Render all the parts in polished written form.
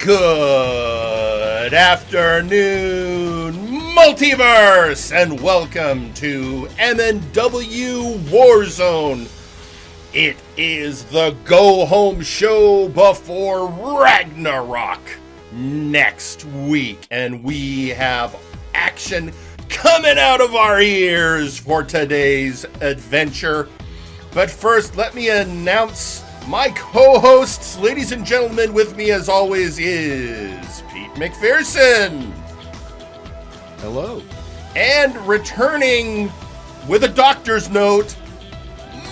Good afternoon, Multiverse, and welcome to MNW Warzone. It is the go-home show before Ragnarok next week, and we have action coming out of our ears for today's adventure. But first, let me announce my co-hosts. Ladies and gentlemen, with me as always is Pete McPherson. Hello. And returning with a doctor's note,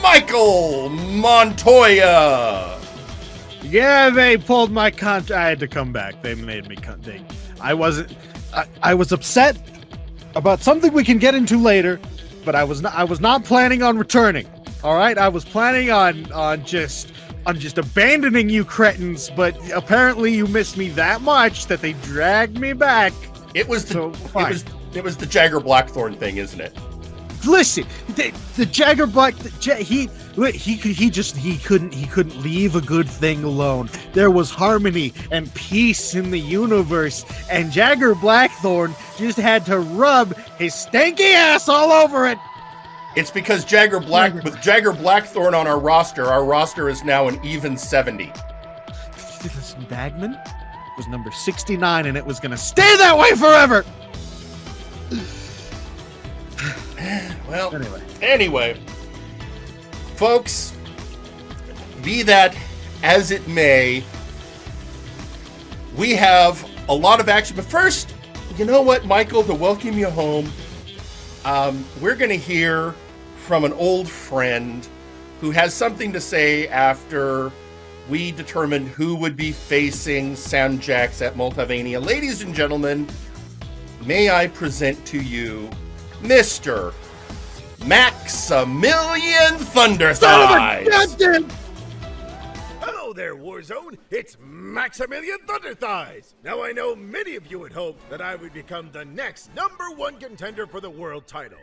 Michael Montoya. Yeah, they pulled my contract. I had to come back. They made me come. I was upset about something we can get into later, but I was not planning on returning. All right, I was planning on just abandoning you cretins, but apparently you missed me that much that they dragged me back. It was the Jagger Blackthorn thing, isn't it? Listen, the Jagger Black, he couldn't leave a good thing alone. There was harmony and peace in the universe, and Jagger Blackthorn just had to rub his stanky ass all over it. It's because with Jagger Blackthorn on our roster is now an even 70. This Bagman was number 69, and it was going to stay that way forever. Well, anyway, folks, be that as it may, we have a lot of action. But first, you know what, Michael, to welcome you home, we're going to hear from an old friend who has something to say after we determined who would be facing Samjax at Multivania. Ladies and gentlemen, may I present to you Mr. Maximilian Thunderthighs. Hello there, Warzone. It's Maximilian Thunderthighs. Now, I know many of you had hoped that I would become the next #1 contender for the world title.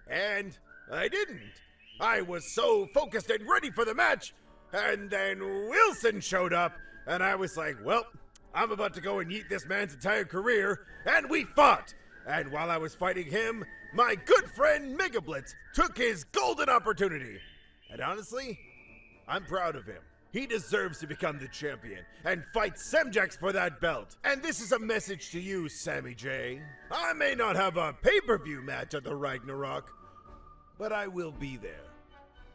And I didn't. I was so focused and ready for the match, and then Wilson showed up, and I was like, well, I'm about to go and eat this man's entire career, and we fought. And while I was fighting him, my good friend Megablitz took his golden opportunity. And honestly, I'm proud of him. He deserves to become the champion and fight Samjax for that belt. And this is a message to you, Sammy J. I may not have a pay-per-view match at the Ragnarok, but I will be there.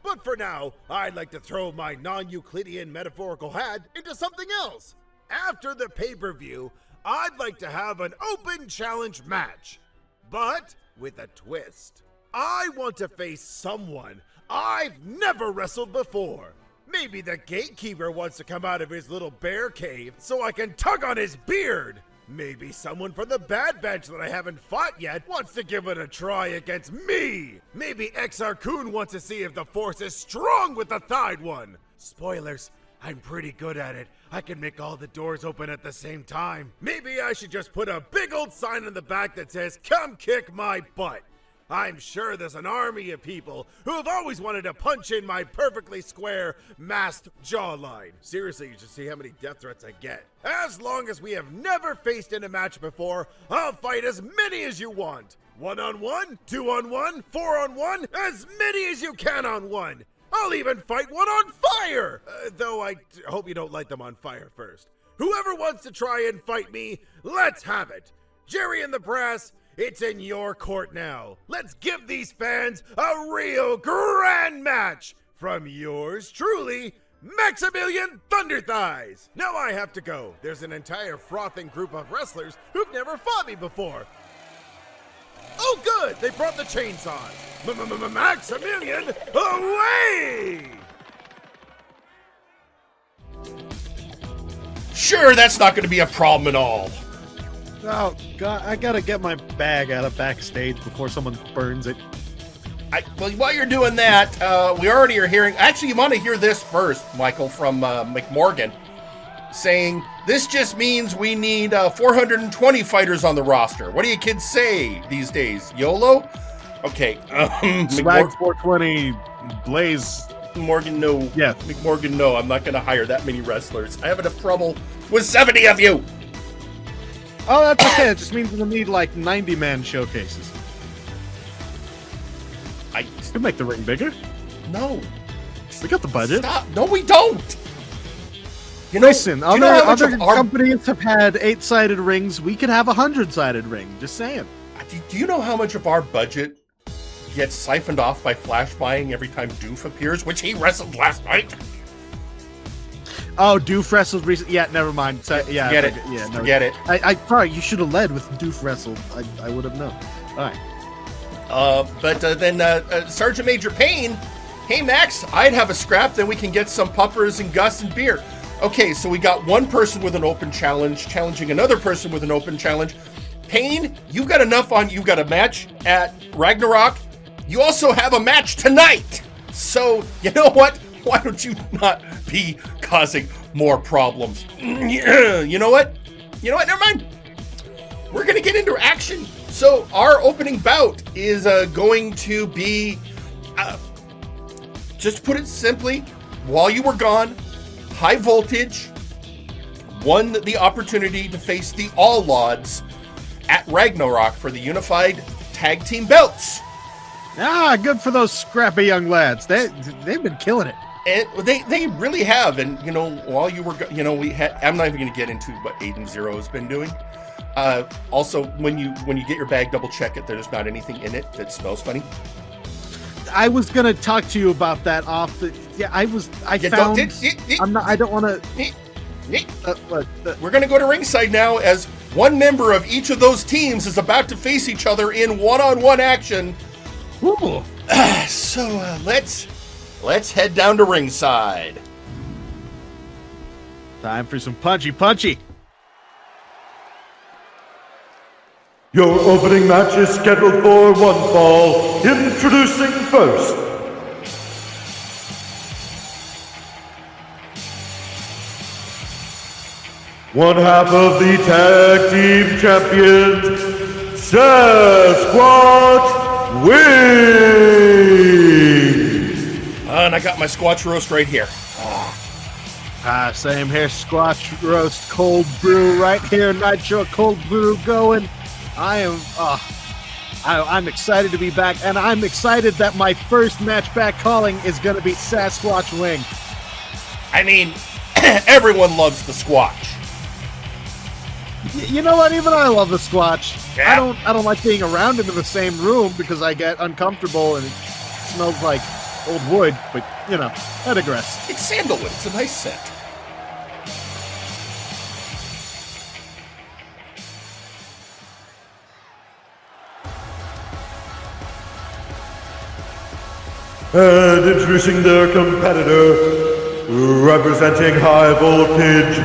But for now, I'd like to throw my non-Euclidean metaphorical hat into something else. After the pay-per-view, I'd like to have an open challenge match, but with a twist. I want to face someone I've never wrestled before. Maybe the gatekeeper wants to come out of his little bear cave so I can tug on his beard. Maybe someone from the Bad Batch that I haven't fought yet wants to give it a try against me. Maybe XR-Kun wants to see if the Force is strong with the Thide one. Spoilers, I'm pretty good at it. I can make all the doors open at the same time. Maybe I should just put a big old sign in the back that says, "Come kick my butt." I'm sure there's an army of people who have always wanted to punch in my perfectly square, masked jawline. Seriously, you should see how many death threats I get. As long as we have never faced in a match before, I'll fight as many as you want. 1-on-1, 2-on-1, 4-on-1, as many as you can on one. I'll even fight one on fire! Though I hope you don't light them on fire first. Whoever wants to try and fight me, let's have it. Jerry and the brass, it's in your court now. Let's give these fans a real grand match from yours truly, Maximilian Thunderthighs. Now I have to go. There's an entire frothing group of wrestlers who've never fought me before. Oh good, they brought the chainsaws. Maximilian, away! Sure, that's not going to be a problem at all. Oh, God, I gotta get my bag out of backstage before someone burns it. Well, while you're doing that, we already are hearing... Actually, you want to hear this first, Michael, from McMorgan, saying, this just means we need 420 fighters on the roster. What do you kids say these days? YOLO? Okay. Swag 420, Blaze. Morgan, no. Yeah. McMorgan, no. I'm not going to hire that many wrestlers. I have enough trouble with 70 of you. Oh, that's okay. It just means we'll need like 90-man showcases. I could make the ring bigger. No. We got the budget. Stop. No, we don't. Listen, other companies have had 8-sided rings. We could have a 100-sided ring. Just saying. Do you know how much of our budget gets siphoned off by flash buying every time Doof appears, which he wrestled last night? Oh, Doof wrestled recently. Yeah, never mind. Yeah, forget it. Yeah, no, forget it. Sorry, you should have led with Doof wrestled. I would have known. All right. But then Sergeant Major Payne, hey Max, I'd have a scrap, then we can get some puppers and Gus and beer. Okay, so we got one person with an open challenge challenging another person with an open challenge. Payne, you got enough on. You got a match at Ragnarok. You also have a match tonight. So you know what? Why don't you not be causing more problems? You know what? Never mind. We're gonna get into action. So our opening bout is going to be, just to put it simply, while you were gone, High Voltage won the opportunity to face the Outlaws at Ragnarok for the unified tag team belts. Good for those scrappy young lads. They've been killing it. And they really have. And while you were, I'm not even going to get into what Aiden Zero has been doing. Also, when you get your bag, double check it. There's not anything in it that smells funny. I was gonna talk to you about that off. I don't want to. We're gonna go to ringside now as one member of each of those teams is about to face each other in one-on-one action. Ooh. So let's head down to ringside. Time for some punchy. Your opening match is scheduled for one fall. Introducing first. One half of the tag team champions, Sasquatch wins. And I got my Squatch roast right here. Same here. Squatch roast, cold brew right here. Nitro cold brew going. I'm excited to be back, and I'm excited that my first match back calling is going to be Sasquatch Wing. I mean, everyone loves the Squatch. You know what? Even I love the Squatch. Yeah. I don't like being around him in the same room because I get uncomfortable and it smells like old wood. But I digress. It's sandalwood. It's a nice scent. And introducing their competitor, representing High Voltage,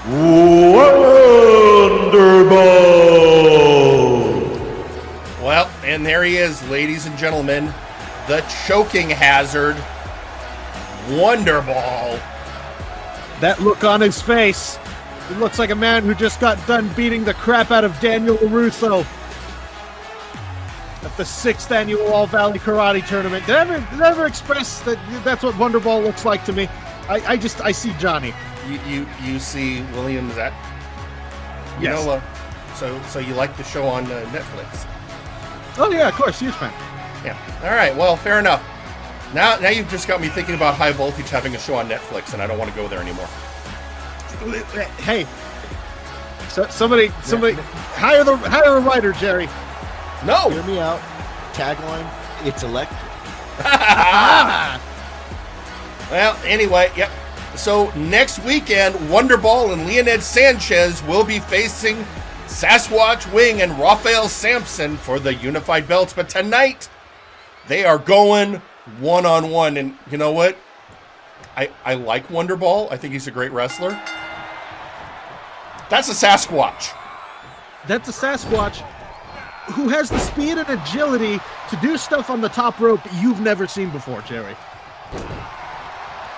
Wonderball. Well, and there he is, ladies and gentlemen, the choking hazard, Wonderball. That look on his face, it looks like a man who just got done beating the crap out of Daniel LaRusso at the 6th annual All Valley Karate Tournament. Did I ever express that that's what Wonderball looks like to me? I see Johnny. You see William Zett? Yes. So you like the show on Netflix? Oh yeah, of course, huge fan. Yeah. All right. Well, fair enough. Now you've just got me thinking about High Voltage having a show on Netflix, and I don't want to go there anymore. Hey, somebody, hire a writer, Jerry. No. Hear me out. Tagline: It's electric. Well, anyway, yep. So next weekend, Wonderball and Leonid Sanchez will be facing Sasquatch Wing and Raphael Sampson for the unified belts. But tonight, they are going one-on-one. And you know what? I like Wonderball. I think he's a great wrestler. That's a Sasquatch. That's a Sasquatch who has the speed and agility to do stuff on the top rope you've never seen before, Jerry.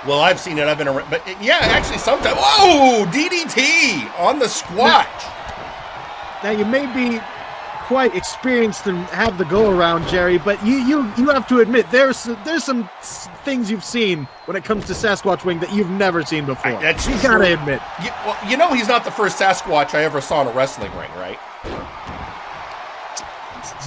Well, I've seen it. I've been around. But yeah, actually, sometimes. Whoa! DDT on the Squatch. Now, you may be quite experienced and have the go around, Jerry, but you have to admit there's some things you've seen when it comes to Sasquatch Wing that you've never seen before. That's you gotta admit. Well, you know he's not the first Sasquatch I ever saw in a wrestling ring, right?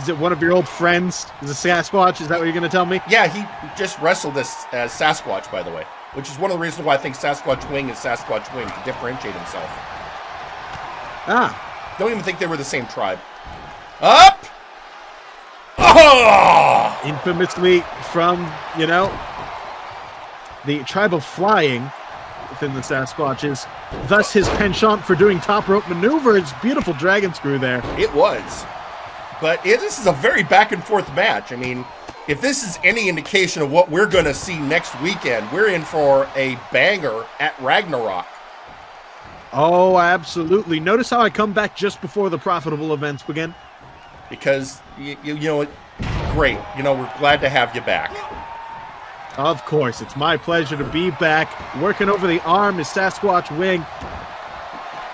Is it one of your old friends? Is it Sasquatch? Is that what you're gonna tell me? Yeah, he just wrestled as Sasquatch, by the way, which is one of the reasons why I think Sasquatch Wing is Sasquatch Wing, to differentiate himself. Don't even think they were the same tribe. Up! Oh! Infamously from, the tribe of flying within the Sasquatches. Thus his penchant for doing top rope maneuvers. Beautiful dragon screw there. It was. But this is a very back and forth match. I mean, if this is any indication of what we're going to see next weekend, we're in for a banger at Ragnarok. Oh, absolutely. Notice how I come back just before the profitable events begin? Because, you know what, great. We're glad to have you back. Of course. It's my pleasure to be back. Working over the arm is Sasquatch Wing.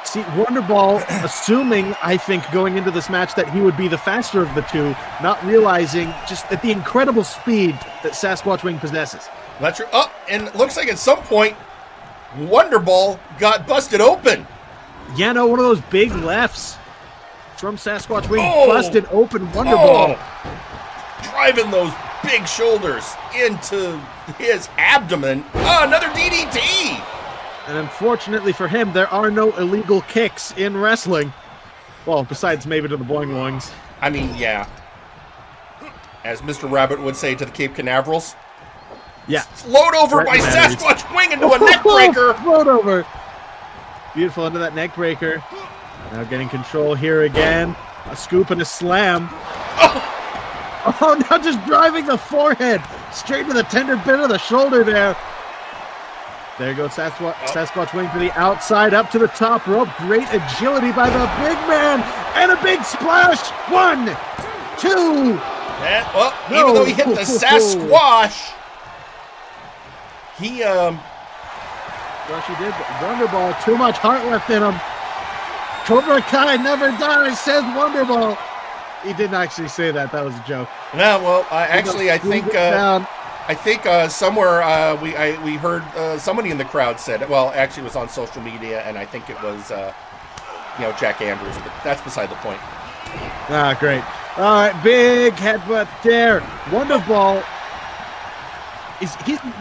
See, Wonderball, assuming, I think, going into this match that he would be the faster of the two, not realizing just at the incredible speed that Sasquatch Wing possesses. That's true. Oh, and it looks like at some point, Wonderball got busted open. Yeah, no, one of those big lefts from Sasquatch Wing busted open Wonderball. Driving those big shoulders into his abdomen. Oh, another DDT. And unfortunately for him, there are no illegal kicks in wrestling. Well, besides maybe to the boing boings. I mean, yeah. As Mr. Rabbit would say to the Cape Canaverals. Yeah. Float over by Sasquatch Wing into a neck breaker. Float over. Beautiful into that neck breaker. Now getting control here again. A scoop and a slam. Oh, now just driving the forehead straight to the tender bit of the shoulder there. There goes Sasquatch Wing to the outside, up to the top rope. Great agility by the big man. And a big splash. 1, 2. And, even though he hit the Sasquatch, he, Well, she did. Wonderball, too much heart left in him. Cobra Kai never dies, says Wonderball. He didn't actually say that. That was a joke. No, well, actually, I think somewhere we heard somebody in the crowd said it. Well, actually, it was on social media, and I think it was Jack Andrews, but that's beside the point. Ah, great. All right, big headbutt there. Wonderball.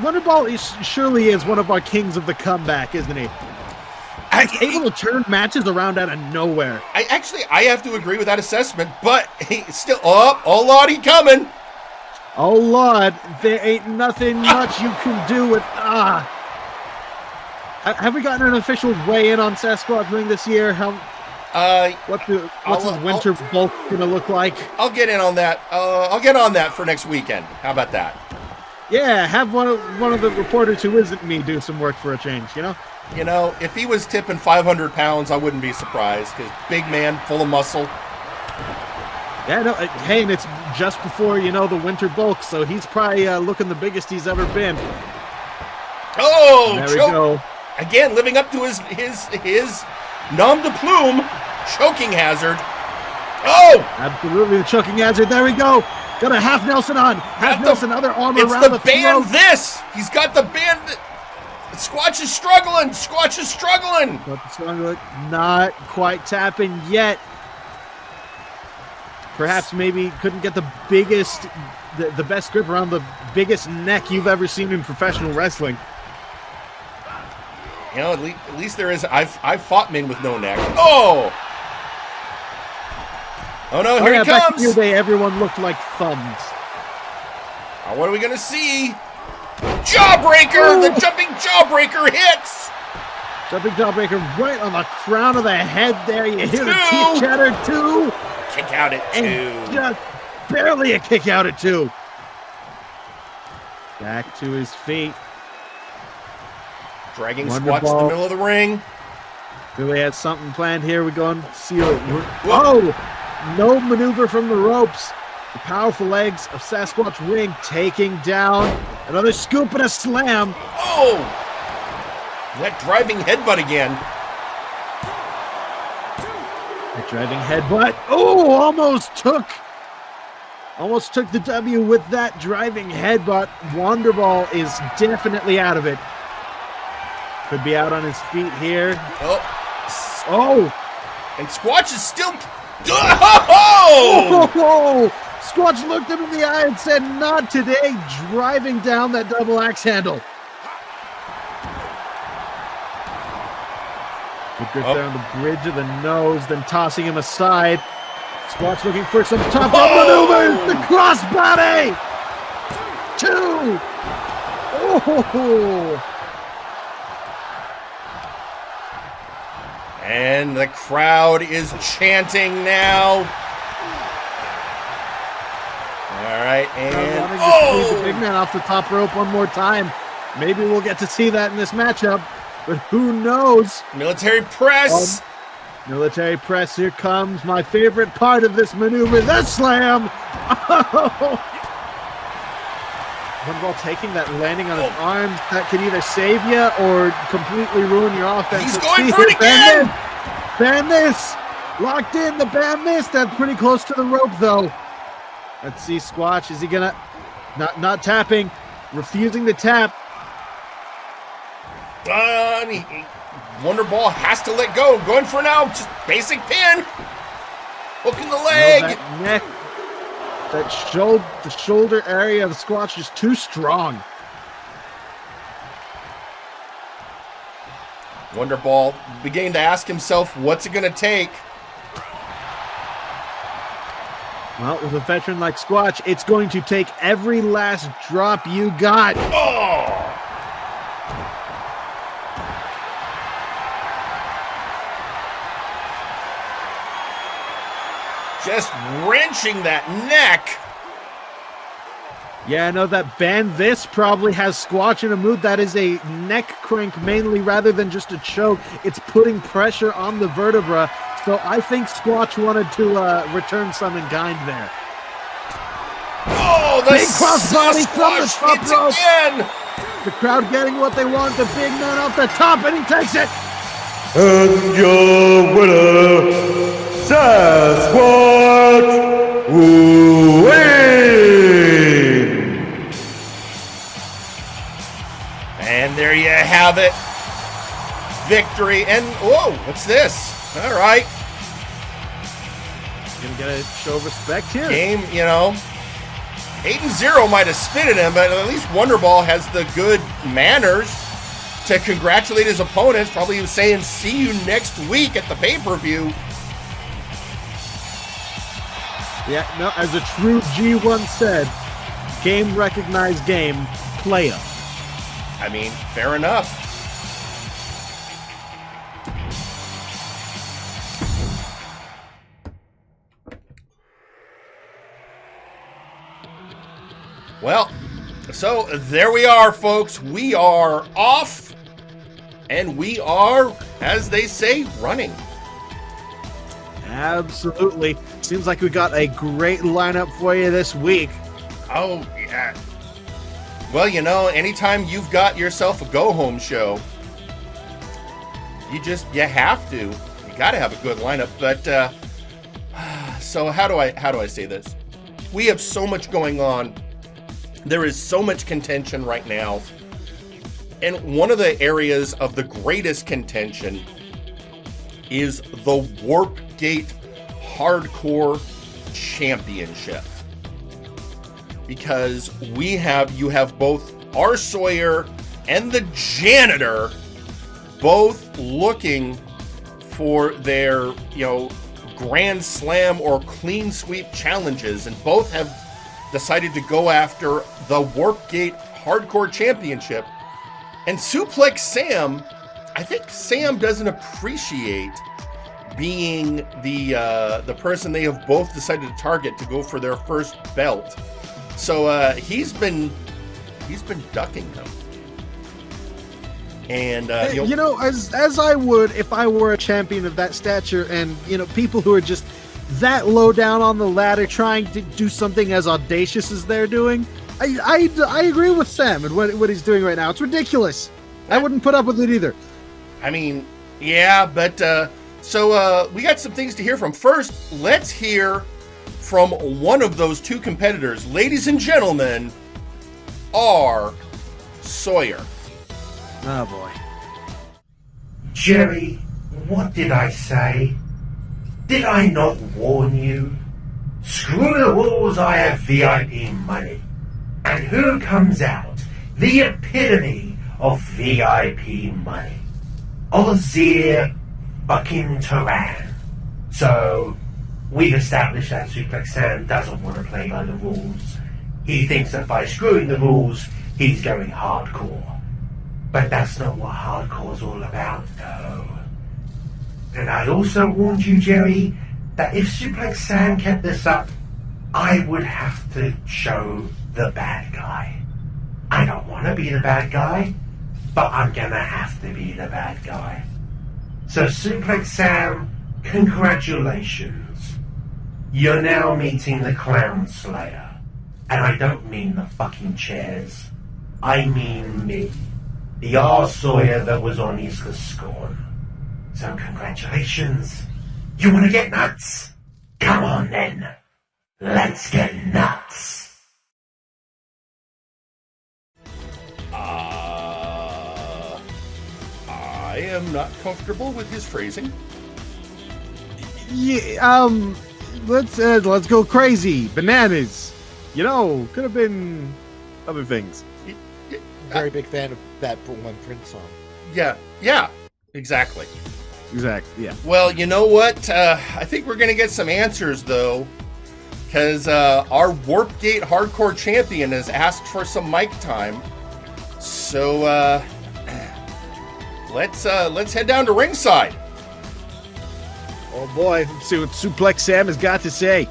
Wonderball surely is one of our kings of the comeback, isn't he? He's able to turn matches around out of nowhere. I have to agree with that assessment, but he's still oh Lord, he coming. Oh Lord, there ain't nothing much you can do with Have we gotten an official weigh-in on Sasquatch Wing this year? What's his winter bulk gonna look like? I'll get in on that. I'll get on that for next weekend. How about that? Yeah, have one of the reporters who isn't me do some work for a change, if he was tipping 500 pounds, I wouldn't be surprised, because big man, full of muscle. Yeah, no, hey, and it's just before, the winter bulk, so he's probably looking the biggest he's ever been. Oh, there we go. Again, living up to his nom de plume, choking hazard. Oh! Absolutely, the choking hazard. There we go. Got a half Nelson on. Half Nelson, other arm around the band. throat. He's got the band. Squatch is struggling. Not quite tapping yet. Perhaps maybe couldn't get the biggest, the best grip around the biggest neck you've ever seen in professional wrestling. At least there is. I've fought men with no neck. Oh! Oh no! Here he comes. Back in your day, everyone looked like thumbs. What are we gonna see? Jawbreaker! The jumping jawbreaker hits! Jumping jawbreaker right on the crown of the head there. You hear the teeth chatter, 2. Kick out at 2. And just barely a kick out at 2. Back to his feet. Dragging Squatch in the middle of the ring. Billy has something planned here. We go and see it. Whoa! No maneuver from the ropes. The powerful legs of Sasquatch Wing taking down. Another scoop and a slam. Oh! That driving headbutt again. The driving headbutt. Oh, almost took the W with that driving headbutt. Wonderball is definitely out of it. Could be out on his feet here. Oh! And Squatch is still... Oh! Oh! Squatch looked him in the eye and said, "Not today," driving down that double axe handle. Good grip there on the bridge of the nose, then tossing him aside. Squatch looking for some top rope maneuvers. The crossbody! 2! Oh! And the crowd is chanting now. All right, and squeeze the big man off the top rope one more time. Maybe we'll get to see that in this matchup, but who knows? Military press. Military press. Here comes my favorite part of this maneuver, the slam. Wonderball taking that, landing on his arms. That could either save you or completely ruin your offense. He's going for it again. Ban this. Locked in. The ban miss. That's pretty close to the rope, though. Let's see, Squatch. Is he gonna not tapping, refusing to tap? Wonderball has to let go. Going for now, just basic pin. Hooking the leg. That neck, the shoulder area of the Squatch is too strong. Wonderball beginning to ask himself, what's it going to take? Well, with a veteran like Squatch, it's going to take every last drop you got. Oh! Just wrenching that neck. Yeah, I know that ban this probably has Squatch in a mood. That is a neck crank mainly rather than just a choke. It's putting pressure on the vertebra. So I think Squatch wanted to return some in kind there. Oh, the big crossbody from the top rope. Again. The crowd getting what they want. The big man off the top, and he takes it. And your winner, Sasquatch win. And there you have it. Victory. And, whoa, what's this? All right. Gonna get a show of respect here. Game, 8-0 might have spit at him, but at least Wonderball has the good manners to congratulate his opponents. Probably he was saying, see you next week at the pay-per-view. Yeah, no, as a true G once said, game recognized game, play 'em. I mean, fair enough. Well, so there we are, folks. We are off, and we are, as they say, running. Absolutely. Seems like we got a great lineup for you this week. Oh, yeah. Well, anytime you've got yourself a go-home show, you have to. You got to have a good lineup. But, so how do I say this? We have so much going on. There is so much contention right now. And one of the areas of the greatest contention is the Warpgate Hardcore Championship. Because you have both R. Sawyer and the Janitor both looking for their, Grand Slam or Clean Sweep challenges, and both have decided to go after the Warpgate Hardcore Championship. And Suplex Sam, I think Sam doesn't appreciate being the person they have both decided to target to go for their first belt. So he's been ducking them. And as I would if I were a champion of that stature, and people who are just that low down on the ladder trying to do something as audacious as they're doing, I agree with Sam and what he's doing right now. It's ridiculous. I wouldn't put up with it either. I mean, yeah, but So we got some things to hear from. First, let's hear from one of those two competitors. Ladies and gentlemen, R. Sawyer. Oh boy. Jerry, what did I say? Did I not warn you? Screw the rules, I have VIP money. And who comes out? The epitome of VIP money. Ozir fucking Turan. So, we've established that Suplex Sam doesn't want to play by the rules. He thinks that by screwing the rules, he's going hardcore. But that's not what hardcore's all about, no. And I also warned you, Jerry, that if Suplex Sam kept this up, I would have to show the bad guy. I don't want to be the bad guy, but I'm gonna have to be the bad guy. So Suplex Sam, congratulations. You're now meeting the Clown Slayer. And I don't mean the fucking chairs. I mean me. The R. Sawyer that was on Easter Scorn. So congratulations. You wanna get nuts? Come on then. Let's get nuts. I am not comfortable with his phrasing. Yeah, let's go crazy. Bananas. You know, could have been other things. Very big fan of that one Prince song. Yeah, exactly. Exactly, yeah. Well, you know what? I think we're going to get some answers, though, because our Warpgate Hardcore Champion has asked for some mic time. So, let's head down to ringside. Oh boy, let's see what Suplex Sam has got to say.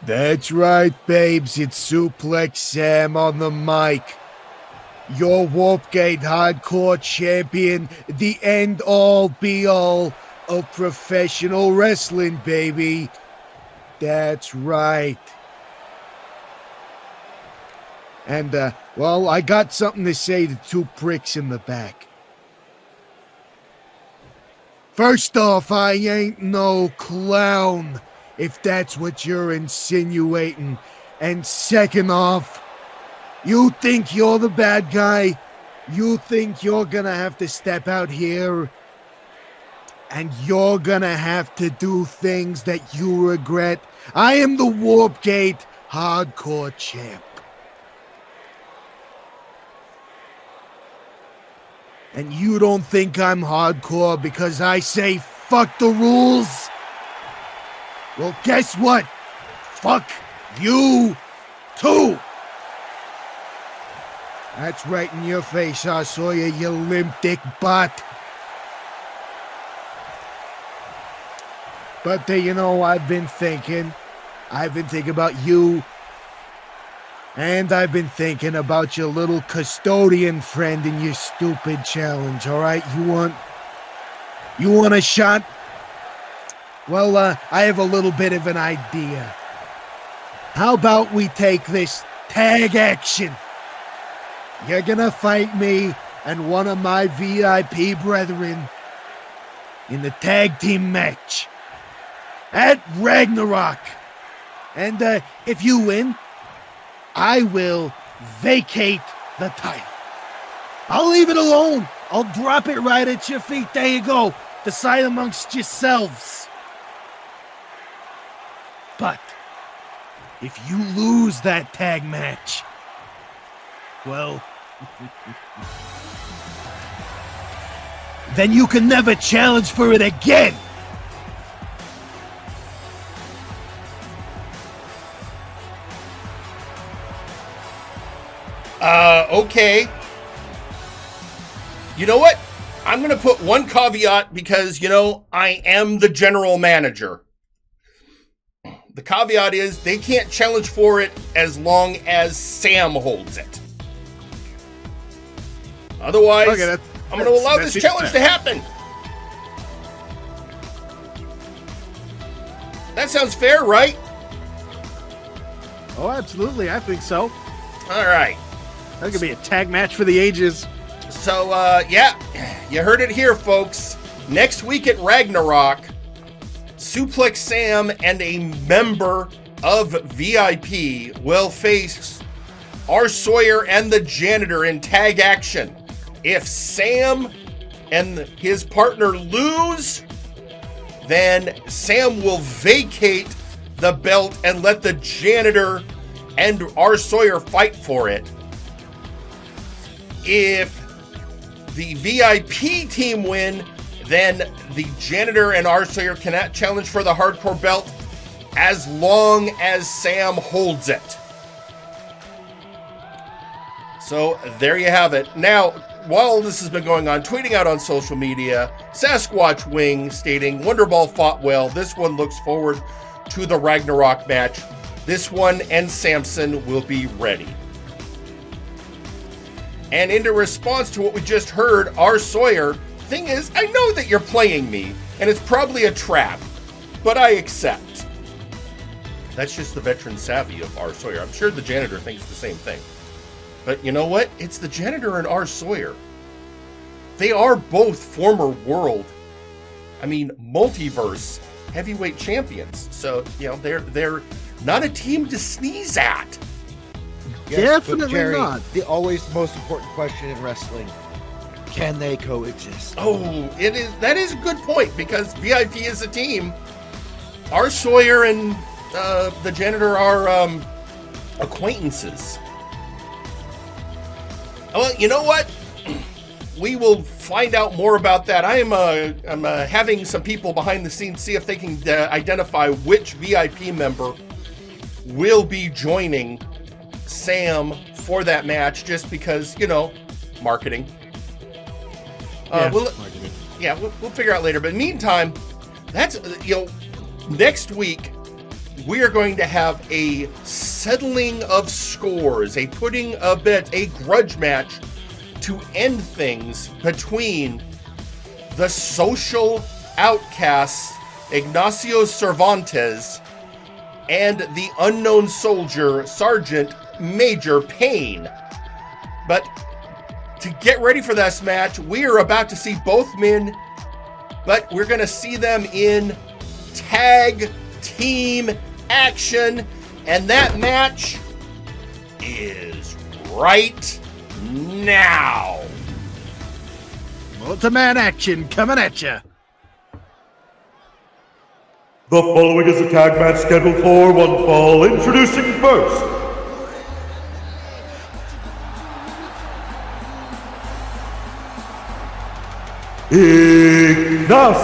That's right, babes. It's Suplex Sam on the mic. Your Warpgate Hardcore Champion, the end-all, be-all of professional wrestling, baby. That's right. And, well, I got something to say to two pricks in the back. First off, I ain't no clown, if that's what you're insinuating. And second off, you think you're the bad guy? You think you're gonna have to step out here and you're gonna have to do things that you regret? I am the Warpgate Hardcore Champ. And you don't think I'm hardcore because I say fuck the rules? Well, guess what? Fuck you, too. That's right in your face, I saw you, you limp dick butt. But, you know, I've been thinking about you. And I've been thinking about your little custodian friend and your stupid challenge, all right? You want a shot? Well, I have a little bit of an idea. How about we take this tag action? You're gonna fight me and one of my VIP brethren in the tag team match at Ragnarok. And if you win, I will vacate the title. I'll leave it alone. I'll drop it right at your feet. There you go. Decide amongst yourselves. But if you lose that tag match, well, then you can never challenge for it again. Okay. You know what? I'm going to put one caveat because, you know, I am the general manager. The caveat is they can't challenge for it as long as Sam holds it. Otherwise, Okay, I'm going to allow this challenge to happen. That sounds fair, right? Oh, absolutely. I think so. All right. That could be a tag match for the ages. So, yeah, you heard it here, folks. Next week at Ragnarok, Suplex Sam and a member of VIP will face R. Sawyer and the Janitor in tag action. If Sam and his partner lose, then Sam will vacate the belt and let the Janitor and R. Sawyer fight for it. If the VIP team win, then the Janitor and R. Sawyer cannot challenge for the hardcore belt as long as Sam holds it. So there you have it. Now, while this has been going on, tweeting out on social media, Sasquatch Wing stating, Wonderball fought well. This one looks forward to the Ragnarok match. This one and Samson will be ready. And in response to what we just heard, R. Sawyer, thing is, I know that you're playing me, and it's probably a trap, but I accept. That's just the veteran savvy of R. Sawyer. I'm sure the Janitor thinks the same thing. But you know what? It's the Janitor and R. Sawyer. They are both former world, multiverse heavyweight champions. So, you know, they're not a team to sneeze at. Yes, Definitely but Jerry, not. The always most important question in wrestling: can they coexist? Oh, that is a good point, because VIP is a team. R. Sawyer and the Janitor are acquaintances. Well, you know what? We will find out more about that. I'm having some people behind the scenes see if they can identify which VIP member will be joining Sam for that match, just because, you know, marketing. We'll figure out later. But meantime, that's, next week we are going to have a settling of scores, a putting a bet, a grudge match to end things between the social outcasts, Ignacio Cervantes, and the unknown soldier, Sergeant Major Payne. But to get ready for this match, we are about to see both men, but we're going to see them in tag team action, and that match is right now. Multi-man action coming at ya. The following is a tag match scheduled for one fall. Introducing first, Ignacio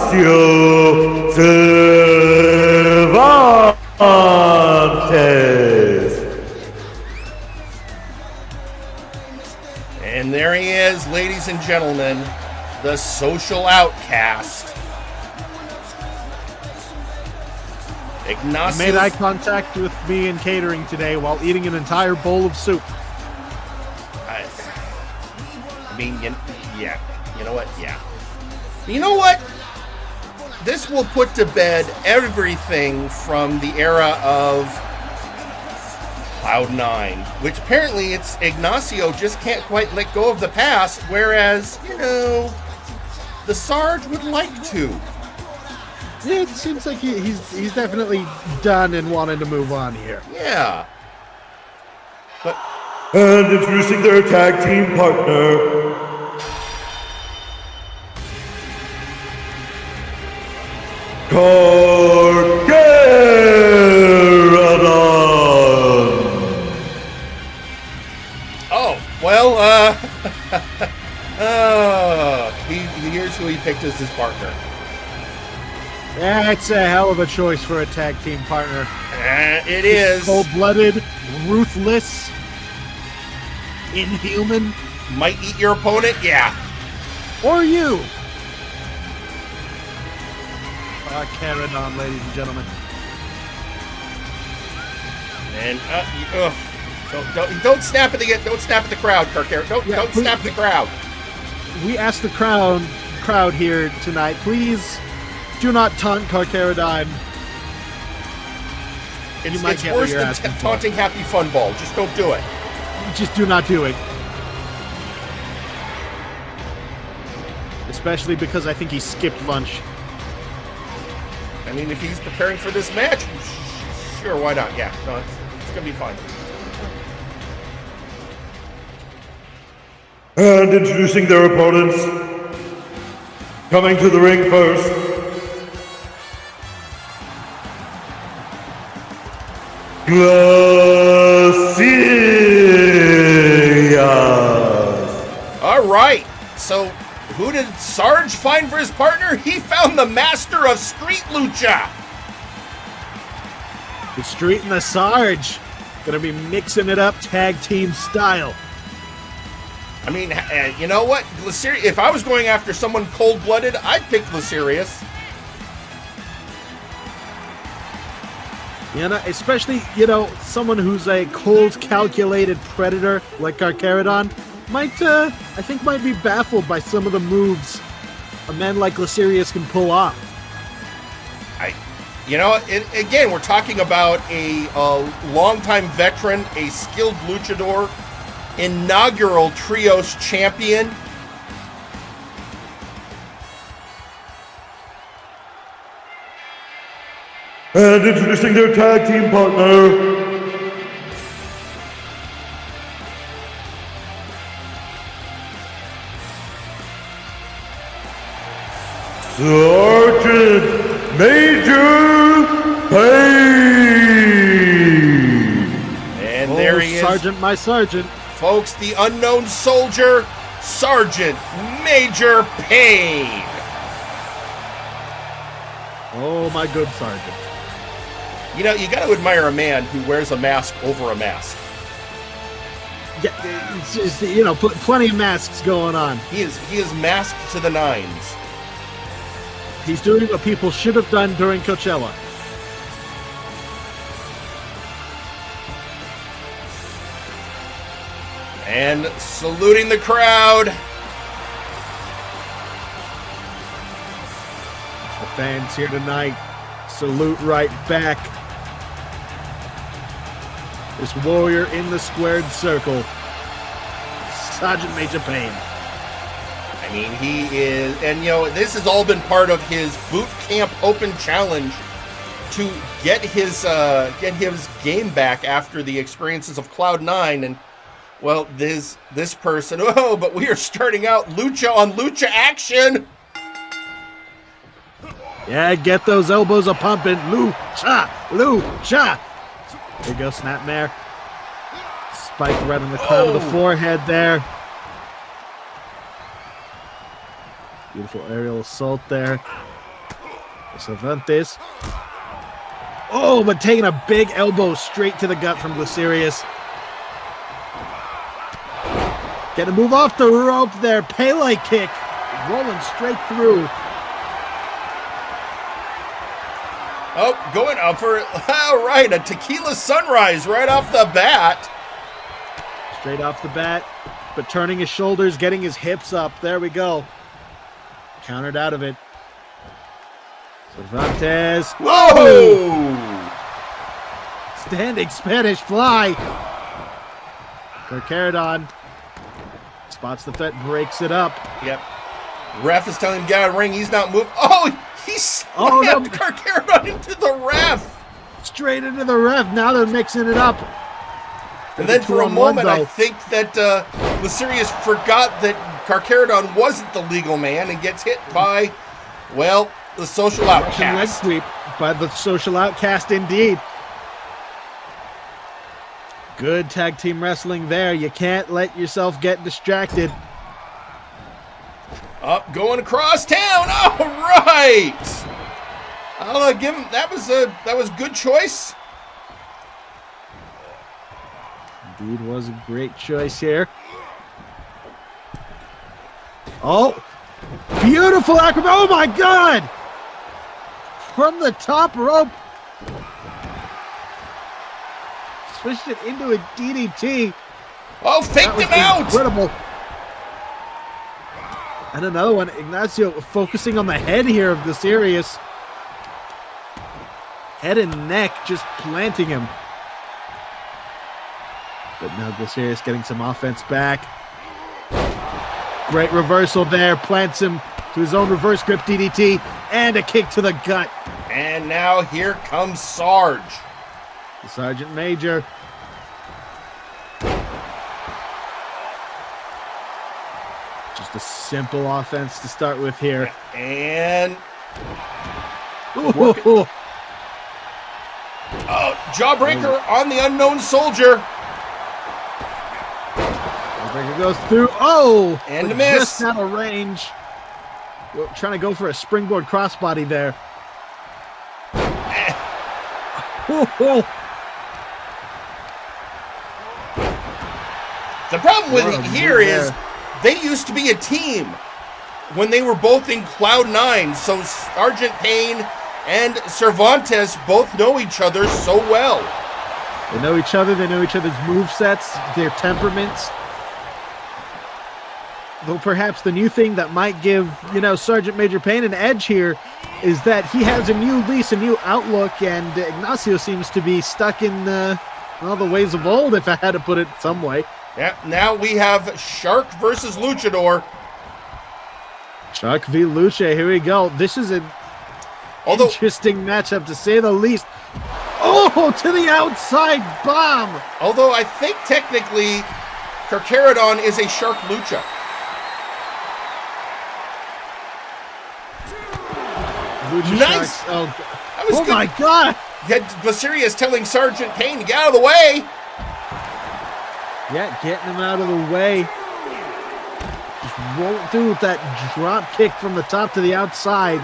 Cervantes. And there he is, ladies and gentlemen, the social outcast. Ignacio Made eye contact with me in catering today while eating an entire bowl of soup. You know what? This will put to bed everything from the era of Cloud9, which apparently it's Ignacio just can't quite let go of the past, whereas, you know, the Sarge would like to. Yeah, it seems like he's definitely done and wanted to move on here. Yeah. But And introducing their tag team partner, Carcharodon. oh, here's who he picked as his partner. That's a hell of a choice for a tag team partner. It is. Cold-blooded, ruthless, inhuman. Might eat your opponent, yeah. Or you. Carcharodon, ladies and gentlemen. And don't snap at the crowd, Carcharodon. Don't snap at the crowd. We asked the crowd here tonight, please do not taunt Carcharodon. It's worse than taunting Happy Fun Ball. Just don't do it. Just do not do it. Especially because I think he skipped lunch. I mean, if he's preparing for this match, sure, why not? Yeah, no, it's going to be fine. And introducing their opponents, coming to the ring first, Glacirus. All right, so who did Sarge find for his partner? He found the master of street lucha. The Street and the Sarge. Gonna be mixing it up tag team style. I mean, you know what? Glacirus, if I was going after someone cold-blooded, I'd pick Glacirus. You know, especially, someone who's a cold, calculated predator like Carcharodon might be baffled by some of the moves a man like Glacirus can pull off. Again, we're talking about a longtime veteran, a skilled luchador, inaugural Trios champion. And introducing their tag team partner, Sergeant Major Payne. And there he is. Sergeant, my sergeant. Folks, the unknown soldier, Sergeant Major Payne. Oh, my good sergeant. You got to admire a man who wears a mask over a mask. Yeah, it's just, plenty of masks going on. He is masked to the nines. He's doing what people should have done during Coachella. And saluting the crowd. The fans here tonight salute right back. This warrior in the squared circle, Sergeant Major Payne. I mean, he is, and this has all been part of his boot camp open challenge to get his game back after the experiences of Cloud9. And well, this person, but we are starting out lucha on lucha action. Yeah, get those elbows a pumping. Lucha, lucha. There you go, snapmare. Spike right on the crown of the forehead there. Beautiful aerial assault there. Cervantes. Oh, but taking a big elbow straight to the gut from Glacirus. Get a move off the rope there. Pele kick. Rolling straight through. Oh, going up for, all right, a tequila sunrise right off the bat. Straight off the bat, but turning his shoulders, getting his hips up. There we go. Countered out of it. Cervantes. Whoa! Standing Spanish fly. Carcharodon spots the threat, breaks it up. Yep. Ref is telling him to get out of the ring. He's not moving. Oh, he slammed Carcharodon into the ref. Straight into the ref. Now they're mixing it up. And then for a moment, I think that Glacirus forgot that Carcharodon wasn't the legal man and gets hit by, well, the social outcast. Leg sweep by the social outcast indeed. Good tag team wrestling there. You can't let yourself get distracted. Up, going across town. All right. I'll give him. That was a good choice. Indeed, was a great choice here. Oh, Beautiful acrobat. Oh my God! From the top rope. Switched it into a DDT. Oh, faked him out! Incredible. And another one. Ignacio focusing on the head here of Glacirus. Head and neck just planting him. But now Glacirus getting some offense back. Great reversal there. Plants him to his own reverse grip DDT. And a kick to the gut. And now here comes Sarge. The Sergeant Major. Just a simple offense to start with here. And Ooh. jawbreaker on the unknown soldier. Jawbreaker goes through. Oh! And a but miss. Just out of range. We're trying to go for a springboard crossbody there. Oh. The problem with What a it here move is there. they used to be a team when they were both in Cloud 9. So Sergeant Payne and Cervantes both know each other so well. They know each other. They know each other's movesets, their temperaments. Though perhaps the new thing that might give, Sergeant Major Payne an edge here is that he has a new lease, a new outlook, and Ignacio seems to be stuck in the ways of old, if I had to put it some way. Yeah, now we have Shark versus Luchador. Shark v. Luce, here we go. This is an interesting matchup, to say the least. Oh, to the outside bomb! Although I think technically Carcharodon is a Shark Lucha. Lucha Nice! Sharks. Oh, That was good. my God! You had Glacirus telling Sergeant Payne to get out of the way. Yeah, getting him out of the way. Just rolled through with that drop kick from the top to the outside.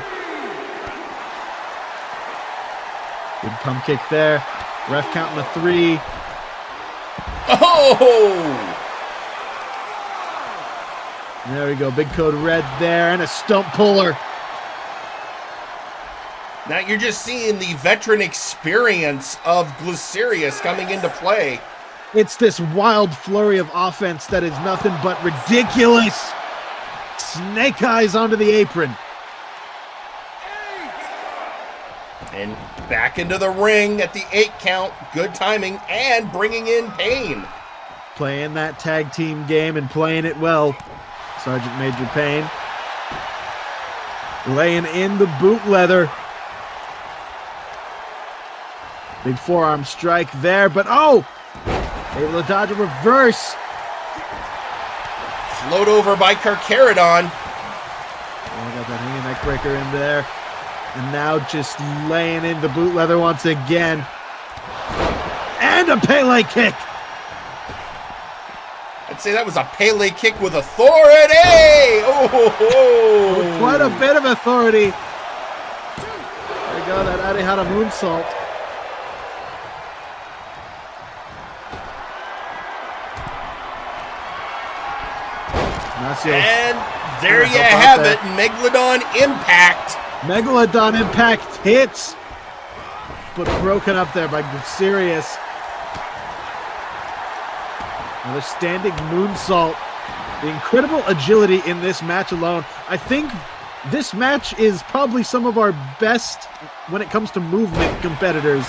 Good pump kick there. Ref counting the 3. Oh! There we go. Big code red there and a stump puller. Now you're just seeing the veteran experience of Glacirus coming into play. It's this wild flurry of offense that is nothing but ridiculous. Snake eyes onto the apron. And back into the ring at the 8 count. Good timing and bringing in Payne. Playing that tag team game and playing it well. Sergeant Major Payne. Laying in the boot leather. Big forearm strike there, but able to dodge a reverse. Float over by Carcharodon. Oh, got that hanging neck breaker in there. And now just laying in the boot leather once again. And a Pele kick. I'd say that was a Pele kick with authority. Oh, Quite a bit of authority. There you go, that Arihara moonsault. And there you have it, Megalodon Impact. Megalodon Impact hits, but broken up there by Glacirus. Another standing moonsault. The incredible agility in this match alone. I think this match is probably some of our best when it comes to movement competitors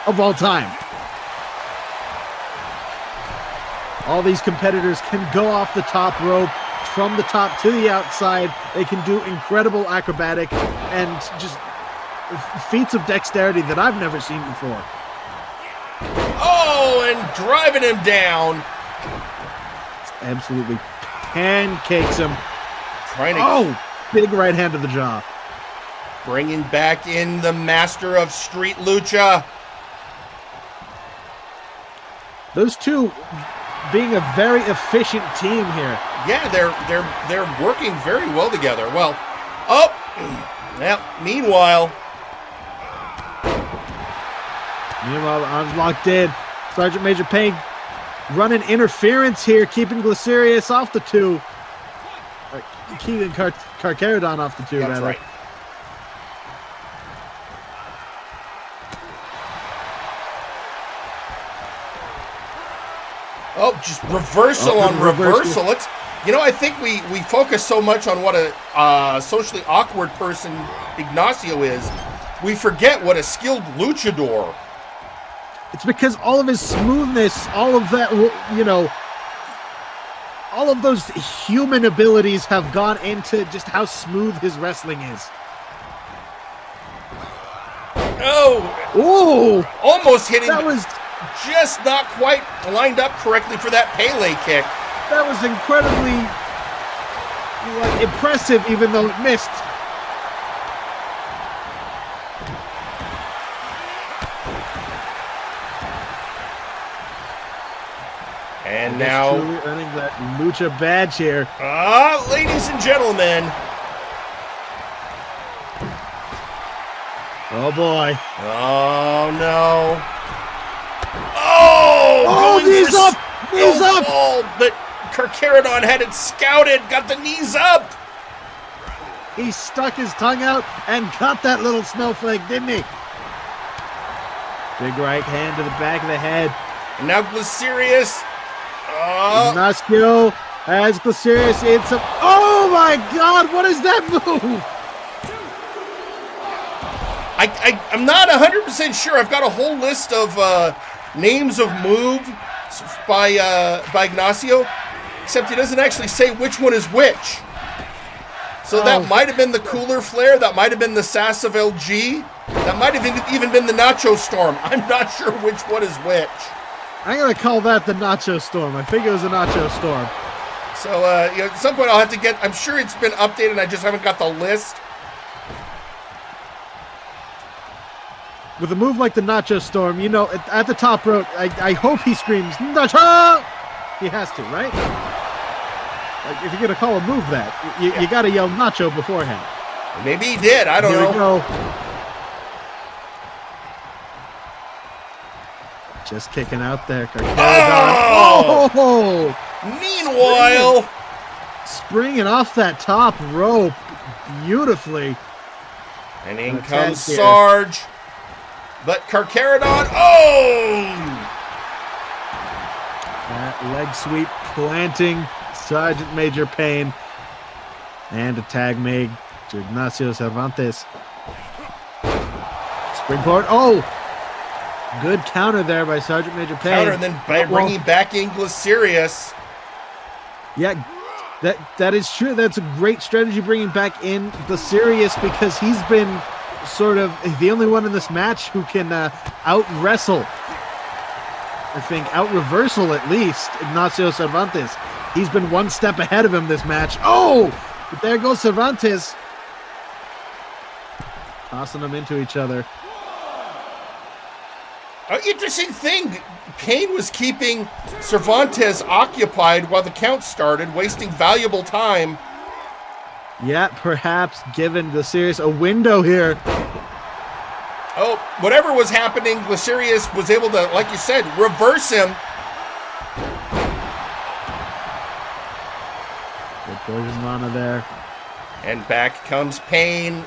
of all time. All these competitors can go off the top rope, from the top to the outside. They can do incredible acrobatic and just feats of dexterity that I've never seen before. Oh, and driving him down. Absolutely pancakes him. Trying to big right hand to the jaw. bringing back in the master of Street Lucha. Those two being a very efficient team here. Yeah, they're working very well together. Well, meanwhile, the arms locked in. Sergeant Major Payne running interference here, keeping Glacirus off the two. Keeping Carcharodon off the two, That's rather. right. Oh, just reversal on reversal. Let's, I think we focus so much on what a socially awkward person Ignacio is, we forget what a skilled luchador. It's because all of his smoothness, all of that, all of those human abilities have gone into just how smooth his wrestling is. Oh! Ooh! Almost hitting. That was just not quite lined up correctly for that Pele kick. That was incredibly impressive, even though it missed. And now truly earning that lucha badge here. Ladies and gentlemen. Oh boy. Oh no. Oh, knees up! Knees up! But Carcharodon had it scouted, got the knees up. He stuck his tongue out and got that little snowflake, didn't he? Big right hand to the back of the head. And now Glacirus. Ignacio has Glacirus in some. Oh my God! What is that move? I'm not 100% sure. I've got a whole list of names of moves by Ignacio, except he doesn't actually say which one is which. So that might have been the Cooler Flare. That might have been the Sass of LG. That might have even been the Nacho Storm. I'm not sure which one is which. I'm going to call that the Nacho Storm. I think it was a Nacho Storm. So, at some point I'll have to get, I'm sure it's been updated, I just haven't got the list. With a move like the Nacho Storm, at the top rope, I hope he screams, Nacho! He has to, right? Like, if you're going to call a move that, you got to yell Nacho beforehand. Maybe he did, I don't know. Here we go. Just kicking out there. Oh! Meanwhile, springing off that top rope beautifully. And in comes Sarge. But Carcharodon, that leg sweep planting Sergeant Major Payne. And a tag made to Ignacio Cervantes. Springboard. Oh! Good counter there by Sergeant Major Payne. Counter, and then bringing back in Glacirus. Yeah, that is true. That's a great strategy, bringing back in Glacirus, because he's been sort of the only one in this match who can out-wrestle. I think out-reversal at least, Ignacio Cervantes. He's been one step ahead of him this match. Oh! But there goes Cervantes. Tossing them into each other. Interesting thing, Payne was keeping Cervantes occupied while the count started, wasting valuable time. Yeah, perhaps giving Glacirus a window here. Oh, whatever was happening, Glacirus was able to, like you said, reverse him. Good poison Rana there. And back comes Payne.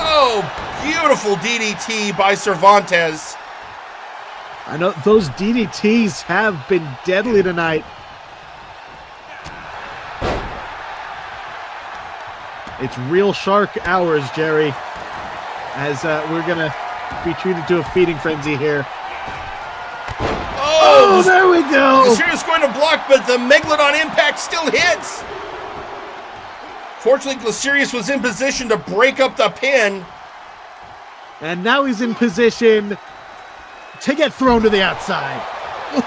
Oh, beautiful DDT by Cervantes. I know those DDTs have been deadly tonight. It's real shark hours, Jerry, as we're going to be treated to a feeding frenzy here. Oh, there we go. Glacirus going to block, but the Megalodon impact still hits. Fortunately, Glacirus was in position to break up the pin. And now he's in position to get thrown to the outside.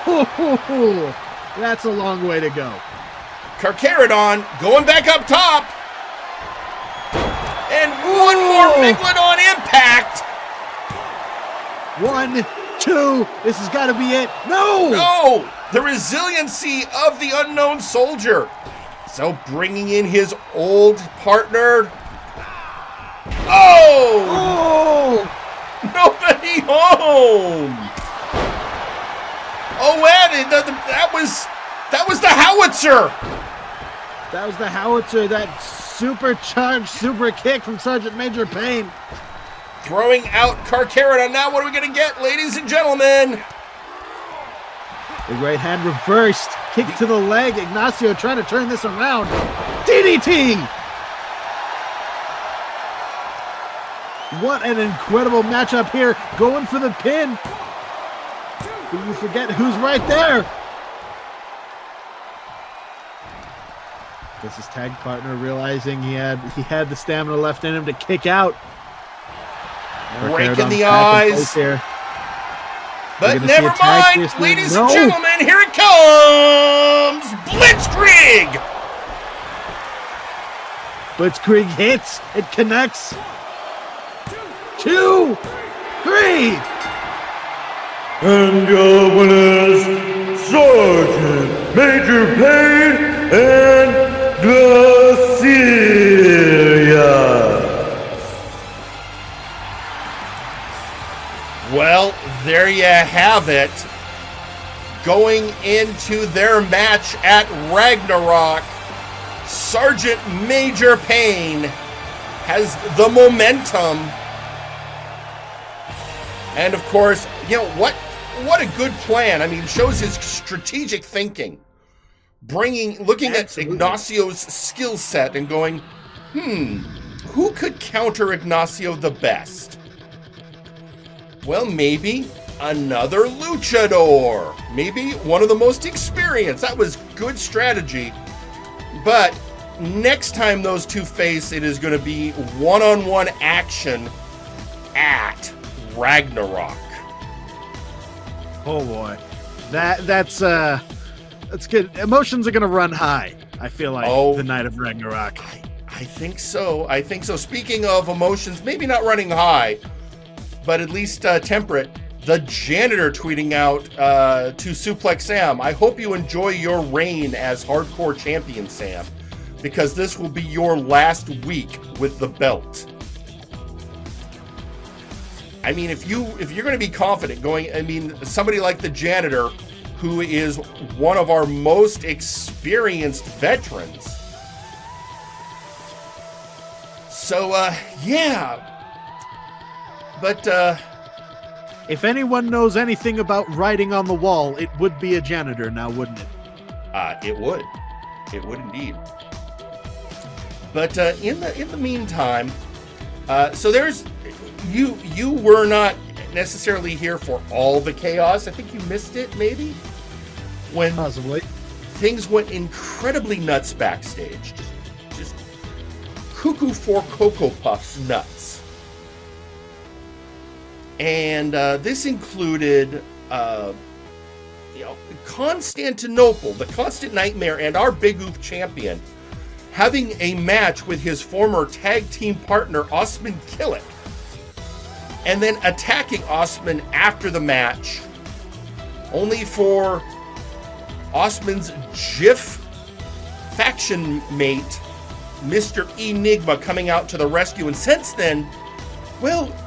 Ooh, that's a long way to go. Carcharodon going back up top. And one more Megalodon impact. 1, 2, this has got to be it. No! No! The resiliency of the unknown soldier. So bringing in his old partner. Oh! Nobody home. Oh, and that was the howitzer. That was the howitzer, that supercharged super kick from Sergeant Major Payne. Throwing out Carcharodon. Now what are we going to get, ladies and gentlemen? The right hand reversed. Kick to the leg. Ignacio trying to turn this around. DDT! What an incredible matchup here. Going for the pin. But you forget who's right there. This is tag partner realizing he had the stamina left in him to kick out. Rake in the eyes. Here. But never mind, ladies and gentlemen, here it comes! Blitzkrieg! Blitzkrieg hits. It connects. 2, 3. And your winners, Sergeant Major Payne and Glacirus. Well, there you have it. Going into their match at Ragnarok, Sergeant Major Payne has the momentum. And of course, you know, what a good plan. I mean, shows his strategic thinking. Looking at Ignacio's skill set and going, who could counter Ignacio the best? Well, maybe another luchador. Maybe one of the most experienced. That was good strategy. But next time those two face, it is going to be one-on-one action at Ragnarok. Oh boy. That's good. Emotions are going to run high, I feel like, the night of Ragnarok. I think so. Speaking of emotions, maybe not running high, but at least temperate. The janitor tweeting out to Suplex Sam, I hope you enjoy your reign as hardcore champion, Sam, because this will be your last week with the belt. I mean, if you're going to be confident going, I mean, somebody like the janitor, who is one of our most experienced veterans. So, yeah. But, if anyone knows anything about writing on the wall, it would be a janitor now, wouldn't it? It would. It would indeed. But in the meantime, so there's you were not necessarily here for all the chaos. I think you missed it, maybe, when possibly things went incredibly nuts backstage. Just cuckoo for Cocoa Puffs nuts. And this included, Constantinople, the Constant Nightmare, and our Big Oof champion having a match with his former tag team partner, Osman Killick, and then attacking Osman after the match, only for Osman's Jif faction mate, Mr. Nigma, coming out to the rescue. And since then,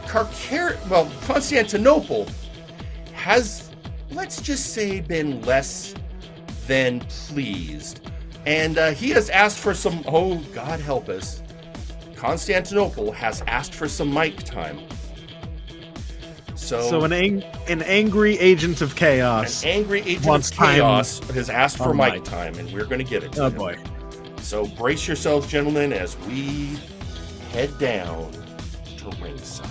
Constantinople has, let's just say, been less than pleased. And he has asked for some, oh, God help us, Constantinople has asked for some mic time. So an angry agent of chaos. An angry agent of chaos has asked for mic time, and we're going to give it to him. Boy. So brace yourselves, gentlemen, as we head down to ringside.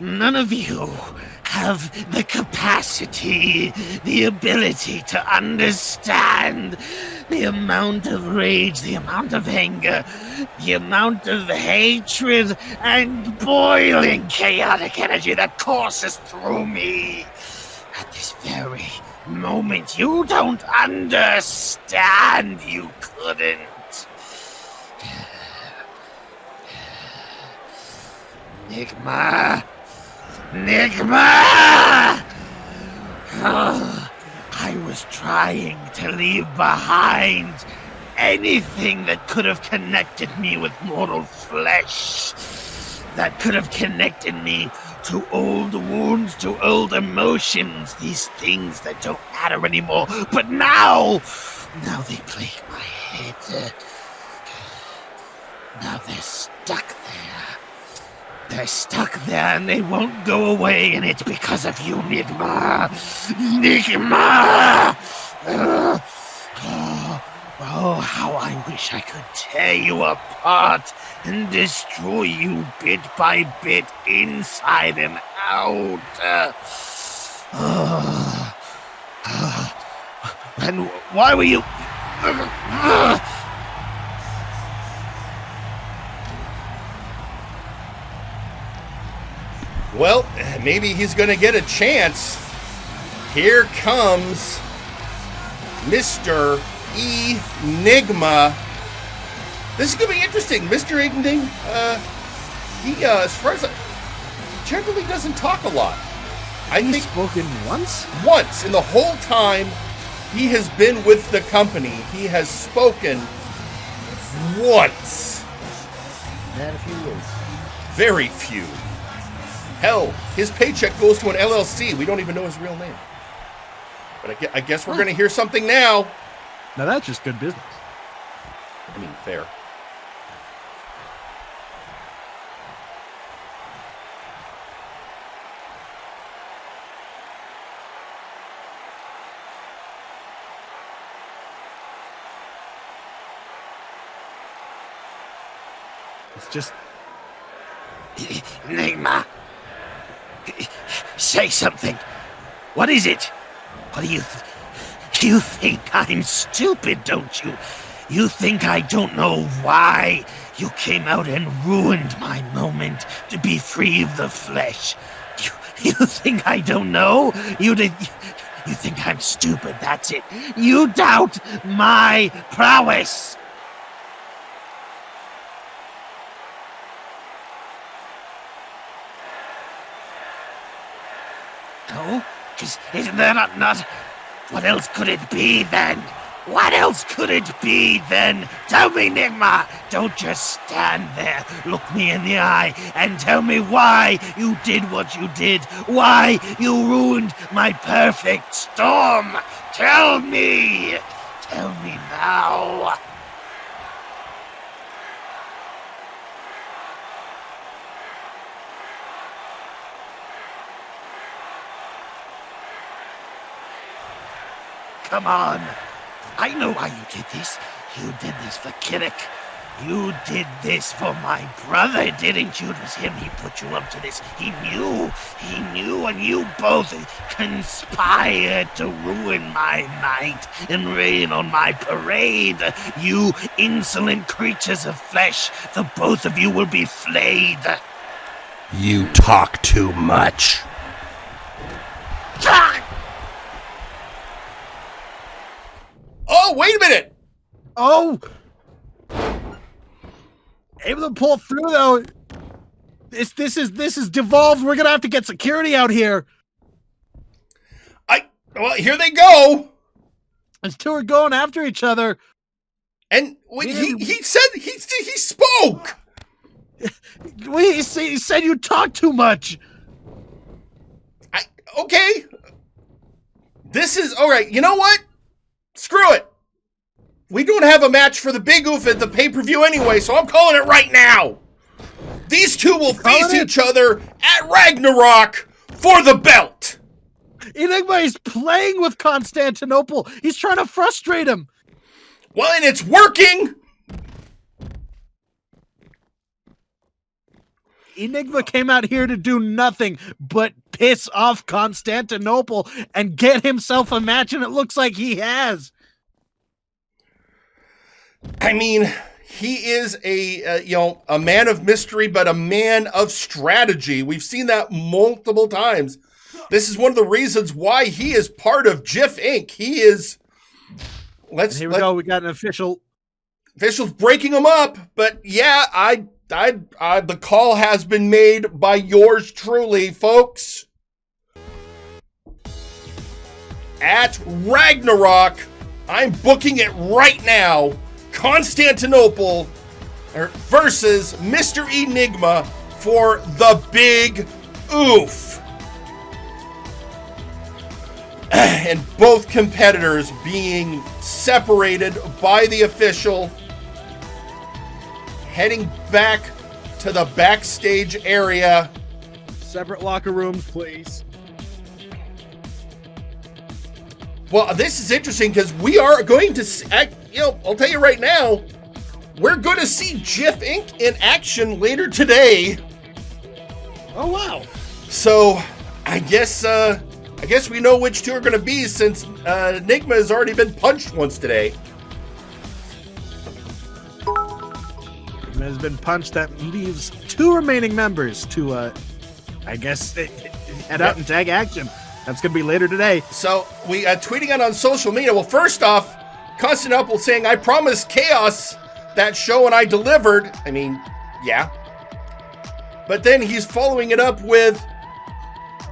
None of you have the capacity, the ability to understand the amount of rage, the amount of anger, the amount of hatred and boiling chaotic energy that courses through me at this very moment. You don't understand. You couldn't. Nigma! Oh, I I was trying to leave behind anything that could have connected me with mortal flesh, that could have connected me to old wounds, to old emotions, these things that don't matter anymore. But now they plague my head. Now they're stuck there. They're stuck there and they won't go away, and it's because of you, Nigma. Nigma! Oh, how I wish I could tear you apart and destroy you bit by bit, inside and out. And why were you... Well, maybe he's going to get a chance. Here comes Mr. Nigma. This is going to be interesting. Mr. Igning, he, as far as generally doesn't talk a lot. I think spoken once? Once. In the whole time he has been with the company, he has spoken once. Not a few words. Very few. Hell, his paycheck goes to an LLC. We don't even know his real name. But I guess we're going to hear something now. Now that's just good business. I mean, fair. It's just... Nigma! Say something. What is it? What do you... You think I'm stupid, don't you? You think I don't know why you came out and ruined my moment to be free of the flesh? You think I don't know? You think I'm stupid, that's it. You doubt my prowess. No? Isn't there not... What else could it be, then? What else could it be, then? Tell me, Nigma! Don't just stand there, look me in the eye, and tell me why you did what you did. Why you ruined my perfect storm. Tell me! Tell me now. Come on. I know why you did this. You did this for Kirik. You did this for my brother, didn't you? It was him. He put you up to this. He knew, and you both conspired to ruin my night and rain on my parade. You insolent creatures of flesh, the both of you will be flayed. You talk too much. Oh, wait a minute! Oh! Able to pull through, though. This is devolved. We're gonna have to get security out here. Well, here they go. These two are going after each other. And he said he spoke. He said you talk too much. Okay. This is all right. You know what? Screw it. We don't have a match for the Big Oof at the pay-per-view anyway, so I'm calling it right now. These two will face each other at Ragnarok for the belt. Enigma is playing with Constantinople. He's trying to frustrate him. Well, and it's working. Enigma came out here to do nothing but piss off Constantinople and get himself a match, and it looks like he has. I mean, he is a man of mystery, but a man of strategy. We've seen that multiple times. This is one of the reasons why he is part of Jif Inc. He is. Here we go. We got an officials breaking him up, but yeah, the call has been made by yours truly, folks. at Ragnarok. I'm booking it right now. Constantinople versus Mr. Enigma for the big oof. And both competitors being separated by the official, heading back to the backstage area. Separate locker rooms, please. Well, this is interesting because we are going to, I'll tell you right now, we're going to see Jif Inc. in action later today. Oh, wow. So, I guess we know which two are going to be since Nigma has already been punched once today. Nigma has been punched. That leaves two remaining members to, I guess, head out and tag action. That's going to be later today. So, we tweeting out on social media. Well, first off, Constantinople saying, I promised chaos that show and I delivered. I mean, yeah. But then he's following it up with,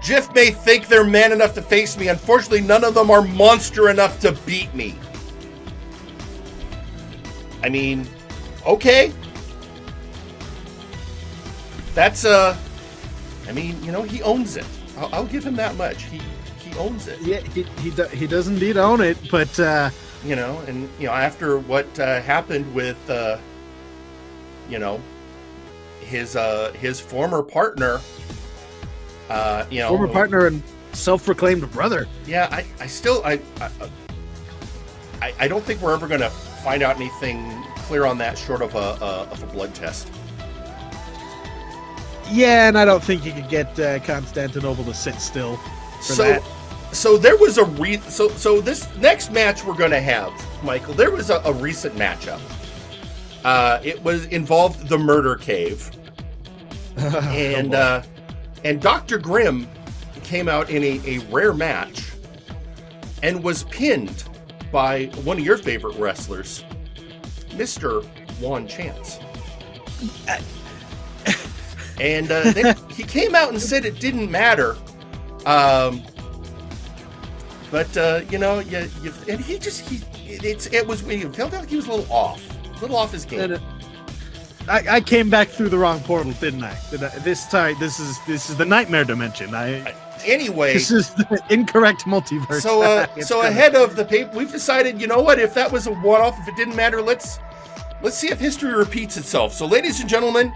Jif may think they're man enough to face me. Unfortunately, none of them are monster enough to beat me. I mean, okay. That's, I mean, he owns it. I'll give him that much. He owns it. Yeah, he does indeed own it, but... after what happened with, his former partner, former partner and self-proclaimed brother. Yeah, I don't think we're ever going to find out anything clear on that short of a blood test. Yeah, and I don't think you could get Constantinople to sit still for that. So there was so this next match we're going to have, Michael, there was a recent matchup. It involved the Murder Cave. And Dr. Grimm came out in a rare match and was pinned by one of your favorite wrestlers, Mr. Juan Chance. And then he came out and said it didn't matter. And he felt like he was a little off his game. And I came back through the wrong portal, didn't I? This time, this is the nightmare dimension. Anyway, this is the incorrect multiverse. So ahead of the paper, we've decided, you know what? If that was a one-off, if it didn't matter, let's see if history repeats itself. So, ladies and gentlemen,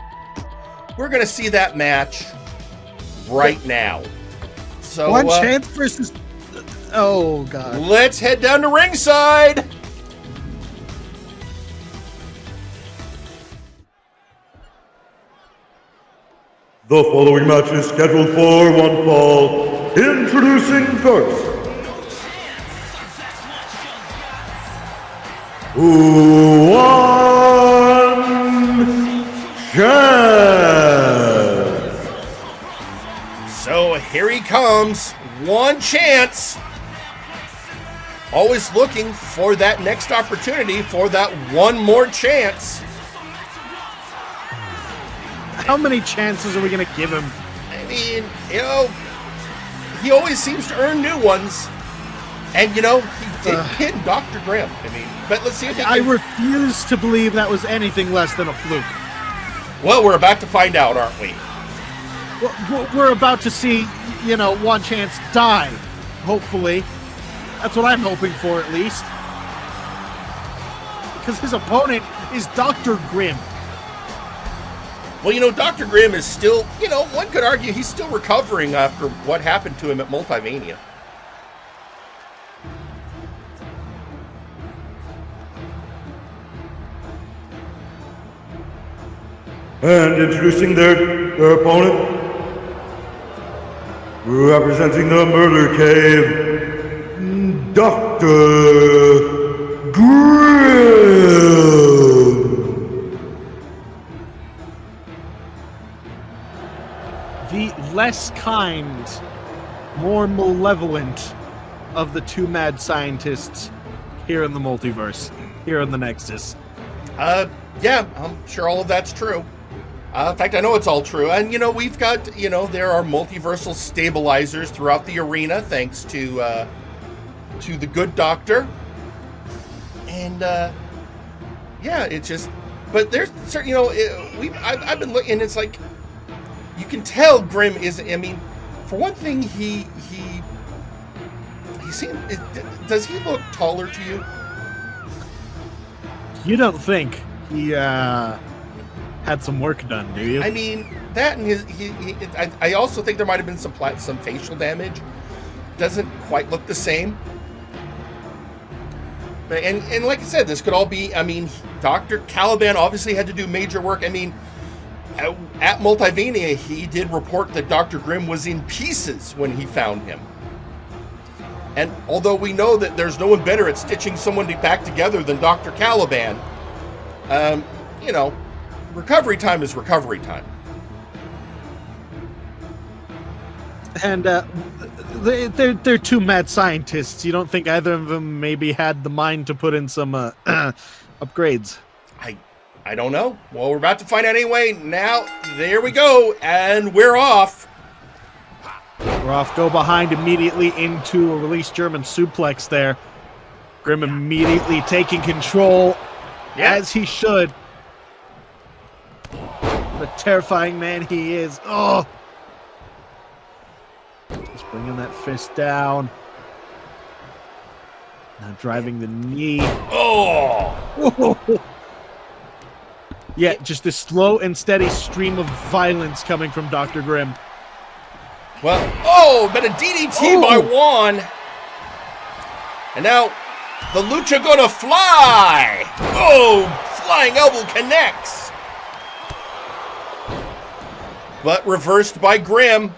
we're going to see that match right now. So One Chance versus... Oh, God. Let's head down to ringside. The following match is scheduled for one fall. Introducing first, One Chance. So here he comes, One Chance. Always looking for that next opportunity, for that one more chance. How many chances are we going to give him? I mean, he always seems to earn new ones. And, he did pin Dr. Grimm. I mean, but let's see if I refuse to believe that was anything less than a fluke. Well, we're about to find out, aren't we? We're about to see, One Chance die, hopefully. That's what I'm hoping for, at least. Because his opponent is Dr. Grimm. Well, Dr. Grimm is still, one could argue he's still recovering after what happened to him at Multimania. And introducing their opponent, representing the Murder Cave, Dr. Grimm. The less kind, more malevolent of the two mad scientists here in the multiverse, here in the Nexus. Yeah, I'm sure all of that's true. In fact, I know it's all true. And, we've got, there are multiversal stabilizers throughout the arena, thanks to to the good doctor. And, yeah, it's just... But there's certain, you know, I've been looking, and it's like, you can tell Grimm isn't, I mean, for one thing, he seems, does he look taller to you? You don't think he had some work done, do you? I mean, that and I also think there might have been some facial damage. Doesn't quite look the same. And like I said, this could all be, I mean, Dr. Caliban obviously had to do major work. I mean, at Multiverse, he did report that Dr. Grimm was in pieces when he found him. And although we know that there's no one better at stitching someone back together than Dr. Caliban, you know, recovery time is recovery time. And they're two mad scientists. You don't think either of them maybe had the mind to put in some upgrades? I don't know. Well, we're about to find out anyway. Now, there we go, and we're off. We're off. Go behind immediately into a release German suplex there. Grimm immediately taking control, as he should. The terrifying man he is. Oh! Just bringing that fist down. Now driving the knee. Oh! Yeah, just this slow and steady stream of violence coming from Dr. Grimm. Well, but a DDT by Juan. And now the lucha gonna fly. Oh, flying elbow connects. But reversed by Grimm.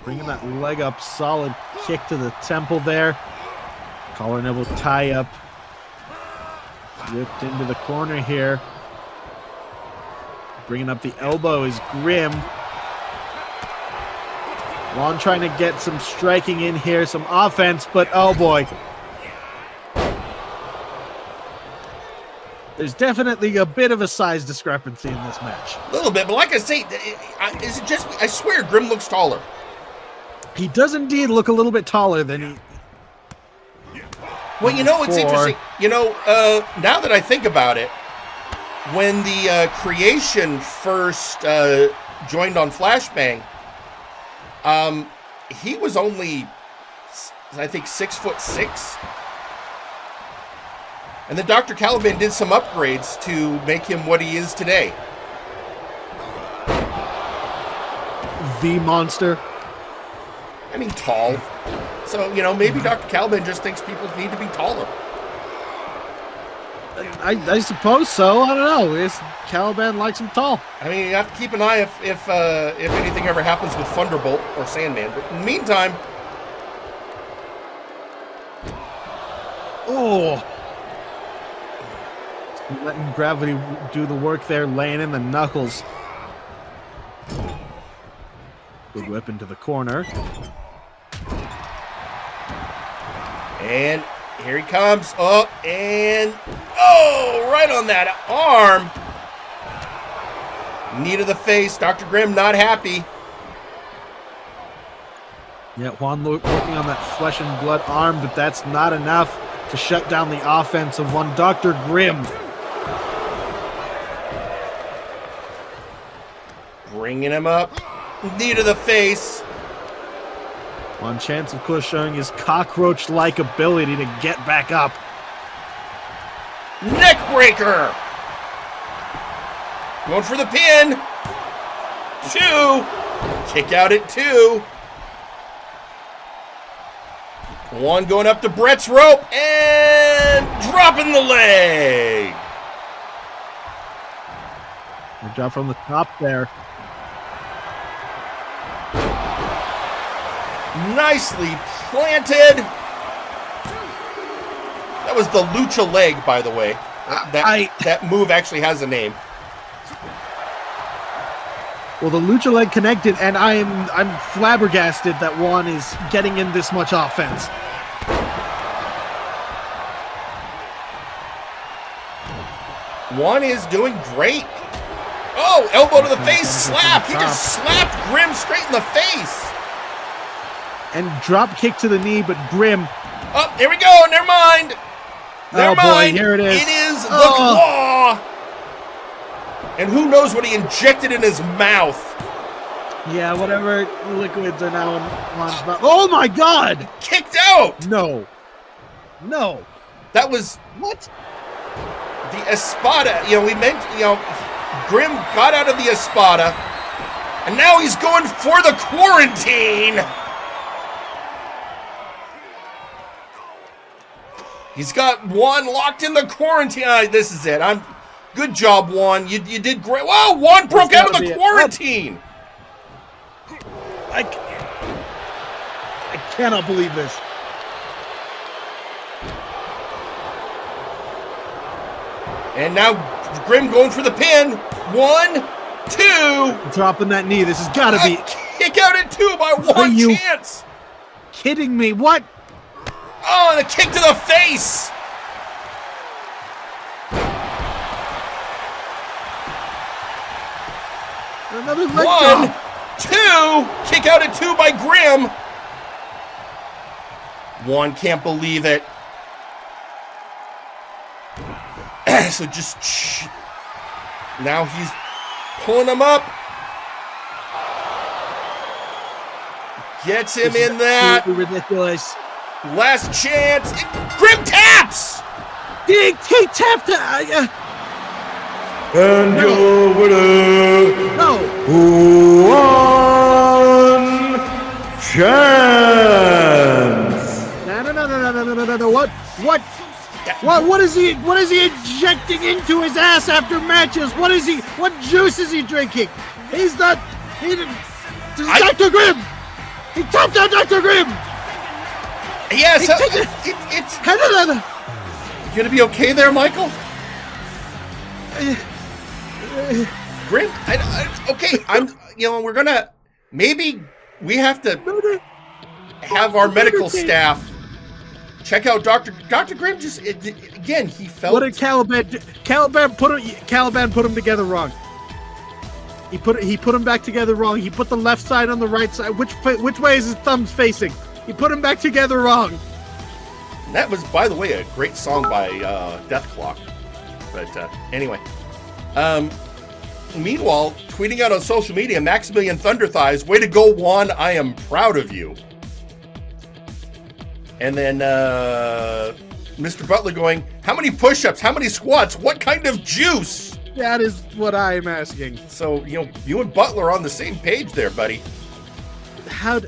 Bringing that leg up, solid kick to the temple there. Collar and elbow tie up. Whipped into the corner here. Bringing up the elbow is Grimm. Juan trying to get some striking in here, some offense, but oh boy. There's definitely a bit of a size discrepancy in this match. A little bit, but like I say, is it just, I swear Grimm looks taller. He does indeed look a little bit taller than he... Well, you know, it's interesting. You know, now that I think about it, when the Creation first joined on Flashbang, he was only, I think, 6'6". And then Dr. Caliban did some upgrades to make him what he is today. The monster. I mean, tall. So, you know, maybe Dr. Caliban just thinks people need to be taller. I suppose so. I don't know. Caliban likes him tall. I mean, you have to keep an eye if anything ever happens with Thunderbolt or Sandman. But in the meantime... Oh! Letting gravity do the work there, laying in the knuckles. Good whip into the corner. And here he comes. Oh, and oh, right on that arm. Knee to the face. Dr. Grimm not happy. Yeah, Juan working on that flesh and blood arm, but that's not enough to shut down the offense of one Dr. Grimm. Bringing him up. Knee to the face. One chance, of course, showing his cockroach-like ability to get back up. Neckbreaker! Going for the pin. 2. Kick out at 2. 1 going up to Brett's rope and dropping the leg. Good job from the top there. Nicely planted. That was the lucha leg, by the way. That move actually has a name. Well, the lucha leg connected, and I'm flabbergasted that Juan is getting in this much offense. Juan is doing great. Oh, elbow to the face, slap. He just slapped Grimm straight in the face. and drop kick to the knee, but Grimm. Oh, here we go. Never mind. Never mind. Boy, here it is. It is the claw. And who knows what he injected in his mouth. Yeah, whatever liquids are now in Juan's mouth. Oh my God! Kicked out. No. That was What? the Espada. We mentioned, Grimm got out of the Espada, and now he's going for the quarantine. He's got Juan locked in the quarantine. This is it. Good job, Juan. You did great. Wow, Juan broke out of the quarantine. I cannot believe this. And now Grimm going for the pin. 1, 2. Dropping that knee. This has got to be. Kick out at 2 by Juan Chance. Kidding me? What? Oh, and a kick to the face. Another leg 1, drop. 2. Kick out at 2 by Grimm. Juan can't believe it. So just now he's pulling him up. Gets him in that. Ridiculous. Last chance. Grimm taps. He tapped it. And your winner, No. Juan Chance. No. What is he injecting into his ass after matches? What juice is he drinking? This is Dr. Grimm. He tapped out Dr. Grimm. Yes. It's you gonna be okay there, Michael? Grimm, okay. We're gonna maybe we have to have our medical staff check out Dr. Grimm. Just again, he felt. What did Caliban put him together wrong? He put him back together wrong. He put the left side on the right side. Which way is his thumbs facing? He put him back together wrong. And that was, by the way, a great song by Death Clock. But anyway. Meanwhile, tweeting out on social media, Maximilian Thunderthighs, way to go, Juan. I am proud of you. And then Mr. Butler going, how many push-ups? How many squats? What kind of juice? That is what I'm asking. So, you and Butler are on the same page there, buddy. I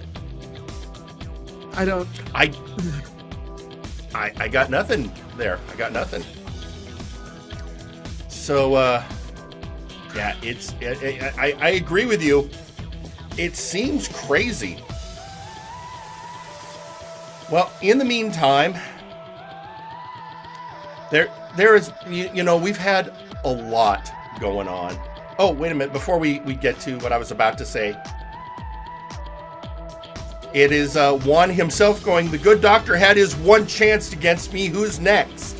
got nothing there. I got nothing. So, yeah, I agree with you. It seems crazy. Well, in the meantime, there is, we've had a lot going on. Oh, wait a minute. Before we get to what I was about to say, it is Juan himself going, the good doctor had his one chance against me. Who's next?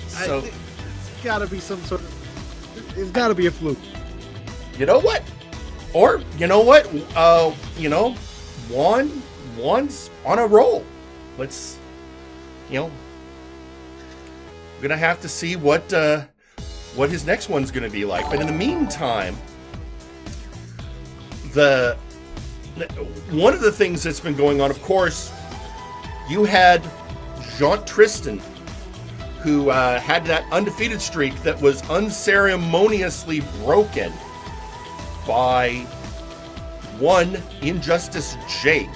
So, it's got to be some sort of. It's got to be a fluke. You know what? Or you know what? Juan's on a roll. Let's, we're gonna have to see what his next one's gonna be like. But in the meantime, one of the things that's been going on, of course, you had Jean Tristan, who had that undefeated streak that was unceremoniously broken by one Injustice Jake.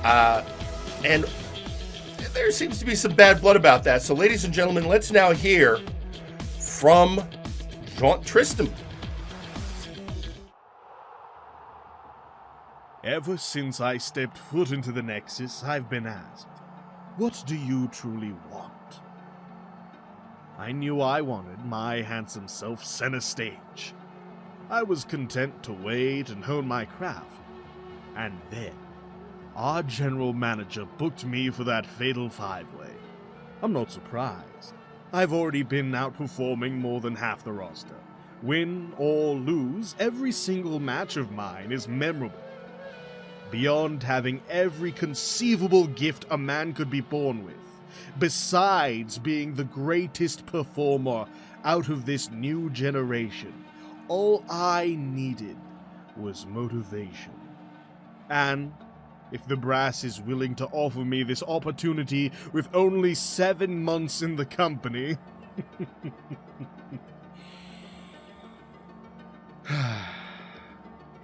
And there seems to be some bad blood about that. So, ladies and gentlemen, let's now hear from Jean Tristan. Ever since I stepped foot into the Nexus, I've been asked, what do you truly want? I knew I wanted my handsome self center stage. I was content to wait and hone my craft. And then, our general manager booked me for that fatal five-way. I'm not surprised. I've already been outperforming more than half the roster, Win or lose, every single match of mine is memorable. Beyond having every conceivable gift a man could be born with, besides being the greatest performer out of this new generation, all I needed was motivation. And if the brass is willing to offer me this opportunity with only 7 months in the company...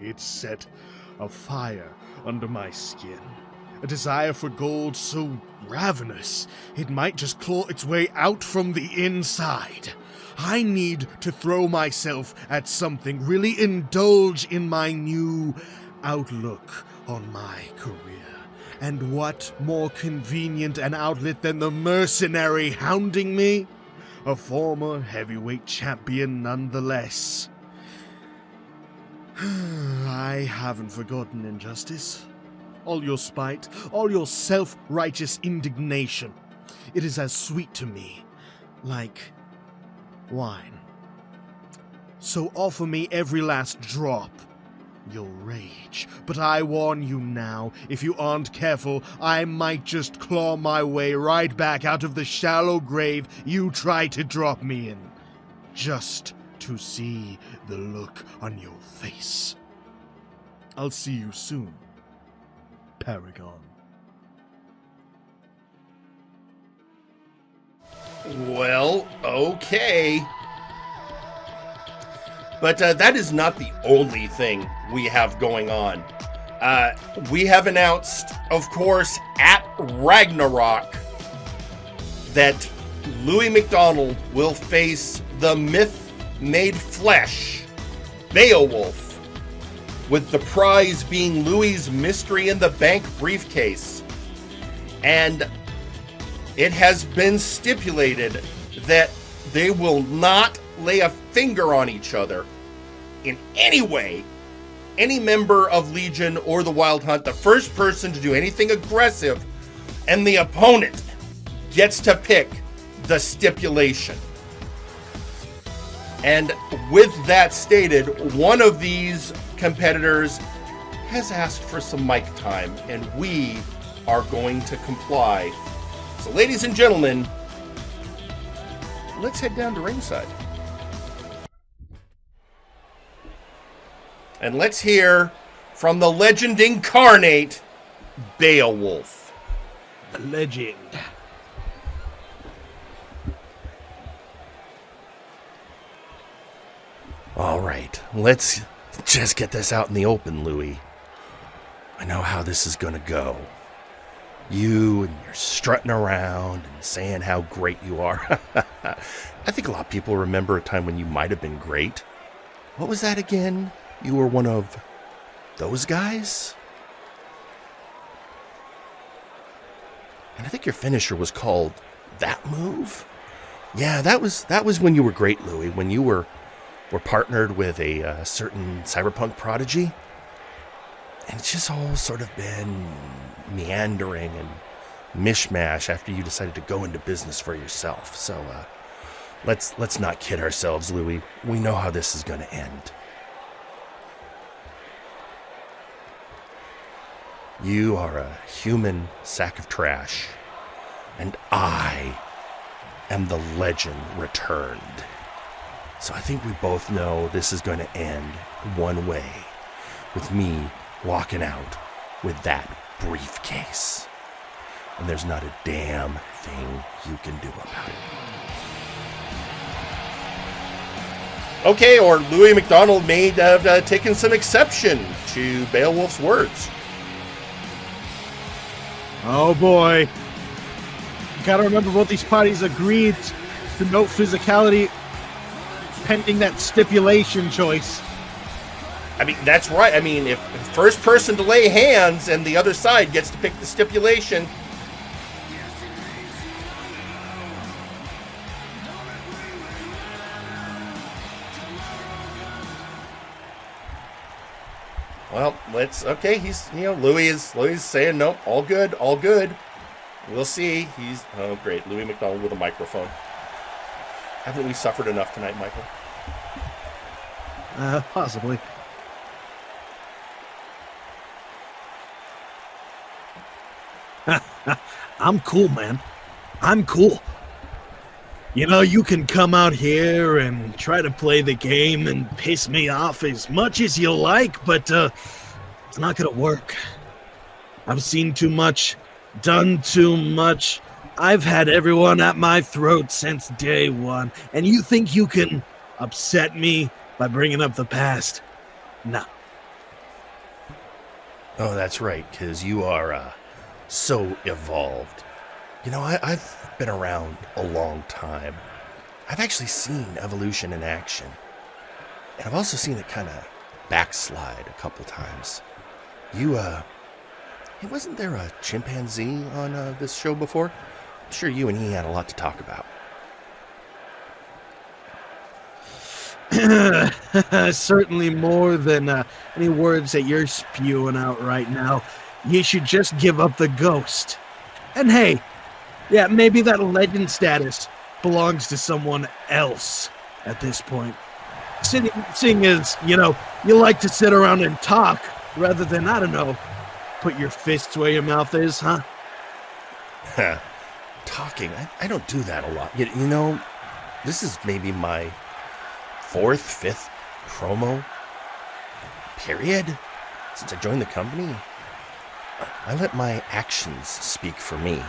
It set a fire under my skin. A desire for gold so ravenous, it might just claw its way out from the inside. I need to throw myself at something, really indulge in my new outlook on my career. And what more convenient an outlet than the mercenary hounding me? A former heavyweight champion nonetheless. I haven't forgotten injustice. All your spite, all your self-righteous indignation. It is as sweet to me, like wine. So offer me every last drop. You'll rage, but I warn you now, if you aren't careful, I might just claw my way right back out of the shallow grave you tried to drop me in. Just to see the look on your face. I'll see you soon, Paragon. Well, okay. But that is not the only thing we have going on. We have announced, of course, at Ragnarok, that Louis McDonald will face the myth-made flesh, Beowulf, with the prize being Louis' Mystery in the Bank briefcase. And it has been stipulated that they will not lay a finger on each other in any way. Any member of Legion or the Wild Hunt, the first person to do anything aggressive, and the opponent gets to pick the stipulation. And with that stated, one of these competitors has asked for some mic time, and we are going to comply. So, ladies and gentlemen, let's head down to ringside. And let's hear from the legend incarnate, Beowulf. The legend. All right, let's just get this out in the open, Louis. I know how this is going to go. You and you're strutting around and saying how great you are. I think a lot of people remember a time when you might have been great. What was that again? You were one of those guys? And I think your finisher was called that move? Yeah, that was when you were great, Louis, when you were partnered with a certain cyberpunk prodigy. And it's just all sort of been meandering and mishmash after you decided to go into business for yourself. So let's not kid ourselves, Louis. We know how this is going to end. You are a human sack of trash, and I am the legend returned. So I think we both know this is going to end one way, with me walking out with that briefcase. And there's not a damn thing you can do about it. Okay, or Louis McDonald may have taken some exception to Beowulf's words. Oh boy. You gotta remember, both these parties agreed to no physicality pending that stipulation choice. I mean, that's right. I mean, if first person to lay hands and the other side gets to pick the stipulation. Well, okay, Louis is saying, nope, all good. We'll see. Oh great, Louis McDonald with a microphone. Haven't we suffered enough tonight, Michael? Possibly. I'm cool, man. I'm cool. You know, you can come out here and try to play the game and piss me off as much as you like, but it's not gonna work. I've seen too much, done too much. I've had everyone at my throat since day one, and you think you can upset me by bringing up the past? No. Oh, that's right, because you are so evolved. You know, I've been around a long time. I've actually seen evolution in action. And I've also seen it kind of backslide a couple times. Wasn't there a chimpanzee on this show before? I'm sure you and he had a lot to talk about. Certainly more than any words that you're spewing out right now. You should just give up the ghost. And hey, yeah, maybe that legend status belongs to someone else at this point. Seeing as, you know, you like to sit around and talk rather than, I don't know, put your fists where your mouth is, huh? Talking, I don't do that a lot. You know, this is maybe my 4th, 5th promo period since I joined the company. I let my actions speak for me.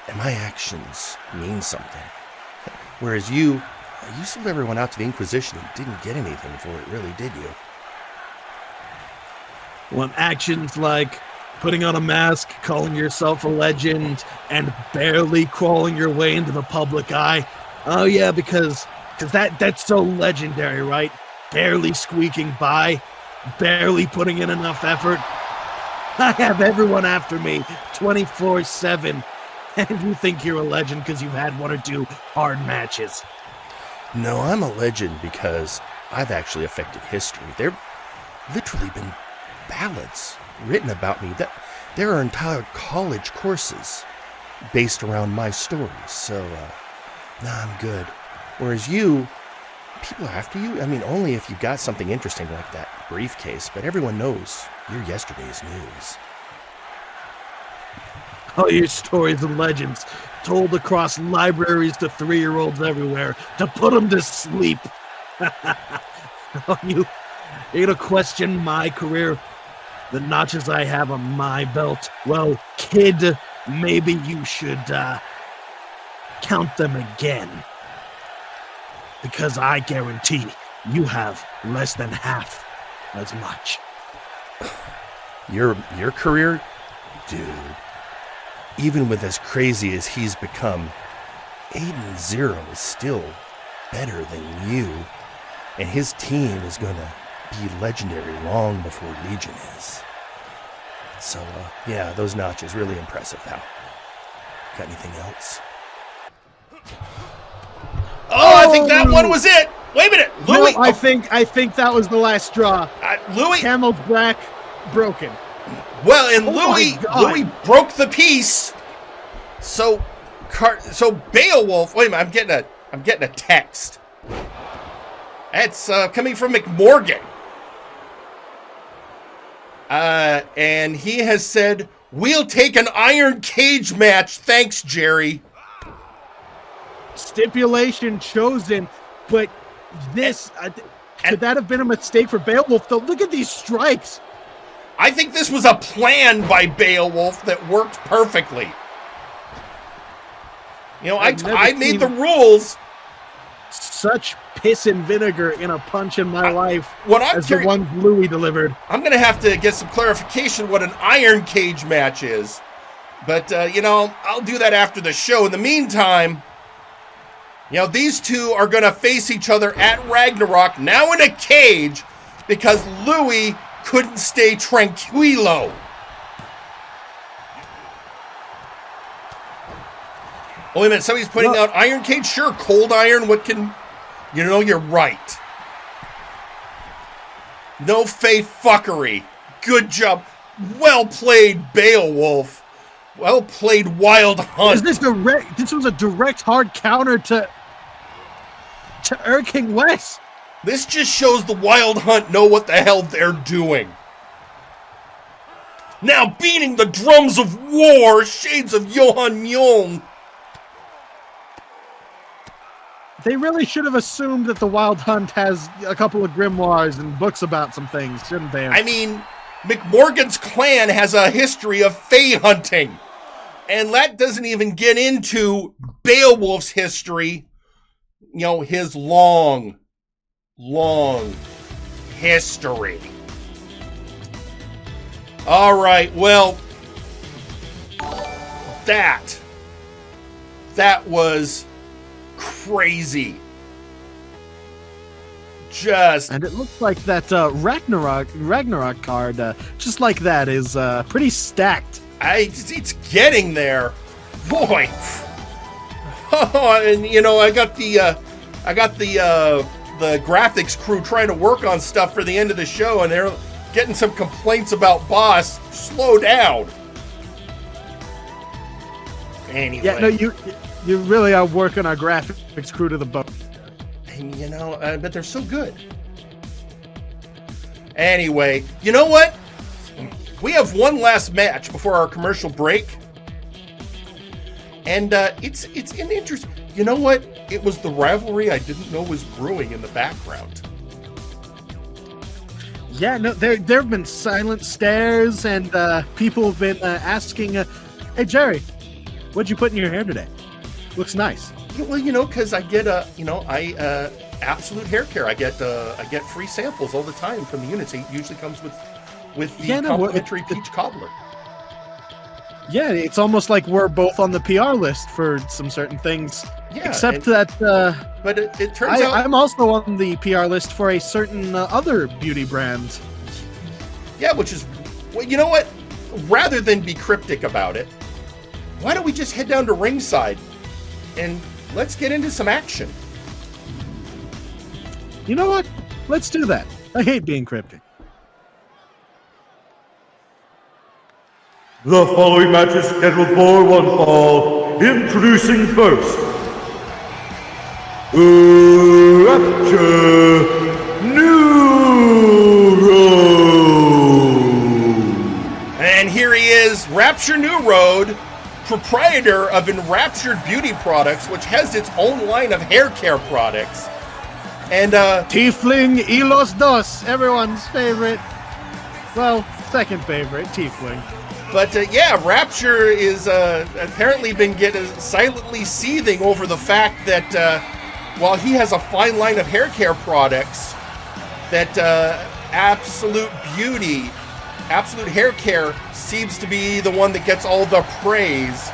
And my actions mean something. Whereas you sold everyone out to the Inquisition and didn't get anything for it, really, did you? Well, actions like putting on a mask, calling yourself a legend, and barely crawling your way into the public eye. Oh yeah, because that's so legendary, right? Barely squeaking by, barely putting in enough effort. I have everyone after me 24/7. And you think you're a legend because you've had 1 or 2 hard matches. No, I'm a legend because I've actually affected history. There have literally been ballads written about me. There are entire college courses based around my stories. So, I'm good. Whereas you, people are after you. I mean, only if you got something interesting like that briefcase. But everyone knows you're yesterday's news. All your stories and legends told across libraries to 3-year-olds everywhere to put them to sleep. You're gonna question my career, the notches I have on my belt. Well, kid, maybe you should count them again. Because I guarantee you have less than half as much. Your career? Dude. Even with as crazy as he's become, Aiden Zero is still better than you. And his team is going to be legendary long before Legion is. So, yeah, those notches, really impressive, pal. Got anything else? Oh, I think that one was it! Wait a minute! Louis! No, I think that was the last straw. Louis! Camel's back broken. Well, and Louis broke the piece. So Beowulf. Wait a minute, I'm getting a text. It's coming from McMorgan. And he has said, "We'll take an iron cage match. Thanks, Jerry." Stipulation chosen, but this could that have been a mistake for Beowulf? Though, look at these strikes. I think this was a plan by Beowulf that worked perfectly. You know, I made the rules. Such piss and vinegar in a punch in my life as the one Louis delivered. I'm going to have to get some clarification what an iron cage match is. But, you know, I'll do that after the show. In the meantime, you know, these two are going to face each other at Ragnarok, now in a cage, because Louis couldn't stay tranquilo. Oh, wait a minute. Somebody's putting out iron cage? Sure, cold iron. What can... You know, you're right. No fey fuckery. Good job. Well played, Beowulf. Well played, Wild Hunt. This was a direct hard counter to Erking West. This just shows the Wild Hunt know what the hell they're doing. Now beating the drums of war, shades of Johann Mjoln. They really should have assumed that the Wild Hunt has a couple of grimoires and books about some things, shouldn't they? I mean, McMorgan's clan has a history of fae hunting. And that doesn't even get into Beowulf's history. You know, his long history. All right, well, that was crazy. And it looks like that Ragnarok card, just like that, is pretty stacked. It's getting there, boy. Oh, and you know, I got the graphics crew trying to work on stuff for the end of the show, and they're getting some complaints about Boss. Slow down. Anyway. Yeah, no, you really are working our graphics crew to the bone. And you know, but they're so good. Anyway, you know what? We have one last match before our commercial break. And it's an interest. You know what? It was the rivalry I didn't know was brewing in the background. Yeah, no, there have been silent stares, and people have been asking, "Hey Jerry, what'd you put in your hair today? Looks nice." Well, you know, because I get Absolute Hair Care. I get free samples all the time from the units. It usually comes with the complimentary peach cobbler. Yeah, it's almost like we're both on the PR list for some certain things. Yeah, except that. But it turns out I'm also on the PR list for a certain other beauty brand. Yeah, which is, well, you know what? Rather than be cryptic about it, why don't we just head down to ringside and let's get into some action? You know what? Let's do that. I hate being cryptic. The following match is scheduled for one fall. Introducing first, Rapture Newroad. And here he is, Rapture Newroad, proprietor of Enraptured Beauty Products, which has its own line of hair care products. And Tiefling y los dos, everyone's favorite. Well, second favorite, Tiefling. But yeah, Rapture is apparently been silently seething over the fact that while he has a fine line of hair care products, that Absolute Hair Care seems to be the one that gets all the praise.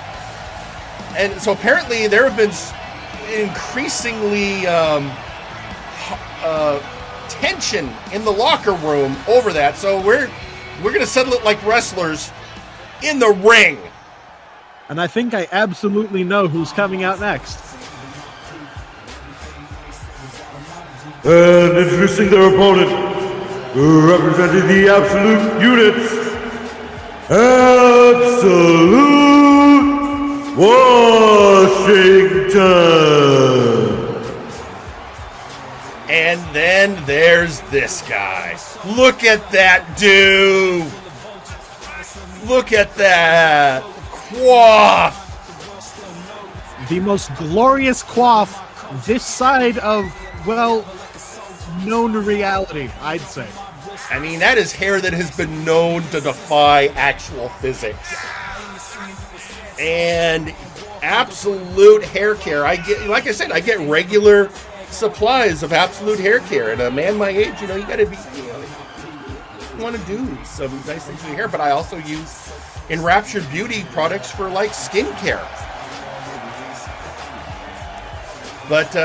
And so apparently there have been increasingly tension in the locker room over that. So we're going to settle it like wrestlers in the ring. And I think I absolutely know who's coming out next. And introducing their opponent, representing the Absolute units, Absolute Washington. And then there's this guy. Look at that dude. Look at that quaff. The most glorious quaff this side of, well, known reality, I'd say. I mean, that is hair that has been known to defy actual physics. And Absolute Hair Care, I get, like I said, I get regular supplies of Absolute Hair Care. And a man my age, you know, you gotta be, you know, you want to do some nice things with your hair, but I also use Enraptured Beauty products for like skincare. But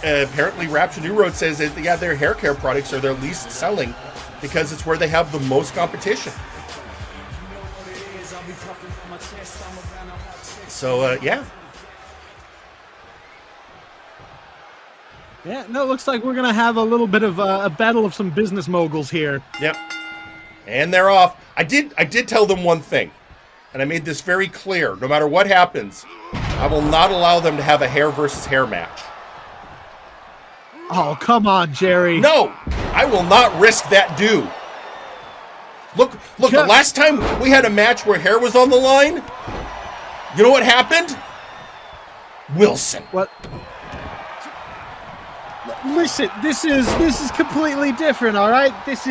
apparently Rapture Newroad says that their hair care products are their least selling because it's where they have the most competition. So yeah. Yeah, no, it looks like we're going to have a little bit of a battle of some business moguls here. Yep. And they're off. I did tell them one thing, and I made this very clear. No matter what happens, I will not allow them to have a hair versus hair match. Oh, come on, Jerry. No, I will not risk that do. Look, the last time we had a match where hair was on the line, you know what happened? Wilson. What? Listen, this is completely different, all right? This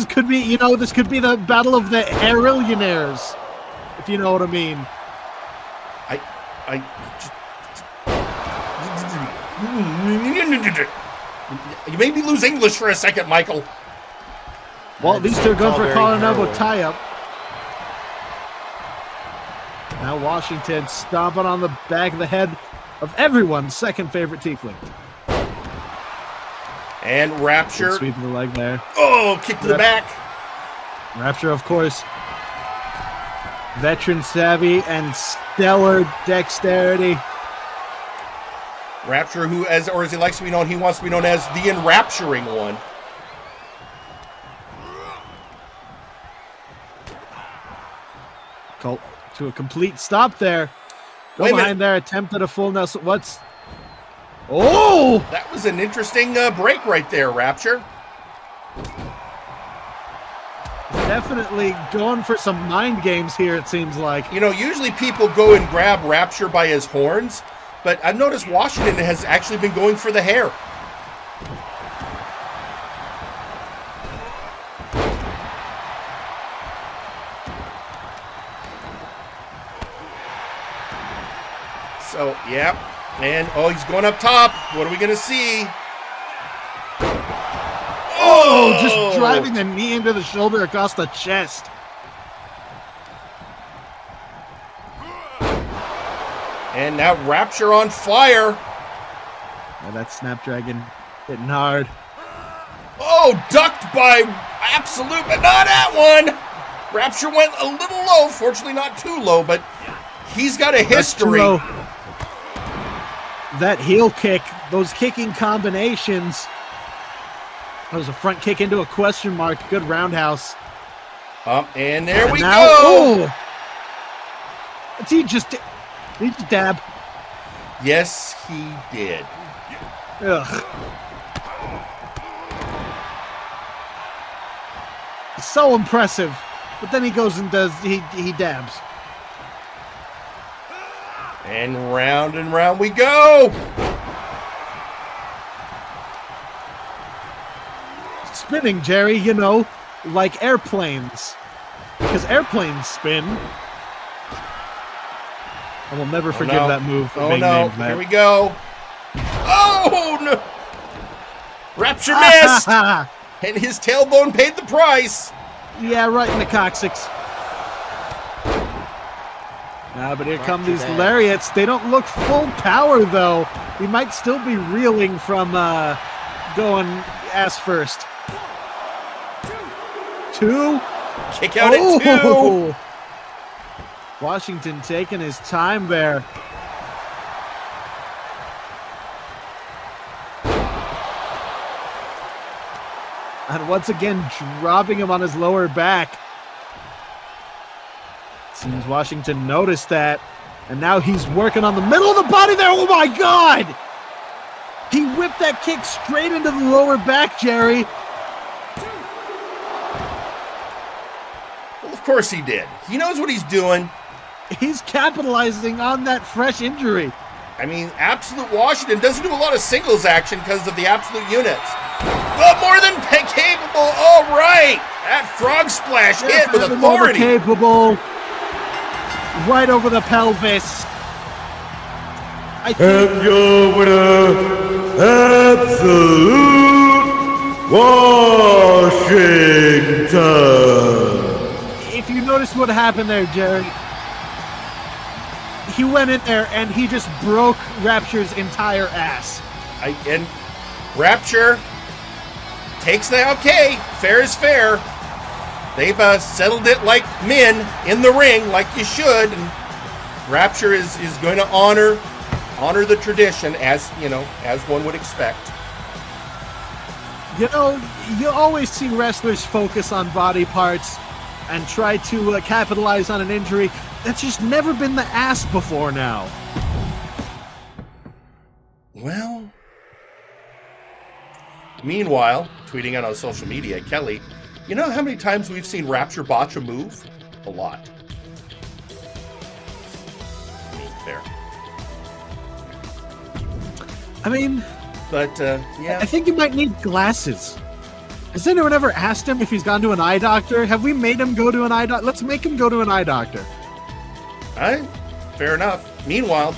could be, this could be the battle of the Aurillionaires, if you know what I mean. You made me lose English for a second, Michael. Well, at least they're going for a Colorado tie-up. Now Washington stomping on the back of the head of everyone's second favorite tiefling. And Rapture. Good sweep of the leg there. Oh, kick to the back. Rapture, of course. Veteran savvy and stellar dexterity. Rapture, who, as he likes to be known, he wants to be known as the enrapturing one. To a complete stop there. Go behind there, attempted a full Nelson. What's... Oh! That was an interesting break right there, Rapture. Definitely going for some mind games here, it seems like. Usually people go and grab Rapture by his horns, but I've noticed Washington has actually been going for the hair. So, yeah. And, he's going up top. What are we going to see? Oh, just driving the knee into the shoulder across the chest. And now Rapture on fire. Oh, that Snapdragon hitting hard. Oh, ducked by Absolute, but not that one. Rapture went a little low. Fortunately, not too low, but he's got a history. That heel kick, those kicking combinations. That was a front kick into a question mark. Good roundhouse. And there we go. Oh! Did he just dab? Yes, he did. Ugh. So impressive. But then he goes and does, he dabs. And round we go. Spinning, Jerry, like airplanes. Because airplanes spin. I will never forgive that move for being named that. Here we go. Oh, no. Rapture missed. And his tailbone paid the price. Yeah, right in the coccyx. But here come these lariats. They don't look full power, though. He might still be reeling from going ass first. Two. Kick out at two. Washington taking his time there. And once again, dropping him on his lower back. Seems Washington noticed that. And now he's working on the middle of the body there. Oh, my God! He whipped that kick straight into the lower back, Jerry. Well, of course he did. He knows what he's doing. He's capitalizing on that fresh injury. I mean, Absolute Washington doesn't do a lot of singles action because of the Absolute units. But more than capable. All right. That frog splash hit with authority. Capable. Right over the pelvis. And your winner, Absolute Washington. If you notice what happened there, Jerry, he went in there and he just broke Rapture's entire ass. And Rapture takes the okay. Fair is fair. They've settled it like men in the ring, like you should. And Rapture is going to honor the tradition as one would expect. You always see wrestlers focus on body parts and try to capitalize on an injury. That's just never been the ass before now. Well, meanwhile, tweeting out on social media, Kelly, you know how many times we've seen Rapture botch a move? A lot. There. I mean, but yeah. I think you might need glasses. Has anyone ever asked him if he's gone to an eye doctor? Have we made him go to an eye doctor? Let's make him go to an eye doctor. All right, fair enough. Meanwhile,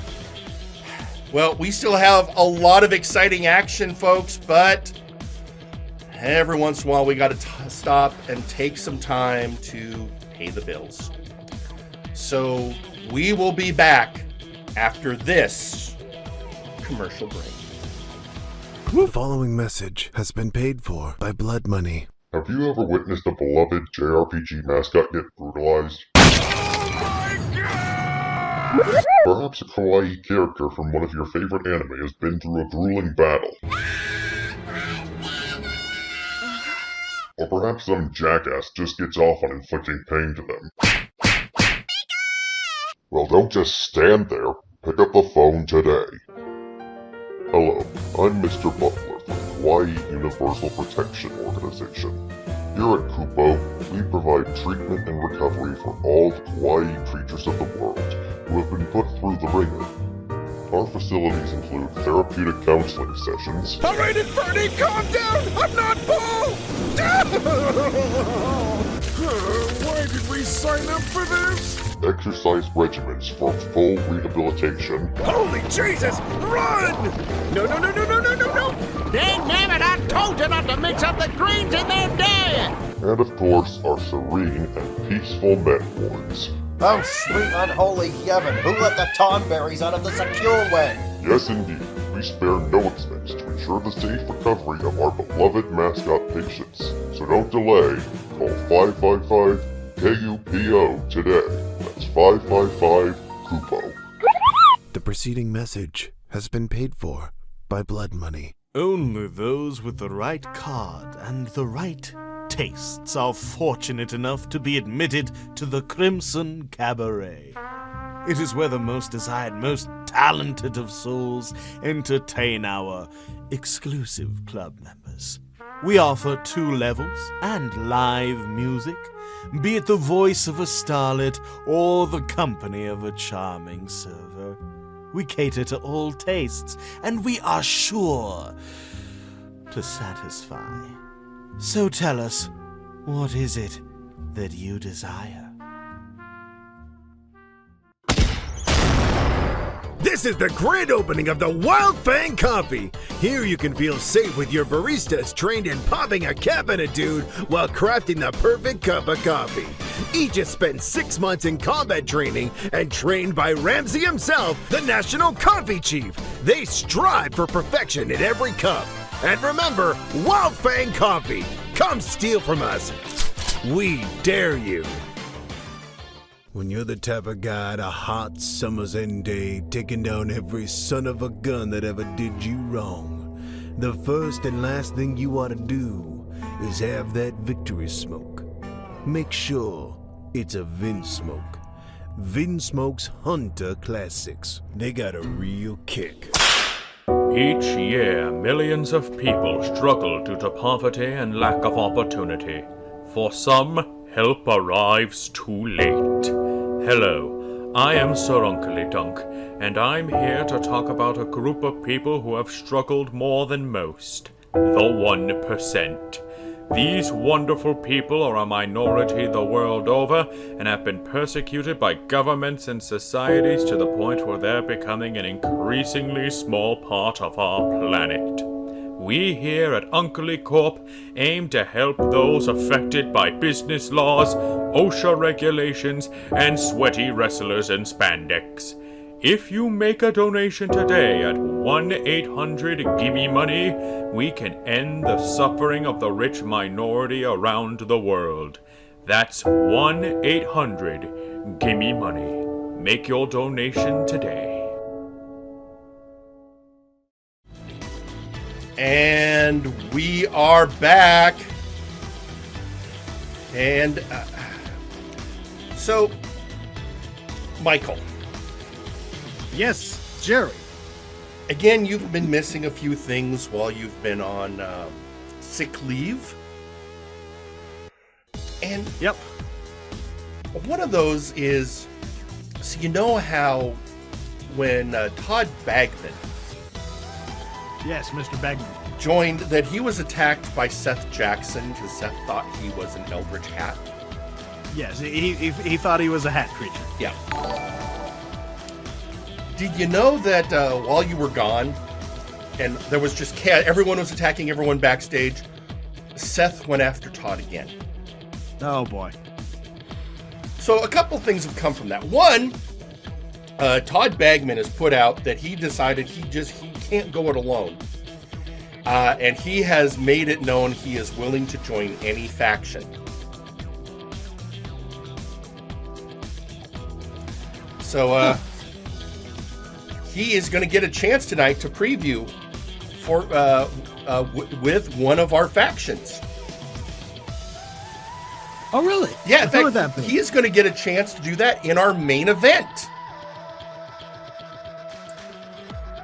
well, we still have a lot of exciting action, folks, but every once in a while we got to stop and take some time to pay the bills. So we will be back after this commercial break. The following message has been paid for by blood money. Have you ever witnessed a beloved JRPG mascot get brutalized? Perhaps a kawaii character from one of your favorite anime has been through a grueling battle. Or perhaps some jackass just gets off on inflicting pain to them. Well, don't just stand there. Pick up the phone today. Hello, I'm Mr. Butler from Hawaii Universal Protection Organization. Here at Kupo, we provide treatment and recovery for all the kawaii creatures of the world who have been put through the ringer. Our facilities include therapeutic counseling sessions. Alright, Inferni, calm down! I'm not Paul! Why did we sign up for this? Exercise regimens for full rehabilitation. Holy Jesus! Run! No! They never done told you not to mix up the greens in their diet! And of course, our serene and peaceful men wards. Oh, sweet unholy heaven, who let the Tonberries out of the secure way? Yes, indeed. We spare no expense to ensure the safe recovery of our beloved mascot patients. So don't delay. Call 555-KUPO today. That's 555-KUPO. The preceding message has been paid for by blood money. Only those with the right card and the right tastes are fortunate enough to be admitted to the Crimson Cabaret. It is where the most desired, most talented of souls entertain our exclusive club members. We offer 2 levels and live music, be it the voice of a starlet or the company of a charming server. We cater to all tastes, and we are sure to satisfy. So tell us, what is it that you desire? This is the grand opening of the Wild Fang Coffee. Here you can feel safe with your baristas trained in popping a cap in a dude while crafting the perfect cup of coffee. Each has spent 6 months in combat training and trained by Ramsey himself, the National Coffee Chief. They strive for perfection in every cup. And remember, Wild Fang Coffee. Come steal from us. We dare you. When you're the type of guy, a hot summer's end day, taking down every son of a gun that ever did you wrong, the first and last thing you ought to do is have that victory smoke. Make sure it's a Vin Smoke. Vin Smoke's Hunter Classics. They got a real kick. Each year, millions of people struggle due to poverty and lack of opportunity. For some, help arrives too late. Hello, I am Sir Uncle Dunk, and I'm here to talk about a group of people who have struggled more than most. The 1%. These wonderful people are a minority the world over and have been persecuted by governments and societies to the point where they're becoming an increasingly small part of our planet. We here at Uncle Corp aim to help those affected by business laws, OSHA regulations, and sweaty wrestlers in spandex. If you make a donation today at 1-800-GIMME-MONEY, we can end the suffering of the rich minority around the world. That's 1-800-GIMME-MONEY. Make your donation today. And we are back. And so, Michael. Yes, Jerry. Again, you've been missing a few things while you've been on sick leave. And yep, one of those is, so you know how when Todd Bagman, yes, Mr. Bagman, joined, that he was attacked by Seth Jackson because Seth thought he was an Eldritch Hat. Yes, he thought he was a hat creature. Yeah. Did you know that while you were gone, and there was just everyone was attacking everyone backstage, Seth went after Todd again? Oh boy. So a couple things have come from that. One, Todd Bagman has put out that he decided he can't go it alone. And he has made it known he is willing to join any faction. So he is going to get a chance tonight to preview for with one of our factions. Oh, really? Yeah, in fact, he is going to get a chance to do that in our main event.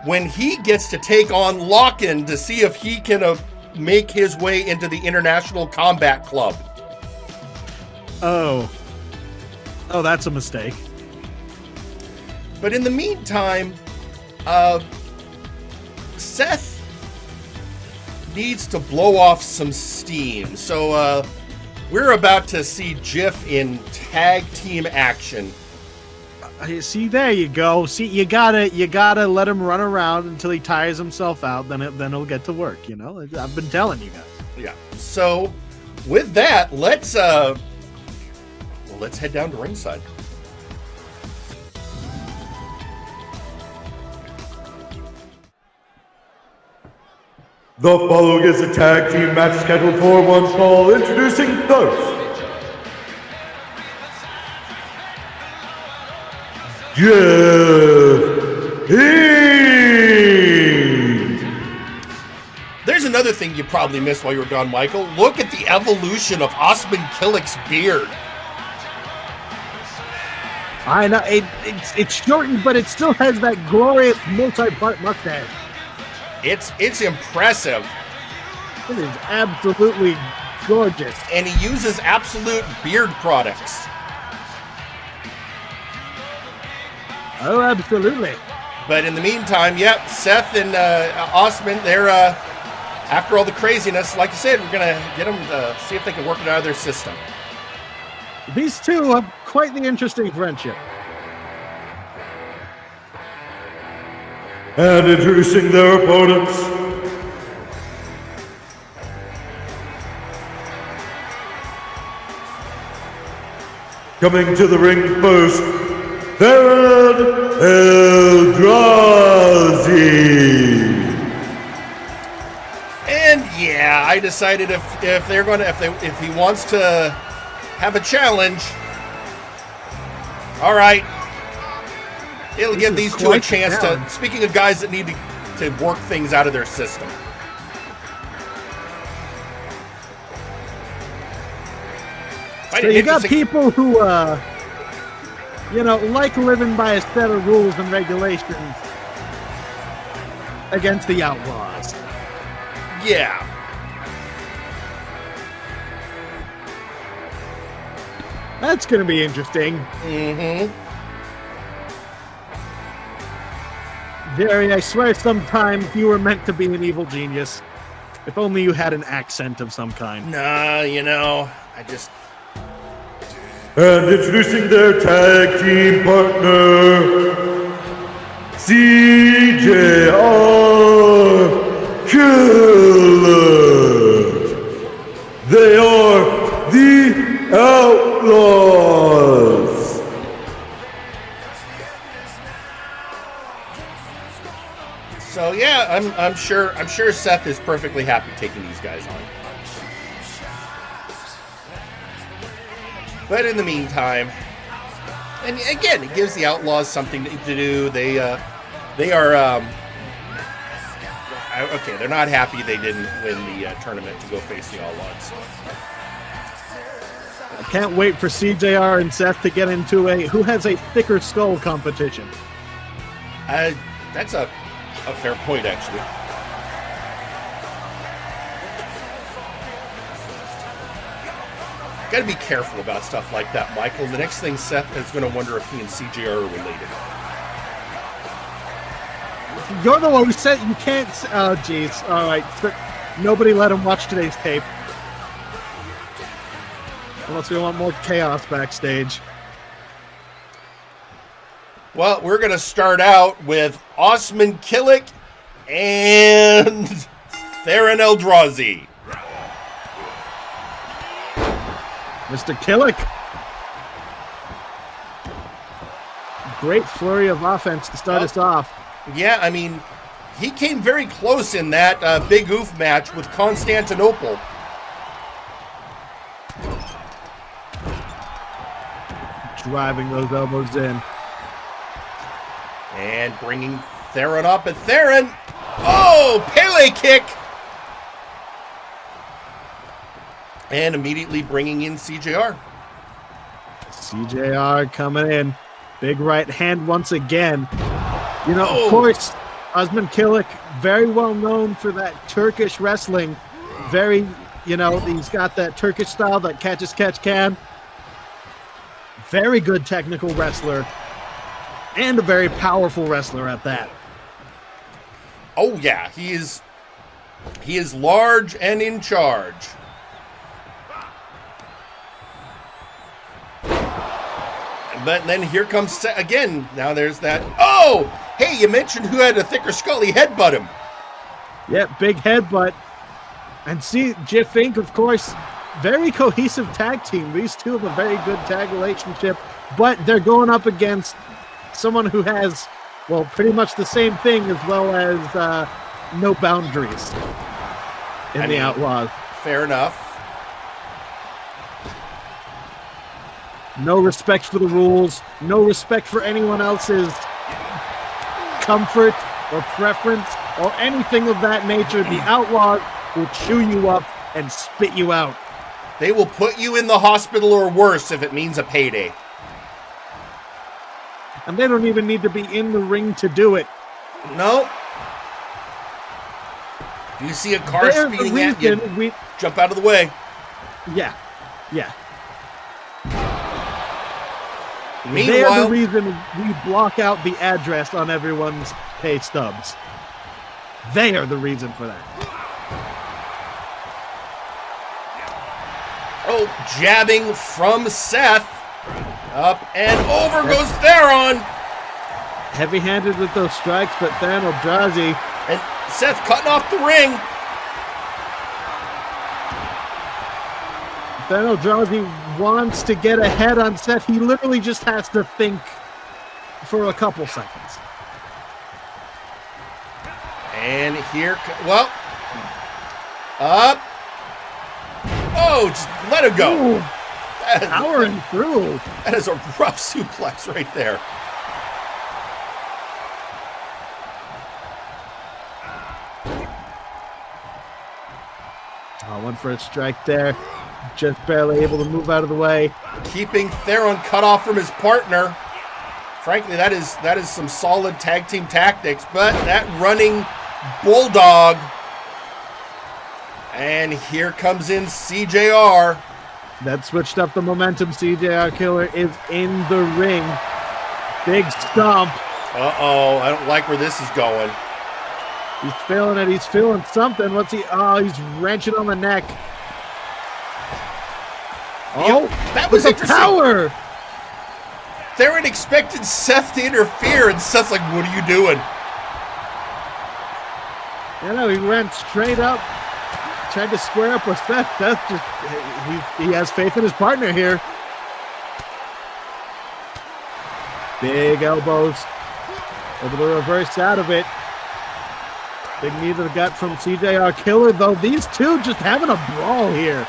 When he gets to take on Lachen to see if he can make his way into the International Combat Club. Oh, that's a mistake. But in the meantime, Seth needs to blow off some steam. So we're about to see Jif in tag team action. See, there you go. See, you gotta let him run around until he tires himself out. Then he'll get to work. You know, I've been telling you guys. Yeah. So with that, let's head down to ringside. The following is a tag team match scheduled for one fall. Introducing first, Jif Inc. There's another thing you probably missed while you were gone, Michael. Look at the evolution of Osman Killick's beard. I know it's shortened, but it still has that glorious multi-part mustache. It's impressive. It is absolutely gorgeous. And he uses absolute beard products. Oh, absolutely. But in the meantime, yep, Seth and Osman, they're, after all the craziness, like I said, we're going to get them to see if they can work it out of their system. These two have quite the interesting friendship. And introducing their opponents, coming to the ring first, Baron Eldrazi. And yeah, I decided if he wants to have a challenge, all right. It'll give these two a chance to, speaking of guys that need to work things out of their system. So you got people who, like living by a set of rules and regulations against the Outlaws. Yeah. That's going to be interesting. Mm-hmm. Jerry, I swear sometimes you were meant to be an evil genius. If only you had an accent of some kind. Nah, I just... And introducing their tag team partner, CJR Killers. They are the Outlaws. So yeah, I'm sure Seth is perfectly happy taking these guys on. But in the meantime, and again, it gives the Outlaws something to do. They are okay. They're not happy they didn't win the tournament to go face the Outlaws. I can't wait for CJR and Seth to get into a who has a thicker skull competition. That's a A fair point, actually. Got to be careful about stuff like that, Michael. The next thing Seth is going to wonder if he and CJ are related. You're the one who said you can't. Oh, jeez. All right. Nobody let him watch today's tape. Unless we want more chaos backstage. Well, we're going to start out with Osman Killick and Theron Eldrazi. Mr. Killick. Great flurry of offense to start us off. Yeah, I mean, he came very close in that Big Oof match with Constantinople. Driving those elbows in. And bringing Theron up. And Theron, oh, Pele kick. And immediately bringing in CJR. CJR coming in. Big right hand once again. You know, of course, Osman Killick, very well known for that Turkish wrestling. Very, you know, he's got that Turkish style, that catch as catch can. Very good technical wrestler. And a very powerful wrestler at that. Oh, yeah. He is large and in charge. But then here comes, again, now there's that. Oh! Hey, you mentioned who had a thicker skull. He headbutt him. Yeah, big headbutt. And see, Jif Inc, of course, very cohesive tag team. These two have a very good tag relationship. But they're going up against someone who has, well, pretty much the same thing as well as no boundaries in the Outlaws. Fair enough. No respect for the rules, no respect for anyone else's comfort or preference or anything of that nature. The Outlaws will chew you up and spit you out. They will put you in the hospital or worse if it means a payday. And they don't even need to be in the ring to do it. No. You see a car speeding at you, jump out of the way. Yeah, yeah. Meanwhile, they are the reason we block out the address on everyone's pay stubs. They are the reason for that. Oh, jabbing from Seth. Up and over goes Theron. Heavy-handed with those strikes, but then Eldrazi. And Seth cutting off the ring. Then Eldrazi wants to get ahead on Seth. He literally just has to think for a couple seconds. And here, well, up. Oh, just let him go. Ooh, powering through. That is a rough suplex right there. Oh, one for a strike there. Just barely able to move out of the way. Keeping Theron cut off from his partner. Frankly, that is some solid tag team tactics, but that running bulldog. And here comes in CJR. That switched up the momentum. CJR Killer is in the ring. Big stomp. Uh-oh, I don't like where this is going. He's feeling it. He's feeling something. What's he? Oh, he's wrenching on the neck. Oh, that was interesting. Power. Theron expected Seth to interfere, and Seth's like, what are you doing? You know, he ran straight up, tried to square up with Seth. Seth just, he has faith in his partner here. Big elbows. Able to reverse out of it. Big knee to the gut from CJR Killer, though. These two just having a brawl here.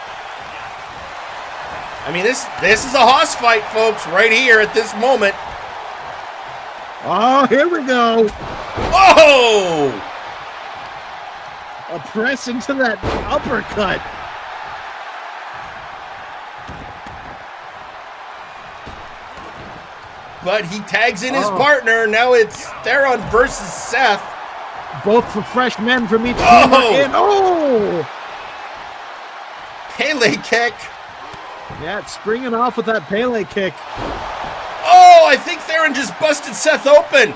I mean, this is a hoss fight, folks, right here at this moment. Oh, here we go. Oh! A press into that uppercut. But he tags in his partner. Now it's Theron versus Seth. Both for fresh men from each team are in. Oh! Pele kick. Yeah, it's springing off with that Pele kick. Oh, I think Theron just busted Seth open.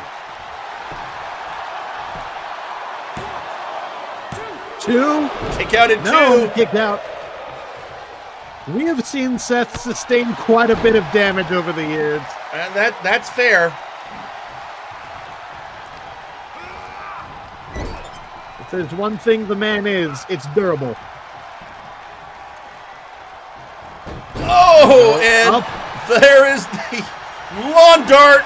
2. Kick out at 2. No, kicked out. We have seen Seth sustain quite a bit of damage over the years. And that's fair. If there's one thing the man is, it's durable. Oh, and there is the lawn dart.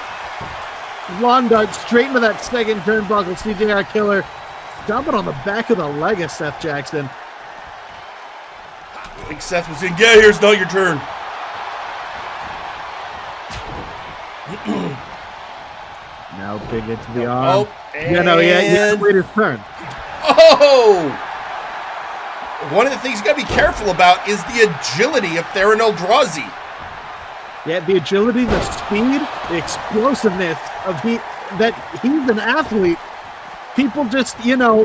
Lawn dart straight into that second turnbuckle. CJR killer. Stomping on the back of the leg of Seth Jackson. I think Seth was saying, yeah, here's not your turn. Now big into the arm. Oh, yeah, wait his turn. Oh! One of the things you got to be careful about is the agility of Theron Eldrazi. Yeah, the agility, the speed, the explosiveness of that he's an athlete. People just,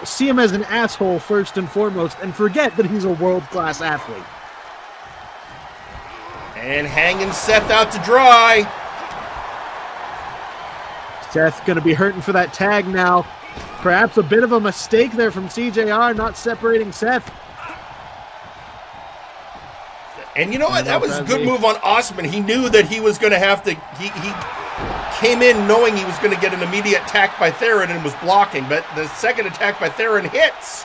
see him as an asshole first and foremost and forget that he's a world-class athlete. And hanging Seth out to dry. Seth going to be hurting for that tag now. Perhaps a bit of a mistake there from CJR, not separating Seth. And you know what? That was a good move on Osman. He knew that he was going to have to... He came in knowing he was going to get an immediate attack by Theron and was blocking, but the second attack by Theron hits.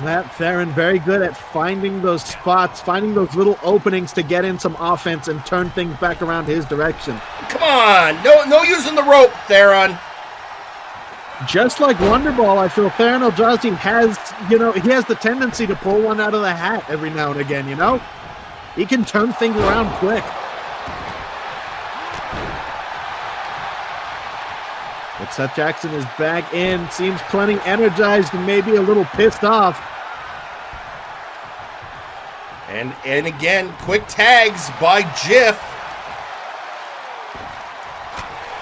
That Theron very good at finding those spots, finding those little openings to get in some offense and turn things back around his direction. Come on! No using the rope, Theron. Just like Wonderball, I feel Theron Eldrazi has, he has the tendency to pull one out of the hat every now and again, He can turn things around quick. But Seth Jackson is back in, seems plenty energized and maybe a little pissed off. And again, quick tags by Jif.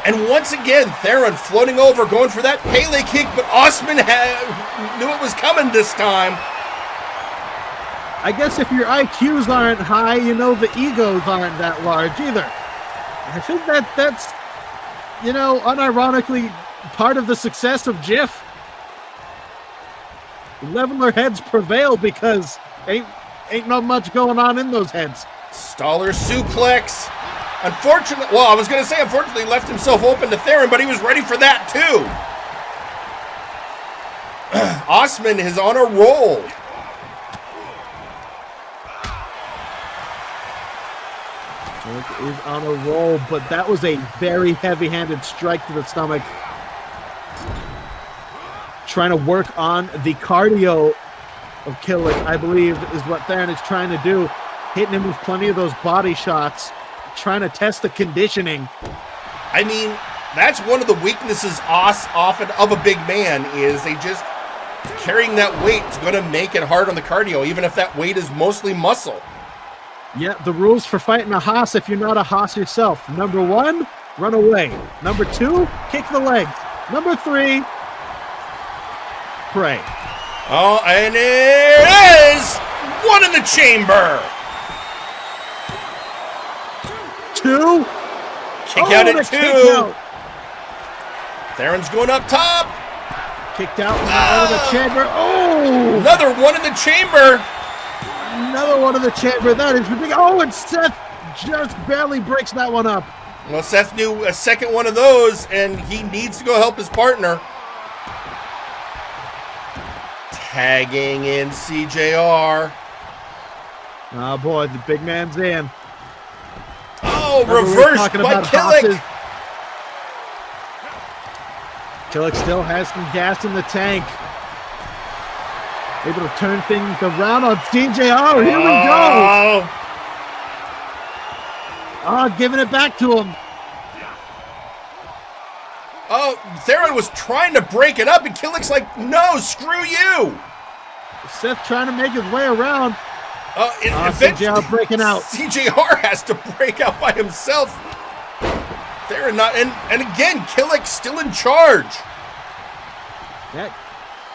And once again, Theron floating over, going for that Pele kick, but Osman knew it was coming this time. I guess if your IQs aren't high, the egos aren't that large either. I think that's unironically part of the success of Jif. Leveler heads prevail because ain't not much going on in those heads. Staller suplex. Unfortunately, I was going to say unfortunately left himself open to Theron, but he was ready for that too. Osman is on a roll. Is on a roll, but that was a very heavy-handed strike to the stomach. Trying to work on the cardio of Killick, I believe, is what Theron is trying to do. Hitting him with plenty of those body shots. Trying to test the conditioning. I mean, that's one of the weaknesses often of a big man is they just carrying that weight is going to make it hard on the cardio, even if that weight is mostly muscle. Yeah, the rules for fighting a Haas if you're not a Haas yourself. Number 1, run away. Number 2, kick the legs. Number 3, pray. Oh, and it is one in the chamber. 2. Kick out at 2. Theron's going up top. Kicked out of the chamber. Oh! Another one in the chamber. Another one in the chamber. That is ridiculous. Oh, and Seth just barely breaks that one up. Well, Seth knew a second one of those, and he needs to go help his partner. Tagging in CJR. Oh, boy, the big man's in. Oh, reversed by Killick. Killick still has some gas in the tank. Able to turn things around on CJR. Here we go. Oh, giving it back to him. Oh, Theron was trying to break it up, and Killick's like, no, screw you. Seth trying to make his way around. CJR breaking out. CJR has to break out by himself. Theron not, and again, Killick still in charge. Yeah.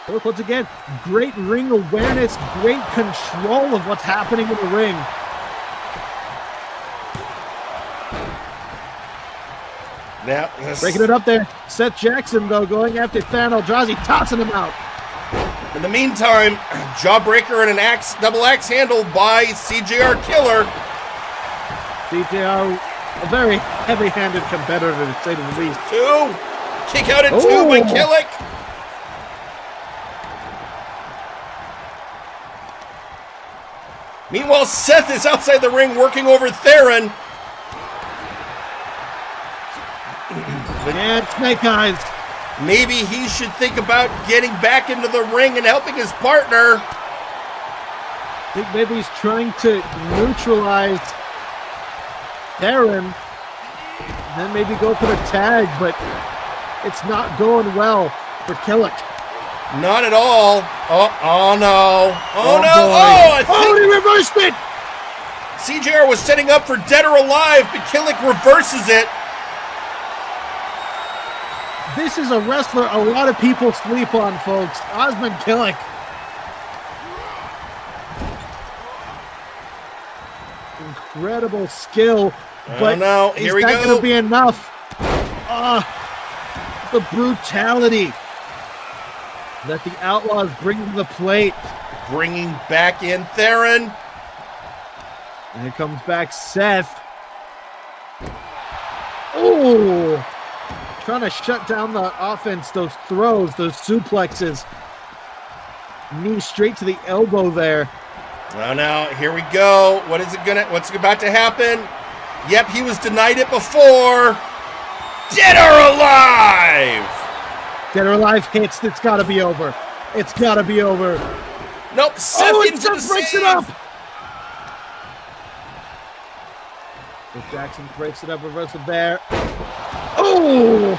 Look, once again, great ring awareness, great control of what's happening in the ring. Now, breaking it up there. Seth Jackson, though, going after Theron Eldrazi, tossing him out. In the meantime, Jawbreaker and an double axe handle by CJR Killer. CJR, a very heavy-handed competitor, to say the least. 2. Kick out at 2 by Killick. Meanwhile, Seth is outside the ring working over Theron. And Snake Eyes. Maybe he should think about getting back into the ring and helping his partner. I think maybe he's trying to neutralize Theron. And then maybe go for the tag, but it's not going well for Killick. Not at all. Oh no. Oh no. Boy. I think he reversed it. CJR was setting up for Dead or Alive, but Killick reverses it. This is a wrestler a lot of people sleep on, folks. Osmond Killick. Incredible skill, but no. Here we is that go. going to be enough? The brutality that the Outlaws bring to the plate. Bringing back in Theron. And here comes back Seth. Oh! Trying to shut down the offense, those throws, those suplexes. Knee straight to the elbow there. Oh, now, here we go. What's about to happen? Yep, he was denied it before. Dead or Alive! Dead or Alive hits. It's got to be over. It's got to be over. Nope, Seth breaks it up. If Jackson breaks it up, reversal there. Oh!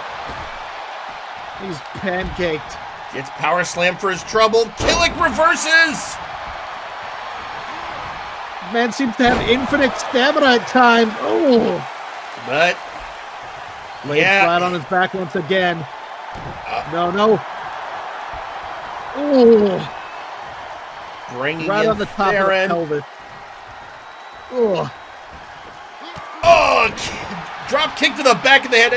He's pancaked. Gets power slam for his trouble. Killick reverses. Man seems to have infinite stamina at times. Oh! But laid flat on his back once again. No. Oh! Bringing right in on the top Theron. of the pelvis. Oh! Oh! Drop kick to the back of the head.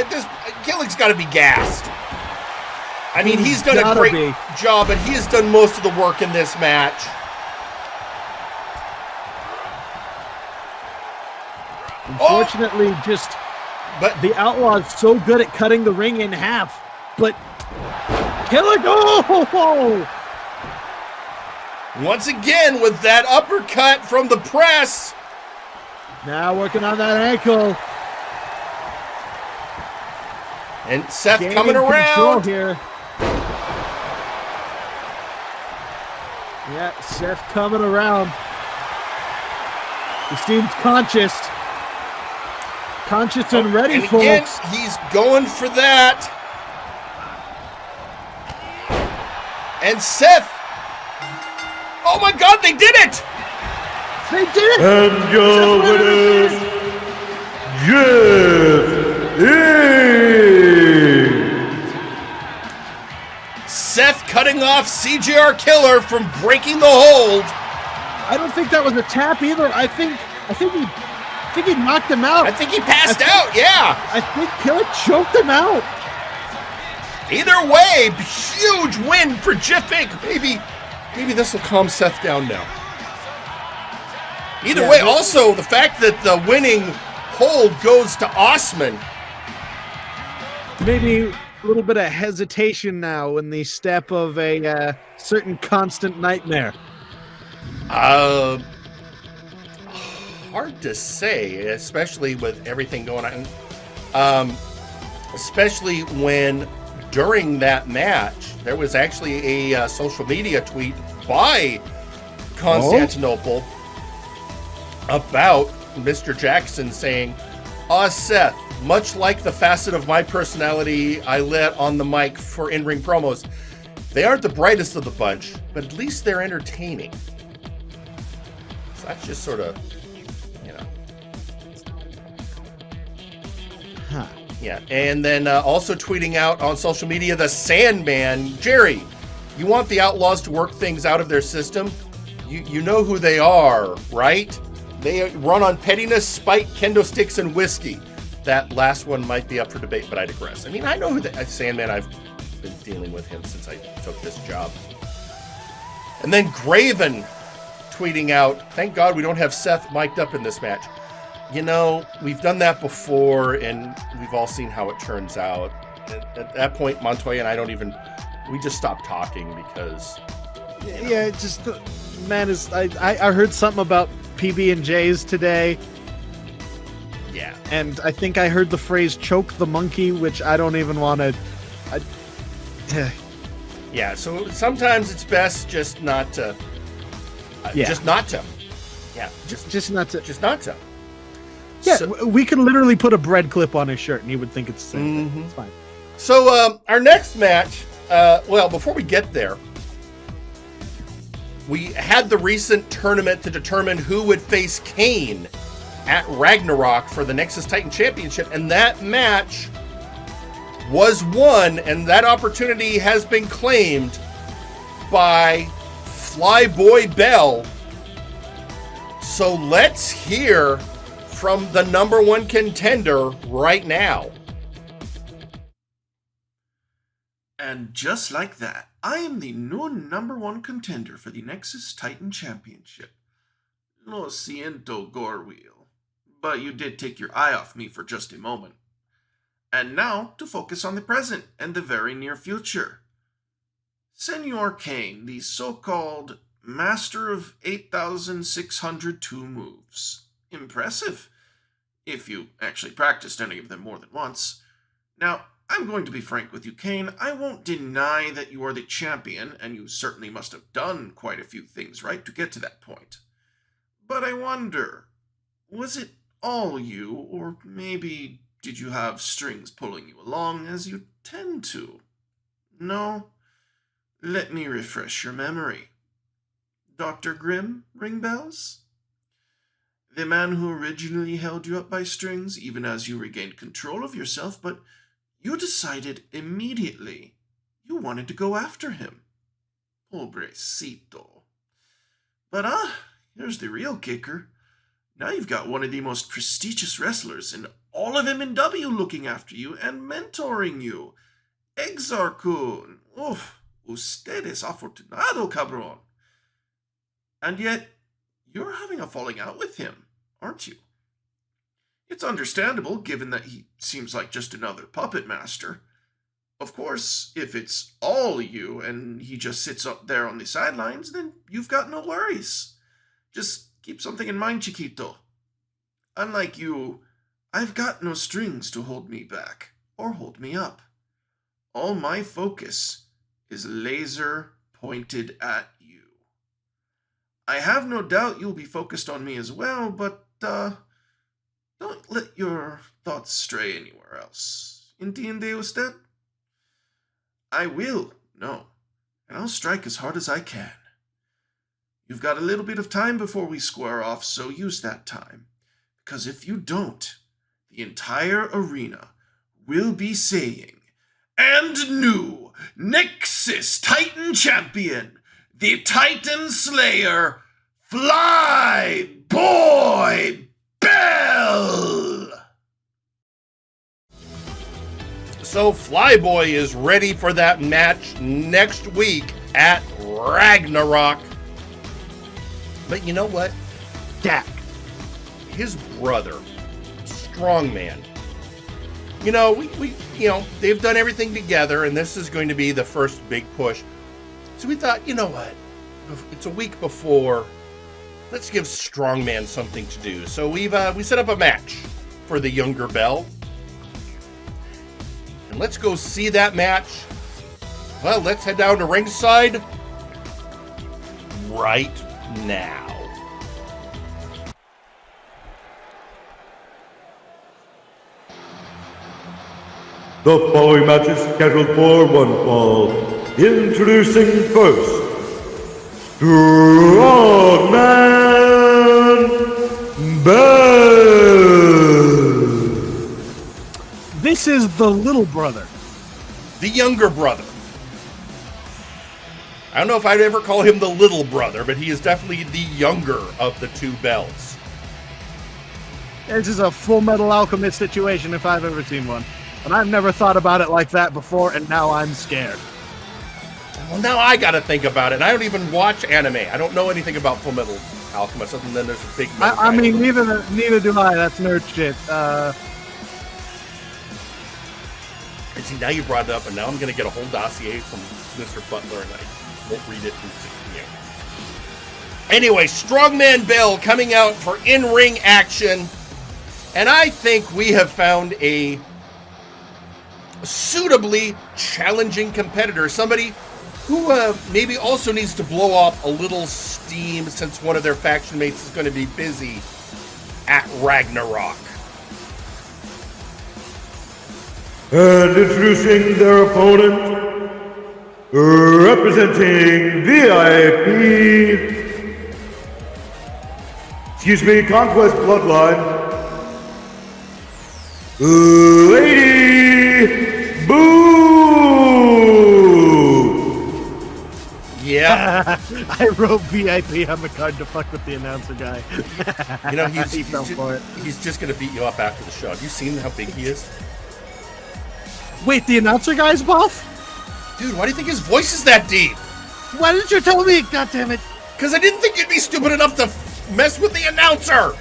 Killick's got to be gassed. I mean, he's done a great job, but he has done most of the work in this match. Unfortunately, but the Outlaws so good at cutting the ring in half. But Killick, oh! Once again with that uppercut from the press. Now working on that ankle. And Seth coming around here. Yeah, Seth coming around. He seems conscious. Conscious and ready, and folks. Again, he's going for that. And Seth. Oh my God, they did it! They did it! And your winners, Jif Inc. Seth cutting off CJR Killer from breaking the hold. I don't think that was a tap either. I think he knocked him out. I think he passed out, yeah. I think Killer choked him out. Either way, huge win for Jif Inc. Maybe this will calm Seth down now. Either way, also the fact that the winning hold goes to Osman. Maybe a little bit of hesitation now in the step of a certain constant nightmare. Hard to say, especially with everything going on. Especially when during that match, there was actually a social media tweet by Constantinople about Mr. Jackson saying, Seth, much like the facet of my personality I let on the mic for in-ring promos, they aren't the brightest of the bunch, but at least they're entertaining. So that's just sort of, Huh. Yeah, and then also tweeting out on social media, the Sandman, Jerry, You want the Outlaws to work things out of their system? You know who they are, right? They run on pettiness, spite, kendo sticks, and whiskey. That last one might be up for debate, but I digress. I mean, I know who Sandman, I've been dealing with him since I took this job. And then Graven tweeting out, thank God we don't have Seth mic'd up in this match. You know, we've done that before, and we've all seen how it turns out. At that point, Montoya and I we just stopped talking because... Yeah, it's just, man, I heard something about PB&Js today. Yeah. And I think I heard the phrase choke the monkey, which I don't even want to... Yeah, so sometimes it's best just not to... Just not to. Yeah. Just not to. Just not to. Yeah, so, we could literally put a bread clip on his shirt and he would think it's the same thing. It's fine. So our next match, well, before we get there, we had the recent tournament to determine who would face Kane at Ragnarok for the Nexus Titan Championship, and that match was won, and that opportunity has been claimed by Flyboy Bell. So let's hear from the number one contender right now. And just like that, I am the new number one contender for the Nexus Titan Championship. Lo siento, Gorwheel, but you did take your eye off me for just a moment. And now to focus on the present and the very near future. Senor Kane, the so-called master of 8,602 moves. Impressive, if you actually practiced any of them more than once. Now, I'm going to be frank with you, Kane. I won't deny that you are the champion, and you certainly must have done quite a few things right to get to that point. But I wonder, was it all you, or maybe did you have strings pulling you along as you tend to? No? Let me refresh your memory. Dr. Grimm, ring bells? The man who originally held you up by strings even as you regained control of yourself, but you decided immediately you wanted to go after him. Pobrecito. But here's the real kicker. Now you've got one of the most prestigious wrestlers in all of MNW looking after you and mentoring you. Exarchun. Usted es afortunado, cabrón. And yet, you're having a falling out with him, aren't you? It's understandable, given that he seems like just another puppet master. Of course, if it's all you and he just sits up there on the sidelines, then you've got no worries. Just keep something in mind, Chiquito. Unlike you, I've got no strings to hold me back or hold me up. All my focus is laser pointed at you. I have no doubt you'll be focused on me as well, but don't let your thoughts stray anywhere else. Entiende usted? I will, no, and I'll strike as hard as I can. You've got a little bit of time before we square off, so use that time. Because if you don't, the entire arena will be saying, and new Nexus Titan Champion, the Titan Slayer, Flyboy Bell! So Flyboy is ready for that match next week at Ragnarok. But you know what? Dak, his brother, Strongman. You know, we they've done everything together, and this is going to be the first big push. So we thought, you know what? It's a week before. Let's give Strongman something to do. So we set up a match for the younger Bell. And let's go see that match. Well, let's head down to ringside right now. The following match is scheduled for one fall. Introducing first, Strongman Bell. This is the little brother. The younger brother. I don't know if I'd ever call him the little brother, but he is definitely the younger of the two Bells. This is a Full Metal Alchemist situation if I've ever seen one. And I've never thought about it like that before, and now I'm scared. Well, now I gotta think about it. And I don't even watch anime. I don't know anything about Full Metal Alchemist other than there's a big... I mean, neither do I. That's nerd shit. See, now you brought it up, and now I'm gonna get a whole dossier from Mr. Butler, and I won't read it. Anyway, Strongman Bell coming out for in-ring action. And I think we have found a suitably challenging competitor. Somebody who maybe also needs to blow off a little steam since one of their faction mates is going to be busy at Ragnarok. And introducing their opponent, representing VIP... Conquest Bloodline, Lady Boo! Yeah. I wrote VIP on the card to fuck with the announcer guy. You know, he's just going to beat you up after the show. Have you seen how big he is? Wait, the announcer guy's buff? Dude, why do you think his voice is that deep? Why didn't you tell me? God damn it. Because I didn't think you'd be stupid enough to mess with the announcer.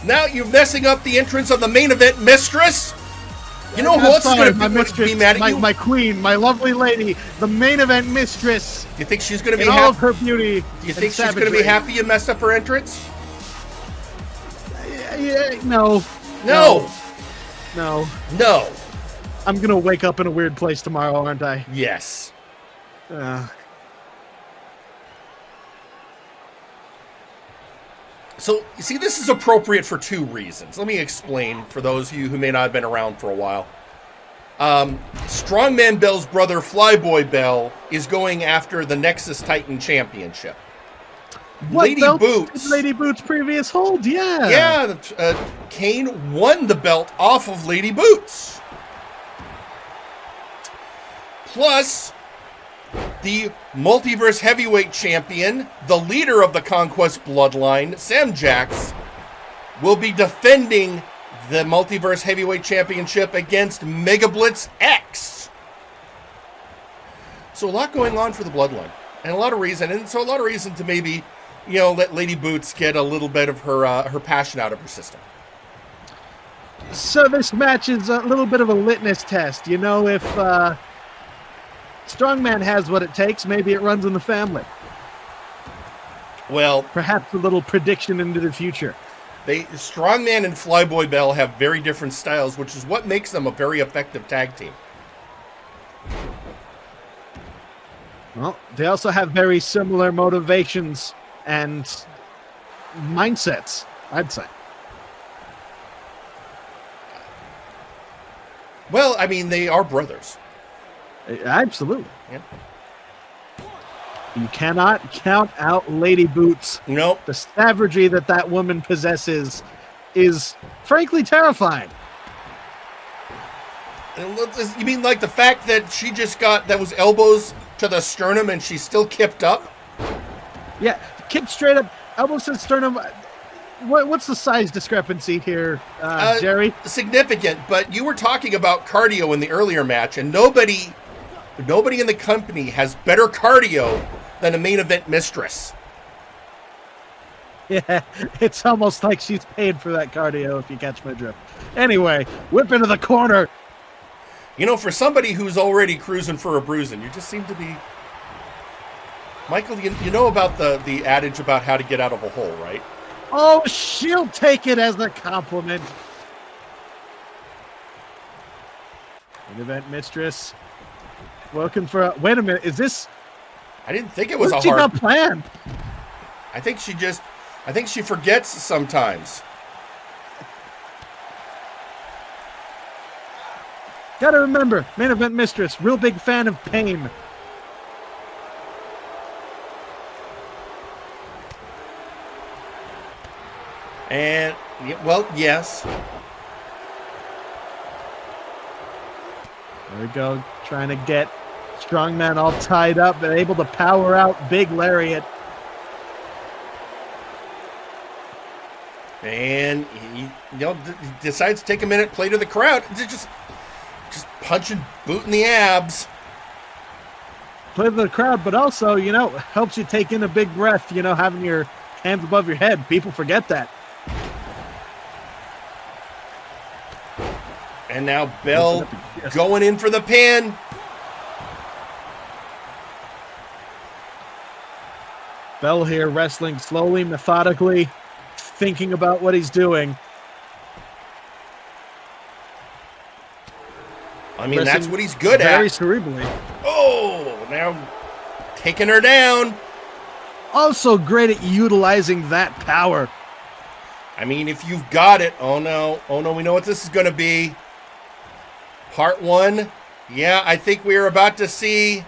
Now you're messing up the entrance of the main event mistress. You know who else is going to be mad at you? My queen, my lovely lady, the main event mistress. You think she's going to be in all of her beauty? Do you think she's going to be happy you messed up her entrance? No. I'm going to wake up in a weird place tomorrow, aren't I? Yes. So, you see, this is appropriate for two reasons. Let me explain for those of you who may not have been around for a while. Strongman Bell's brother, Flyboy Bell, is going after the Nexus Titan Championship. Lady Boots' previous hold, yeah. Yeah, Kane won the belt off of Lady Boots. Plus, the Multiverse Heavyweight Champion, the leader of the Conquest Bloodline, Sam Jax, will be defending the Multiverse Heavyweight Championship against Mega Blitz X. So a lot going on for the Bloodline, and a lot of reason to maybe, let Lady Boots get a little bit of her passion out of her system. So this match is a little bit of a litmus test. If Strongman has what it takes, maybe it runs in the family. Well, perhaps a little prediction into the future. Strongman and Flyboy Bell have very different styles, which is what makes them a very effective tag team. Well, they also have very similar motivations and mindsets, I'd say. Well, I mean, they are brothers. Absolutely. Yeah. You cannot count out Lady Boots. Nope. The savagery that woman possesses is frankly terrifying. You mean like the fact that she just that was elbows to the sternum and she's still kipped up? Yeah, kipped straight up, elbows to the sternum. What's the size discrepancy here, Jerry? Significant, but you were talking about cardio in the earlier match, and nobody in the company has better cardio than a main event mistress. Yeah, it's almost like she's paid for that cardio, if you catch my drift. Anyway, whip into the corner. For somebody who's already cruising for a bruising, you just seem to be... Michael, you know about the adage about how to get out of a hole, right? Oh, she'll take it as a compliment. Main event mistress. Looking for wait a minute, is this... I didn't think it was a hard... plan? I think she forgets sometimes. Gotta remember, main event mistress, real big fan of pain. And, well, yes. There we go, trying to get Strongman all tied up and able to power out big lariat. And he decides to take a minute, play to the crowd. Just punching Boot in the abs. Play to the crowd, but also, helps you take in a big breath, having your hands above your head. People forget that. And now Bell going in for the pin. Bell here wrestling slowly, methodically, thinking about what he's doing. I mean, that's what he's good at. Very cerebrally. Oh, now taking her down. Also great at utilizing that power. I mean, if you've got it. Oh no, we know what this is going to be. Part 1. Yeah, I think we are about to see,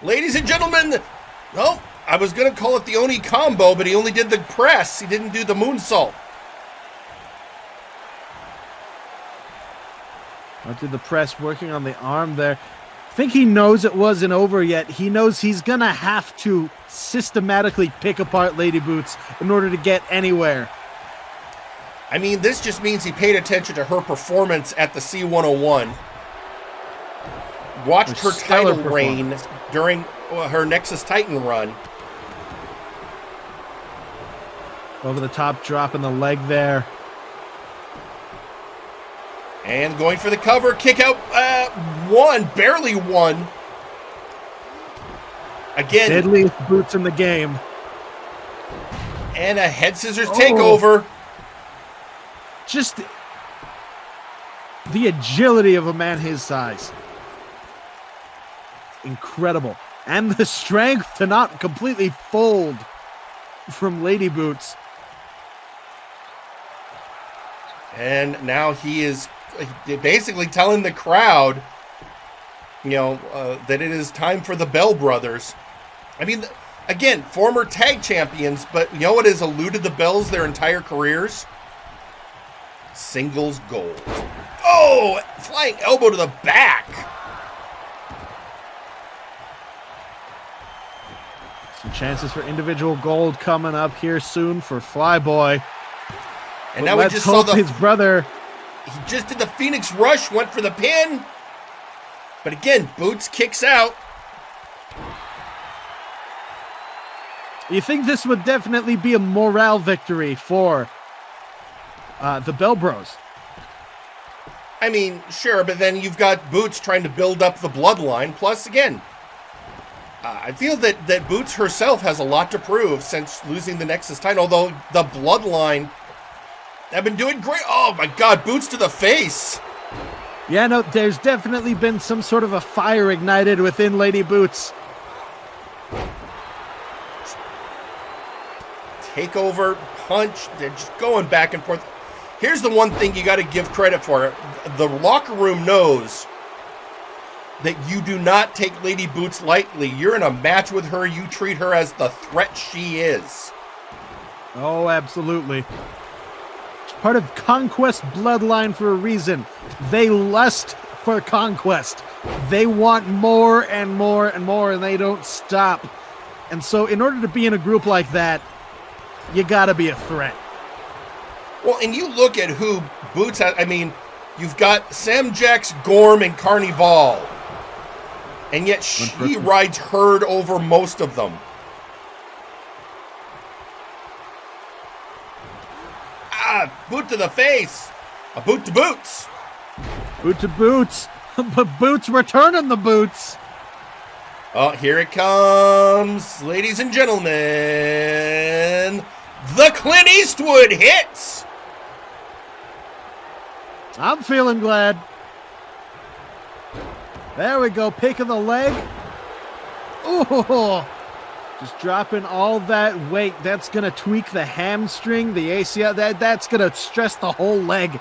ladies and gentlemen. No, I was going to call it the Oni combo, but he only did the press. He didn't do the moonsault. Out to the press, working on the arm there. I think he knows it wasn't over yet. He knows he's going to have to systematically pick apart Lady Boots in order to get anywhere. I mean, this just means he paid attention to her performance at the C101. Watched her title reign during her Nexus Titan run. Over the top, dropping the leg there. And going for the cover, kick out, barely one. Again. Deadliest boots in the game. And a head scissors takeover. Just the agility of a man his size. Incredible. And the strength to not completely fold from Lady Boots. And now he is basically telling the crowd, that it is time for the Bell Brothers. I mean, again, former tag champions, but you know what has eluded the Bells their entire careers? Singles gold. Oh, flying elbow to the back. Some chances for individual gold coming up here soon for Flyboy. And now we just saw his brother. He just did the Phoenix Rush, went for the pin. But again, Boots kicks out. You think this would definitely be a morale victory for the Bell Bros? I mean, sure, but then you've got Boots trying to build up the bloodline. Plus, again, I feel that Boots herself has a lot to prove since losing the Nexus title, although the bloodline have been doing great. Oh my God, Boots to the face. Yeah, no, there's definitely been some sort of a fire ignited within Lady Boots. Takeover, punch, they're just going back and forth. Here's the one thing you got to give credit for. The locker room knows that you do not take Lady Boots lightly. You're in a match with her. You treat her as the threat she is. Oh, absolutely. It's part of Conquest bloodline for a reason. They lust for conquest. They want more and more and more, and they don't stop. And so in order to be in a group like that, you got to be a threat. Well, and you look at who Boots has. I mean, you've got Sam Jax, Gorm, and Carnival. And yet she rides herd over most of them. Boot to the face. A boot to Boots. Boot to Boots. But Boots returning the boots. Oh, here it comes. Ladies and gentlemen, the Clint Eastwood hits. I'm feeling glad. There we go, pick of the leg. Ooh, just dropping all that weight. That's going to tweak the hamstring, the ACL. That's going to stress the whole leg.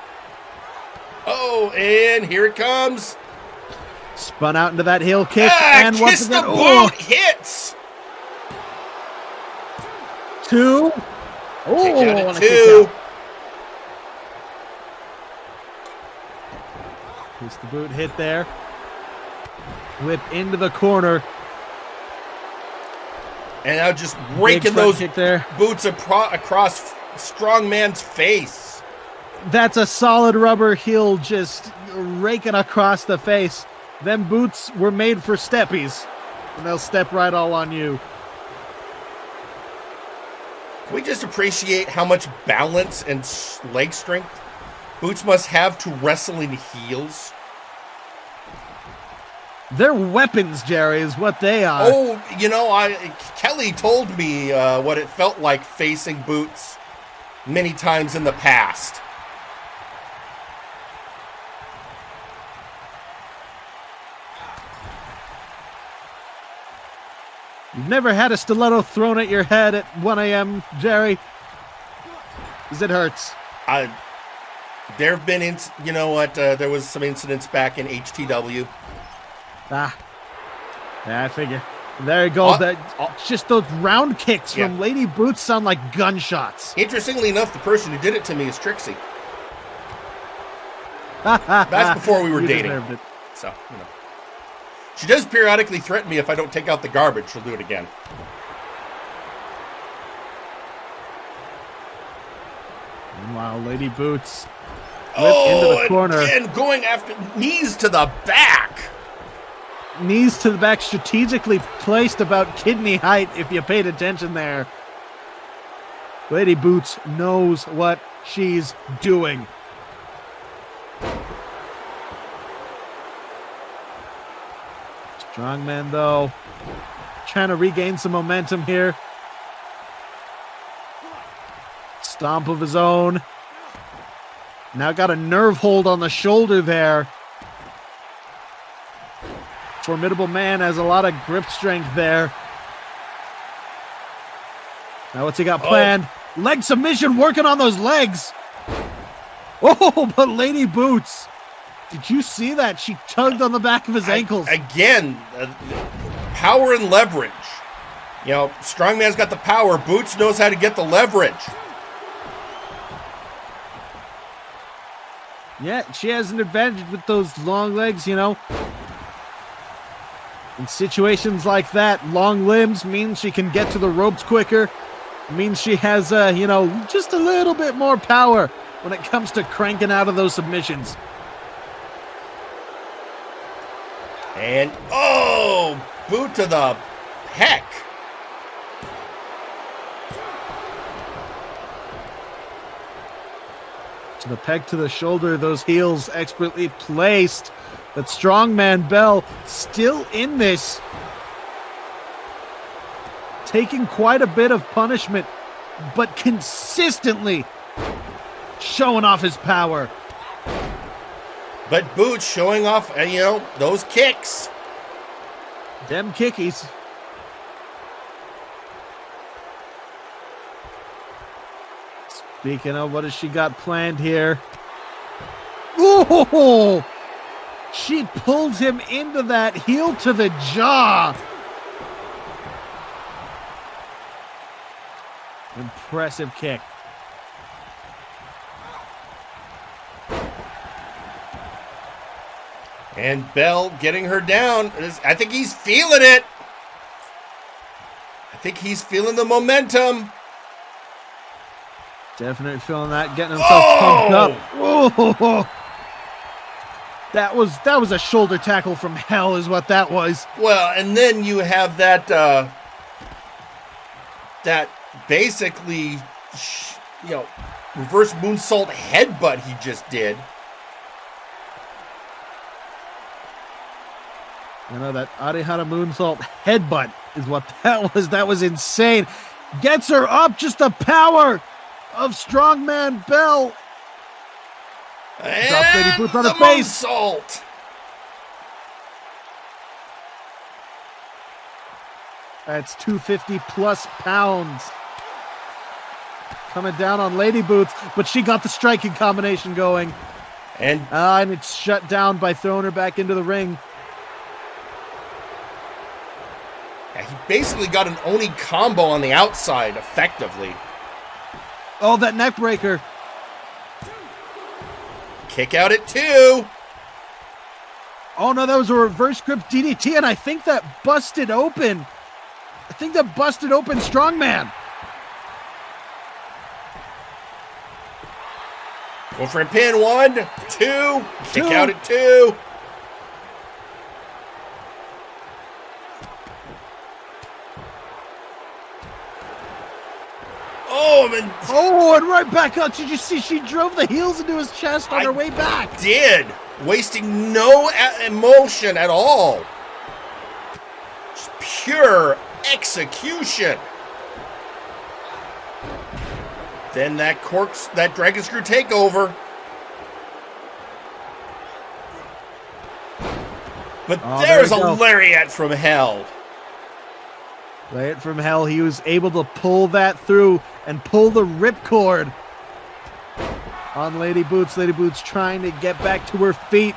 Oh, and here it comes. Spun out into that heel kick. And once again, the boot hits. 2. Oh, 2. Piece the boot hit there. Whip into the corner. And now just raking those there. boots across Strongman's face. That's a solid rubber heel just raking across the face. Them boots were made for steppies, and they'll step right all on you. Can we just appreciate how much balance and leg strength boots must have to wrestle in heels? They're weapons, Jerry, is what they are. Oh, you know, Kelly told me what it felt like facing boots many times in the past. You've never had a stiletto thrown at your head at 1 a.m., Jerry? Because it hurts. There have been, you know what, there was some incidents back in HTW. Yeah, I figure. There you go. Just those round kicks from Lady Boots sound like gunshots. Interestingly enough, the person who did it to me is Trixie. That's before we were dating. So, you know. She does periodically threaten me if I don't take out the garbage, she'll do it again. Meanwhile, Lady Boots into the corner. And going after knees to the back. Knees to the back, strategically placed about kidney height if you paid attention there. Lady Boots knows what she's doing. Strongman, though, trying to regain some momentum here. Stomp of his own. Now got a nerve hold on the shoulder there. Formidable Man has a lot of grip strength there. Now what's he got planned? Leg submission, working on those legs. Oh, but Lady Boots. Did you see that? She tugged on the back of his ankles. Again, power and leverage. You know, Strongman's got the power. Boots knows how to get the leverage. Yeah, she has an advantage with those long legs, you know. In situations like that, long limbs means she can get to the ropes quicker. Means she has, you know, just a little bit more power when it comes to cranking out of those submissions. And, boot to the heck. To the peg to the shoulder, those heels expertly placed. But Strongman Bell still in this. Taking quite a bit of punishment, but consistently showing off his power. But Boots showing off, you know, those kicks. Them kickies. Speaking of, what has she got planned here? Ooh! She pulled him into that heel to the jaw. Impressive kick. And Bell getting her down. I think he's feeling it. I think he's feeling the momentum. Definitely feeling that, getting himself pumped up. Oh! That was a shoulder tackle from hell is what that was. Well, and then you have that that basically, you know, reverse moonsault headbutt he just did. You know, that Arihara moonsault headbutt is what that was. That was insane. Gets her up, just the power of Strongman Bell. And drops Lady Boots on the her face. Moonsault. That's 250 plus pounds. Coming down on Lady Boots, but she got the striking combination going. And it's shut down by throwing her back into the ring. Yeah, he basically got an Oni combo on the outside, effectively. Oh, that neck breaker. Kick out at 2. Oh no, that was a reverse grip DDT, and I think that busted open. Strongman. Go for a pin. 1, 2. Kick out at 2. And right back up. Did you see she drove the heels into his chest on her way back? Did. Wasting no emotion at all. Just pure execution. Then that dragon screw takeover. But there's a lariat from hell. Lariat from hell. He was able to pull that through and pull the ripcord on Lady Boots. Lady Boots trying to get back to her feet.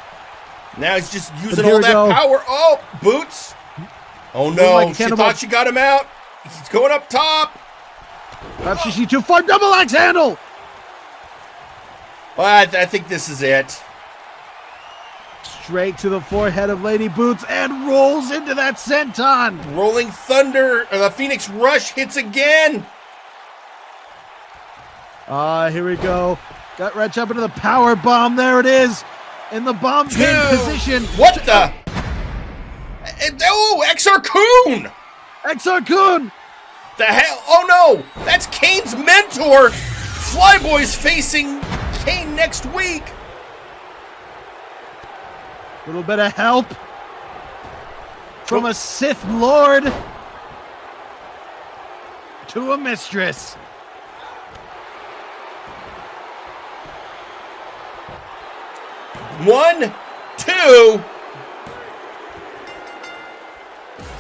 Now he's just using all that power. Oh, Boots. Oh no, she thought she got him out. He's going up top. Perhaps she's too far. Double axe handle. Well, I think this is it. Straight to the forehead of Lady Boots and rolls into that senton. Rolling Thunder. The Phoenix Rush hits again. Here we go. Got right up into the power bomb. There it is. In the bomb pin position. What the? Oh, Exarcoon. Exarcoon. The hell? Oh no. That's Kane's mentor. Flyboy's facing Kane next week. A little bit of help from a Sith Lord to a mistress. One, two.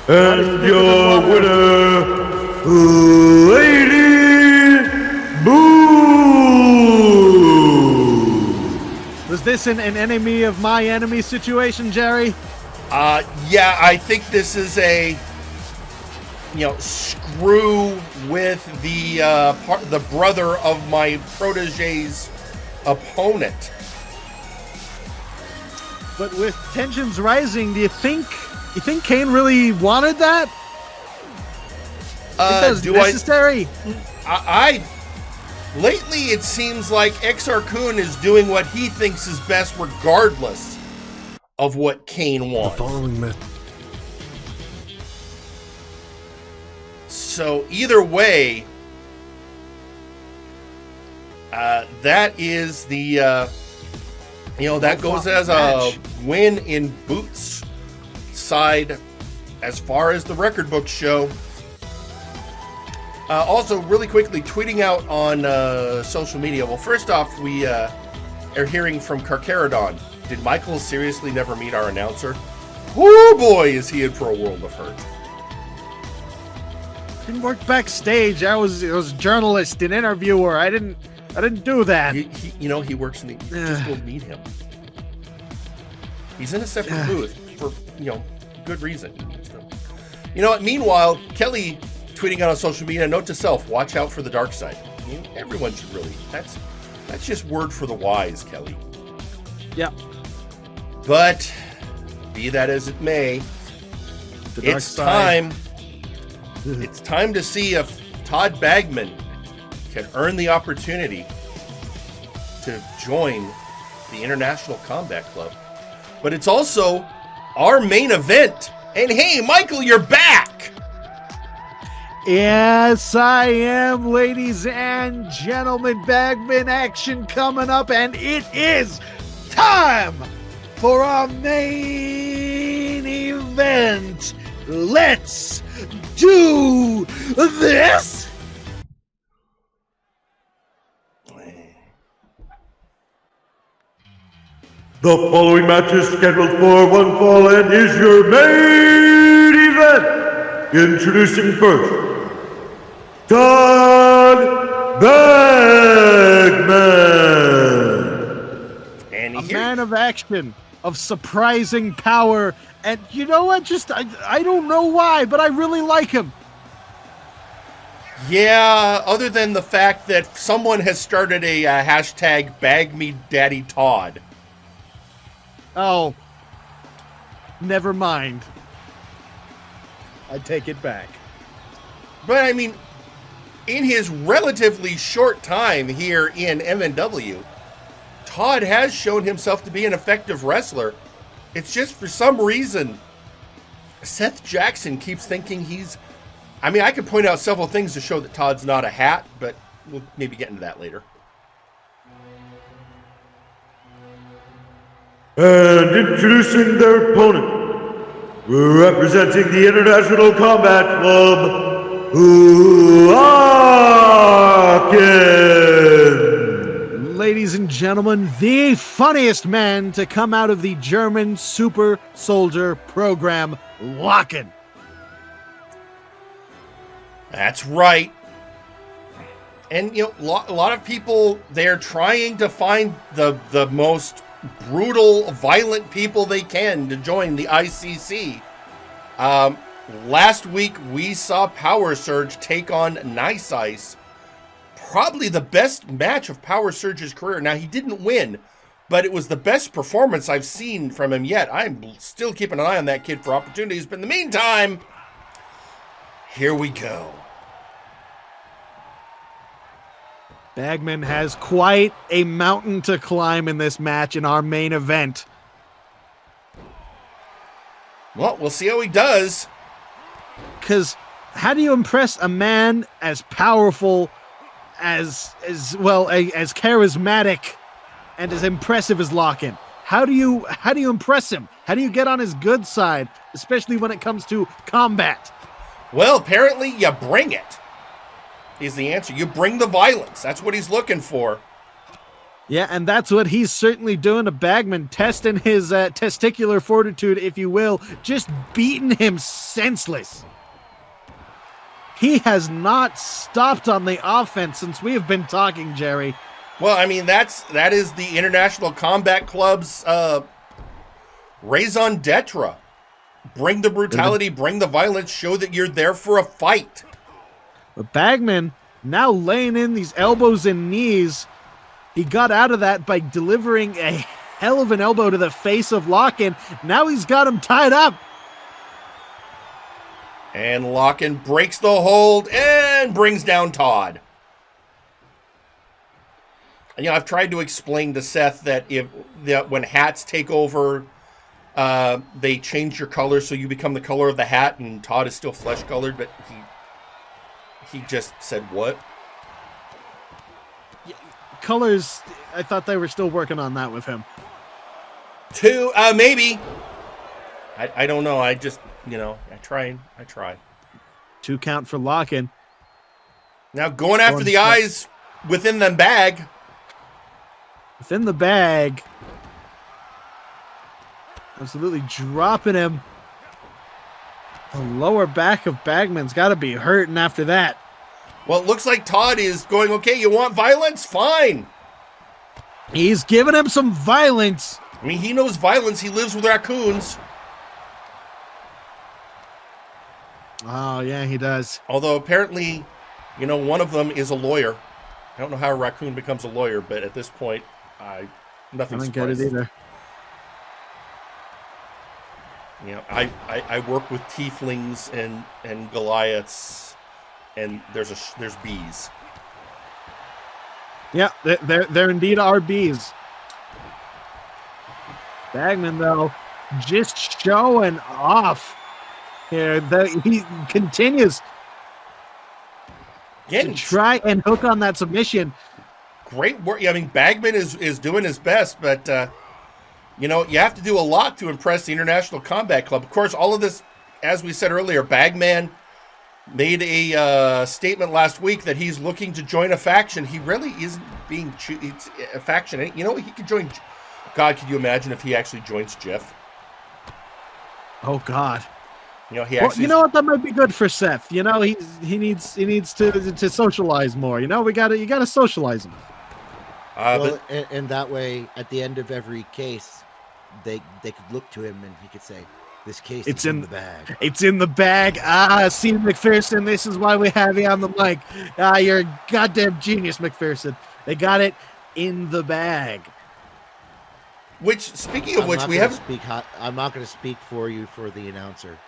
And your winner, Lady Boo. Was this an enemy of my enemy situation, Jerry? Yeah, I think this is a, screw with the brother of my protege's opponent. But with tensions rising, do you think Kane really wanted that? Think that was necessary? Lately, it seems like Exarcoon is doing what he thinks is best, regardless of what Kane wants. The following So either way, that is the that goes as a win in Boots' side, as far as the record books show. Also, really quickly, tweeting out on social media. Well, first off, we are hearing from Carcharodon. Did Michael seriously never meet our announcer? Whoo boy, is he in for a world of hurt. Didn't work backstage. I was a journalist and interviewer. I didn't do that. He works in the. Just go meet him. He's in a separate booth for good reason. Meanwhile, Kelly tweeting out on social media, note to self, watch out for the dark side. Everyone should really. That's just word for the wise, Kelly. Yeah. But be that as it may, it's time. It's time to see if Todd Bagman can earn the opportunity to join the International Combat Club. But it's also our main event. And hey, Michael, you're back! Yes, I am, ladies and gentlemen. Bagman action coming up, and it is time for our main event. Let's do this! The following match is scheduled for one fall and is your main event. Introducing first, Todd Bagman. And a man of action, of surprising power, and you know what? I don't know why, but I really like him. Yeah, other than the fact that someone has started a hashtag BagMeDaddyTodd. Oh, Never mind. I take it back. But I mean, in his relatively short time here in MNW, Todd has shown himself to be an effective wrestler. It's just for some reason, Seth Jackson keeps thinking he's... I mean, I could point out several things to show that Todd's not a hat, but we'll maybe get into that later. And introducing their opponent, representing the International Combat Club, Lachen. Ladies and gentlemen, the funniest man to come out of the German super soldier program, Lachen. That's right. And, you know, a lot of people, they're trying to find the most brutal, violent people they can to join the ICC. Last week, we saw Power Surge take on Nice Ice. Probably the best match of Power Surge's career. Now, he didn't win, but it was the best performance I've seen from him yet. I'm still keeping an eye on that kid for opportunities, but in the meantime, here we go. Bagman has quite a mountain to climb in this match in our main event. Well, we'll see how he does. Because how do you impress a man as powerful, as charismatic, and as impressive as Lachen? How do you impress him? How do you get on his good side, especially when it comes to combat? Well, apparently you bring it. Is the answer. You bring the violence. That's what he's looking for. Yeah, and that's what he's certainly doing to Bagman, testing his testicular fortitude, if you will, just beating him senseless. He has not stopped on the offense since we have been talking, Jerry. Well, I mean, that is the International Combat Club's raison d'etre. Bring the brutality, bring the violence, show that you're there for a fight. But Bagman now laying in these elbows and knees. He got out of that by delivering a hell of an elbow to the face of Lachen. Now he's got him tied up. And Lachen breaks the hold and brings down Todd. And, you know, I've tried to explain to Seth that when hats take over, they change your color so you become the color of the hat, and Todd is still flesh colored, but he just said what? Colors, I thought they were still working on that with him. Maybe. I don't know. I just, you know, I try. 2 count for Lachen. Now going after the eyes within the bag. Within the bag. Absolutely dropping him. The lower back of Bagman's got to be hurting after that. Well, it looks like Todd is going, okay, you want violence? Fine. He's giving him some violence. I mean, he knows violence. He lives with raccoons. Oh, yeah, he does. Although apparently, you know, one of them is a lawyer. I don't know how a raccoon becomes a lawyer, but at this point, nothing surprises. I don't get it either. You know, I work with tieflings and Goliaths, and there's bees. Yeah, there indeed are bees. Bagman, though, just showing off here. He continues to try and hook on that submission. Great work. I mean, Bagman is doing his best, but you know, you have to do a lot to impress the International Combat Club. Of course, all of this, as we said earlier, Bagman made a statement last week that he's looking to join a faction. He really isn't being a faction. You know, he could join. God, could you imagine if he actually joins Jif? Oh God. You know, you know what? That might be good for Seth. You know, he needs to socialize more. You know, you gotta socialize him. And that way, at the end of every case, they could look to him and he could say, "This case is in the bag." It's in the bag. See, McPherson, this is why we have you on the mic. You're a goddamn genius, McPherson. They got it in the bag. Which, speaking of which, we have. I'm not going to speak for you for the announcer.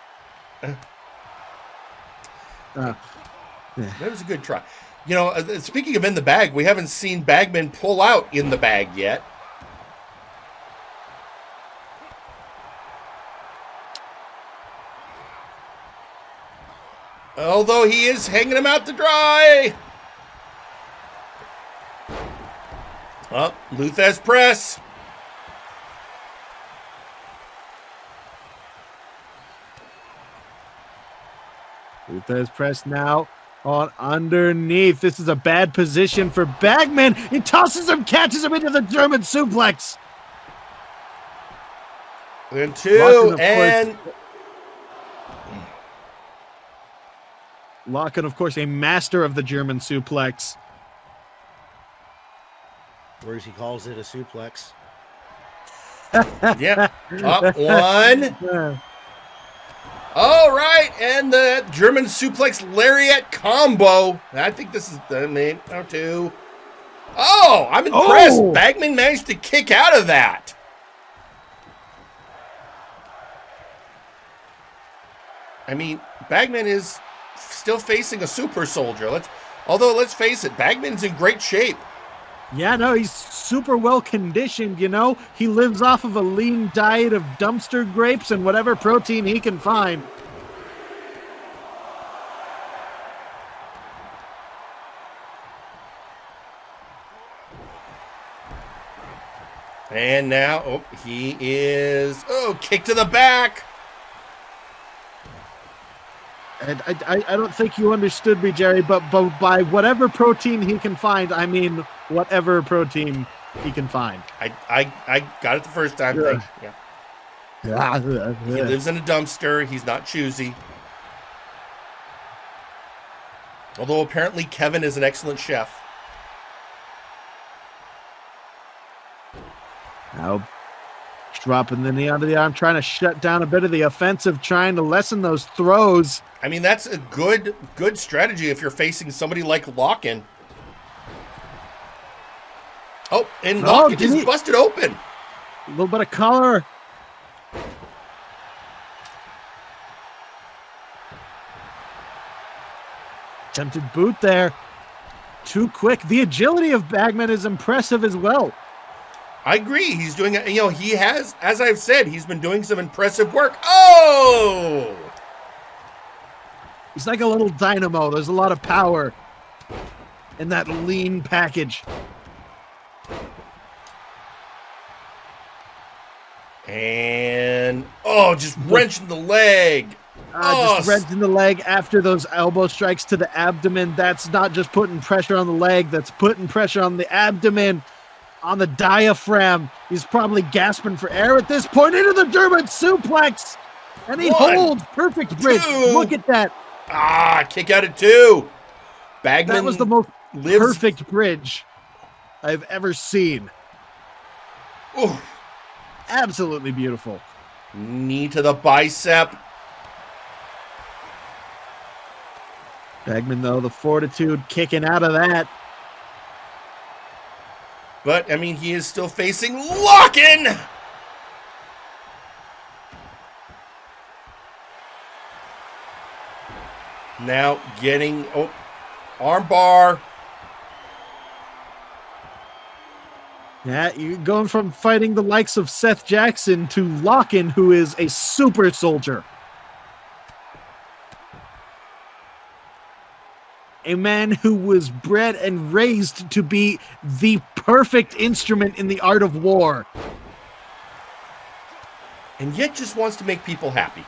That was a good try. You know, speaking of in the bag, we haven't seen Bagman pull out in the bag yet. Although he is hanging him out to dry. Oh, Luthez press. Luthez press now on underneath. This is a bad position for Bagman. He tosses him, catches him into the German suplex. And two, and... Lachen, of course, a master of the German suplex. Or as he calls it, a suplex. Yeah. Up one. All right. And the German suplex lariat combo. I think this is the main. Two. Oh, I'm impressed. Oh. Bagman managed to kick out of that. I mean, Bagman is still facing a super soldier. Although let's face it, Bagman's in great shape. Yeah, no, he's super well conditioned, you know. He lives off of a lean diet of dumpster grapes and whatever protein he can find. And now, he is, kick to the back. And I don't think you understood me, Jerry, but by whatever protein he can find, I mean whatever protein he can find. I got it the first time. Yeah. He lives in a dumpster. He's not choosy. Although apparently Kevin is an excellent chef. Now dropping the knee onto the arm, trying to shut down a bit of the offensive, trying to lessen those throws. I mean, that's a good strategy if you're facing somebody like Lachen. Oh, and Lachen just busted open. A little bit of color. Attempted boot there. Too quick. The agility of Bagman is impressive as well. I agree. He's doing, he has, as I've said, he's been doing some impressive work. Oh! He's like a little dynamo. There's a lot of power in that lean package. And, just wrenching the leg. Just wrenching the leg after those elbow strikes to the abdomen. That's not just putting pressure on the leg. That's putting pressure on the abdomen. On the diaphragm. He's probably gasping for air at this point into the German suplex. And he holds. Perfect bridge. Look at that. Kick out at two. Bagman. That was the most perfect bridge I've ever seen. Ooh. Absolutely beautiful. Knee to the bicep. Bagman, though, the fortitude kicking out of that. But, I mean, he is still facing Lachen! Now getting... armbar. Yeah, you're going from fighting the likes of Seth Jackson to Lachen, who is a super soldier. A man who was bred and raised to be the perfect instrument in the art of war. And yet just wants to make people happy.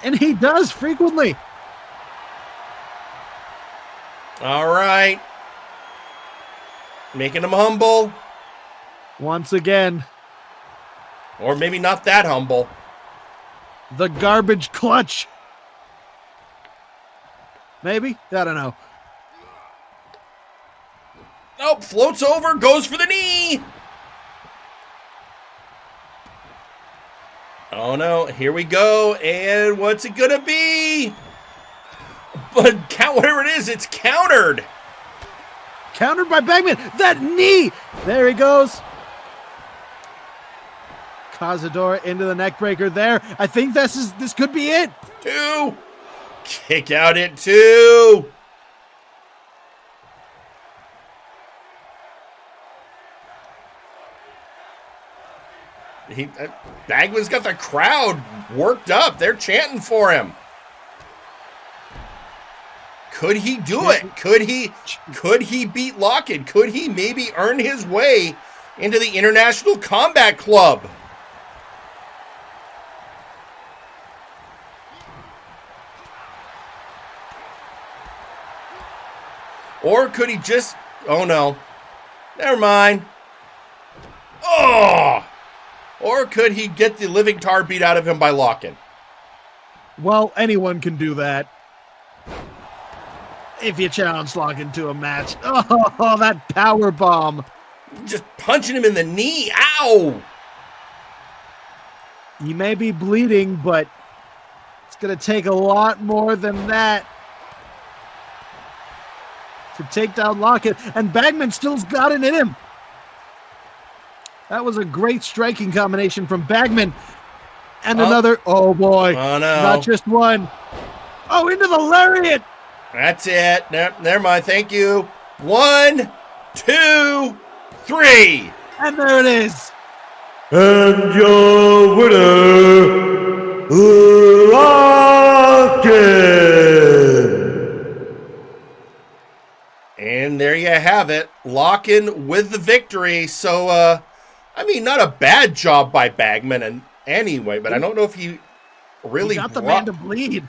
And he does frequently. All right. Making him humble. Once again. Or maybe not that humble. The garbage clutch. Maybe? I don't know. Nope, floats over, goes for the knee. Oh no, here we go. And what's it gonna be? But whatever it is, it's countered. Countered by Bagman. That knee. There he goes. Cazador into the neckbreaker there. I think this could be it. 2. Kick out at 2. Bagman's got the crowd worked up. They're chanting for him. Could he do it? Could he beat Lachen? Could he maybe earn his way into the International Combat Club? Or could he just... Oh, no. Never mind. Oh! Or could he get the living tar beat out of him by Lachen? Well, anyone can do that. If you challenge Lachen to a match. Oh, that power bomb. Just punching him in the knee. Ow! He may be bleeding, but it's going to take a lot more than that to take down Lachen. And Bagman still's got it in him. That was a great striking combination from Bagman. And another. Oh, boy. Oh, no. Not just one. Oh, into the lariat. That's it. Never mind. Thank you. 1, 2, 3. And there it is. And your winner, Lachen. And there you have it. Lachen with the victory. So, I mean, not a bad job by Bagman and anyway, but I don't know if he really got the man to bleed.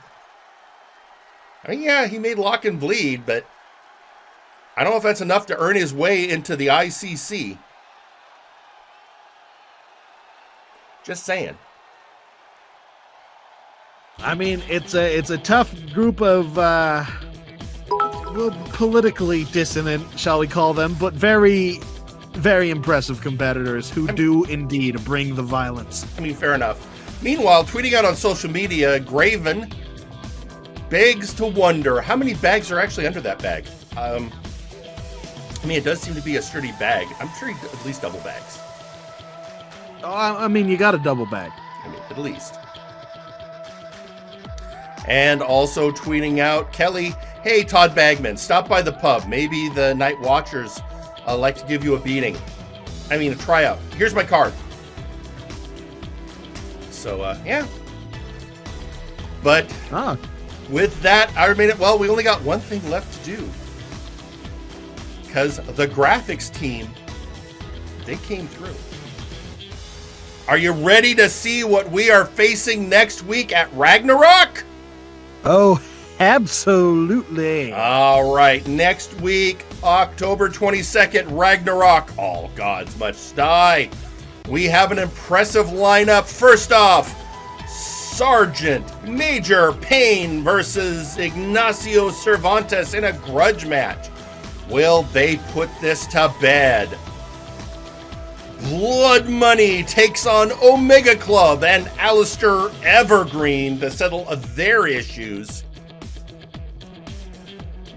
I mean, yeah, he made Lachen bleed, but I don't know if that's enough to earn his way into the ICC. Just saying. I mean, it's a tough group of politically dissonant, shall we call them, but very, very impressive competitors who do indeed bring the violence. I mean, fair enough. Meanwhile, tweeting out on social media, Graven begs to wonder how many bags are actually under that bag. I mean, it does seem to be a sturdy bag. I'm sure he at least double bags. I mean, you got a double bag. I mean, at least. And also tweeting out, Kelly, hey, Todd Bagman, stop by the pub. Maybe the Night Watchers like to give you a beating. I mean, a tryout. Here's my card. So, yeah. But with that, well, we only got one thing left to do. Because the graphics team, they came through. Are you ready to see what we are facing next week at Ragnarok? Oh, absolutely. All right, next week, October 22nd, Ragnarok. All gods must die. We have an impressive lineup. First off, Sergeant Major Payne versus Ignacio Cervantes in a grudge match. Will they put this to bed? Blood Money takes on Omega Club and Alistair Evergreen to settle their issues.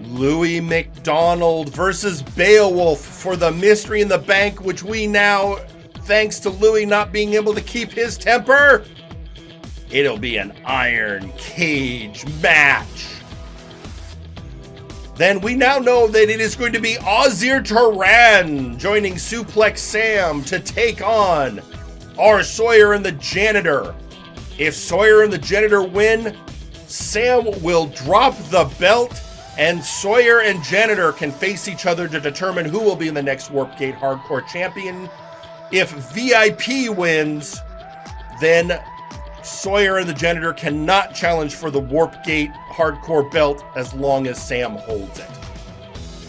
Louis McDonald versus Beowulf for the Mystery in the Bank, which we now, thanks to Louis not being able to keep his temper, it'll be an iron cage match. Then we now know that it is going to be Ozir Turan joining Suplex Sam to take on our Sawyer and the Janitor. If Sawyer and the Janitor win, Sam will drop the belt and Sawyer and Janitor can face each other to determine who will be in the next Warpgate Hardcore Champion. If VIP wins, then Sawyer and the Janitor cannot challenge for the Warpgate Hardcore belt as long as Sam holds it.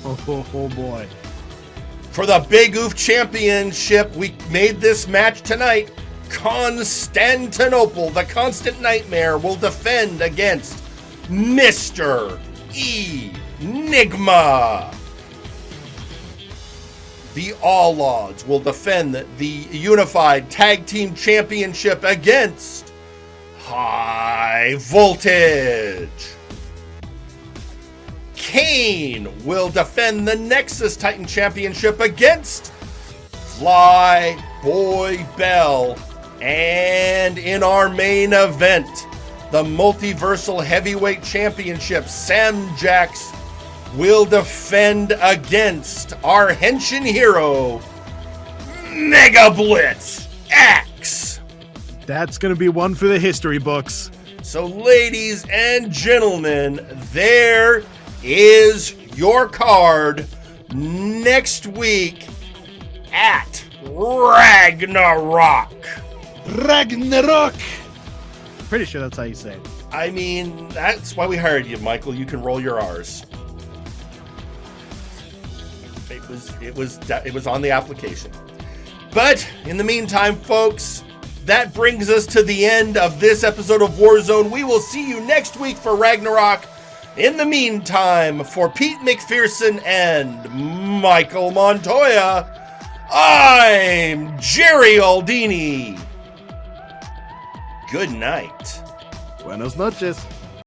Oh boy. For the Big Oof Championship, we made this match tonight. Constantinople, the Constant Nightmare, will defend against Mr. Nigma. The Outlaws will defend the Unified Tag Team Championship against High Voltage. Kane will defend the Nexus Titan Championship against Fly Boy Bell. And in our main event, the Multiversal Heavyweight Championship, Sam Jax will defend against our Henshin hero, Mega Blitz X. That's going to be one for the history books. So, ladies and gentlemen, there is your card next week at Ragnarok. Ragnarok. Pretty sure that's how you say it. I mean, that's why we hired you, Michael. You can roll your R's. It was on the application. But in the meantime, folks, that brings us to the end of this episode of Warzone. We will see you next week for Ragnarok. In the meantime, for Pete McPherson and Michael Montoya, I'm Jerry Aldini. Good night. Buenas noches.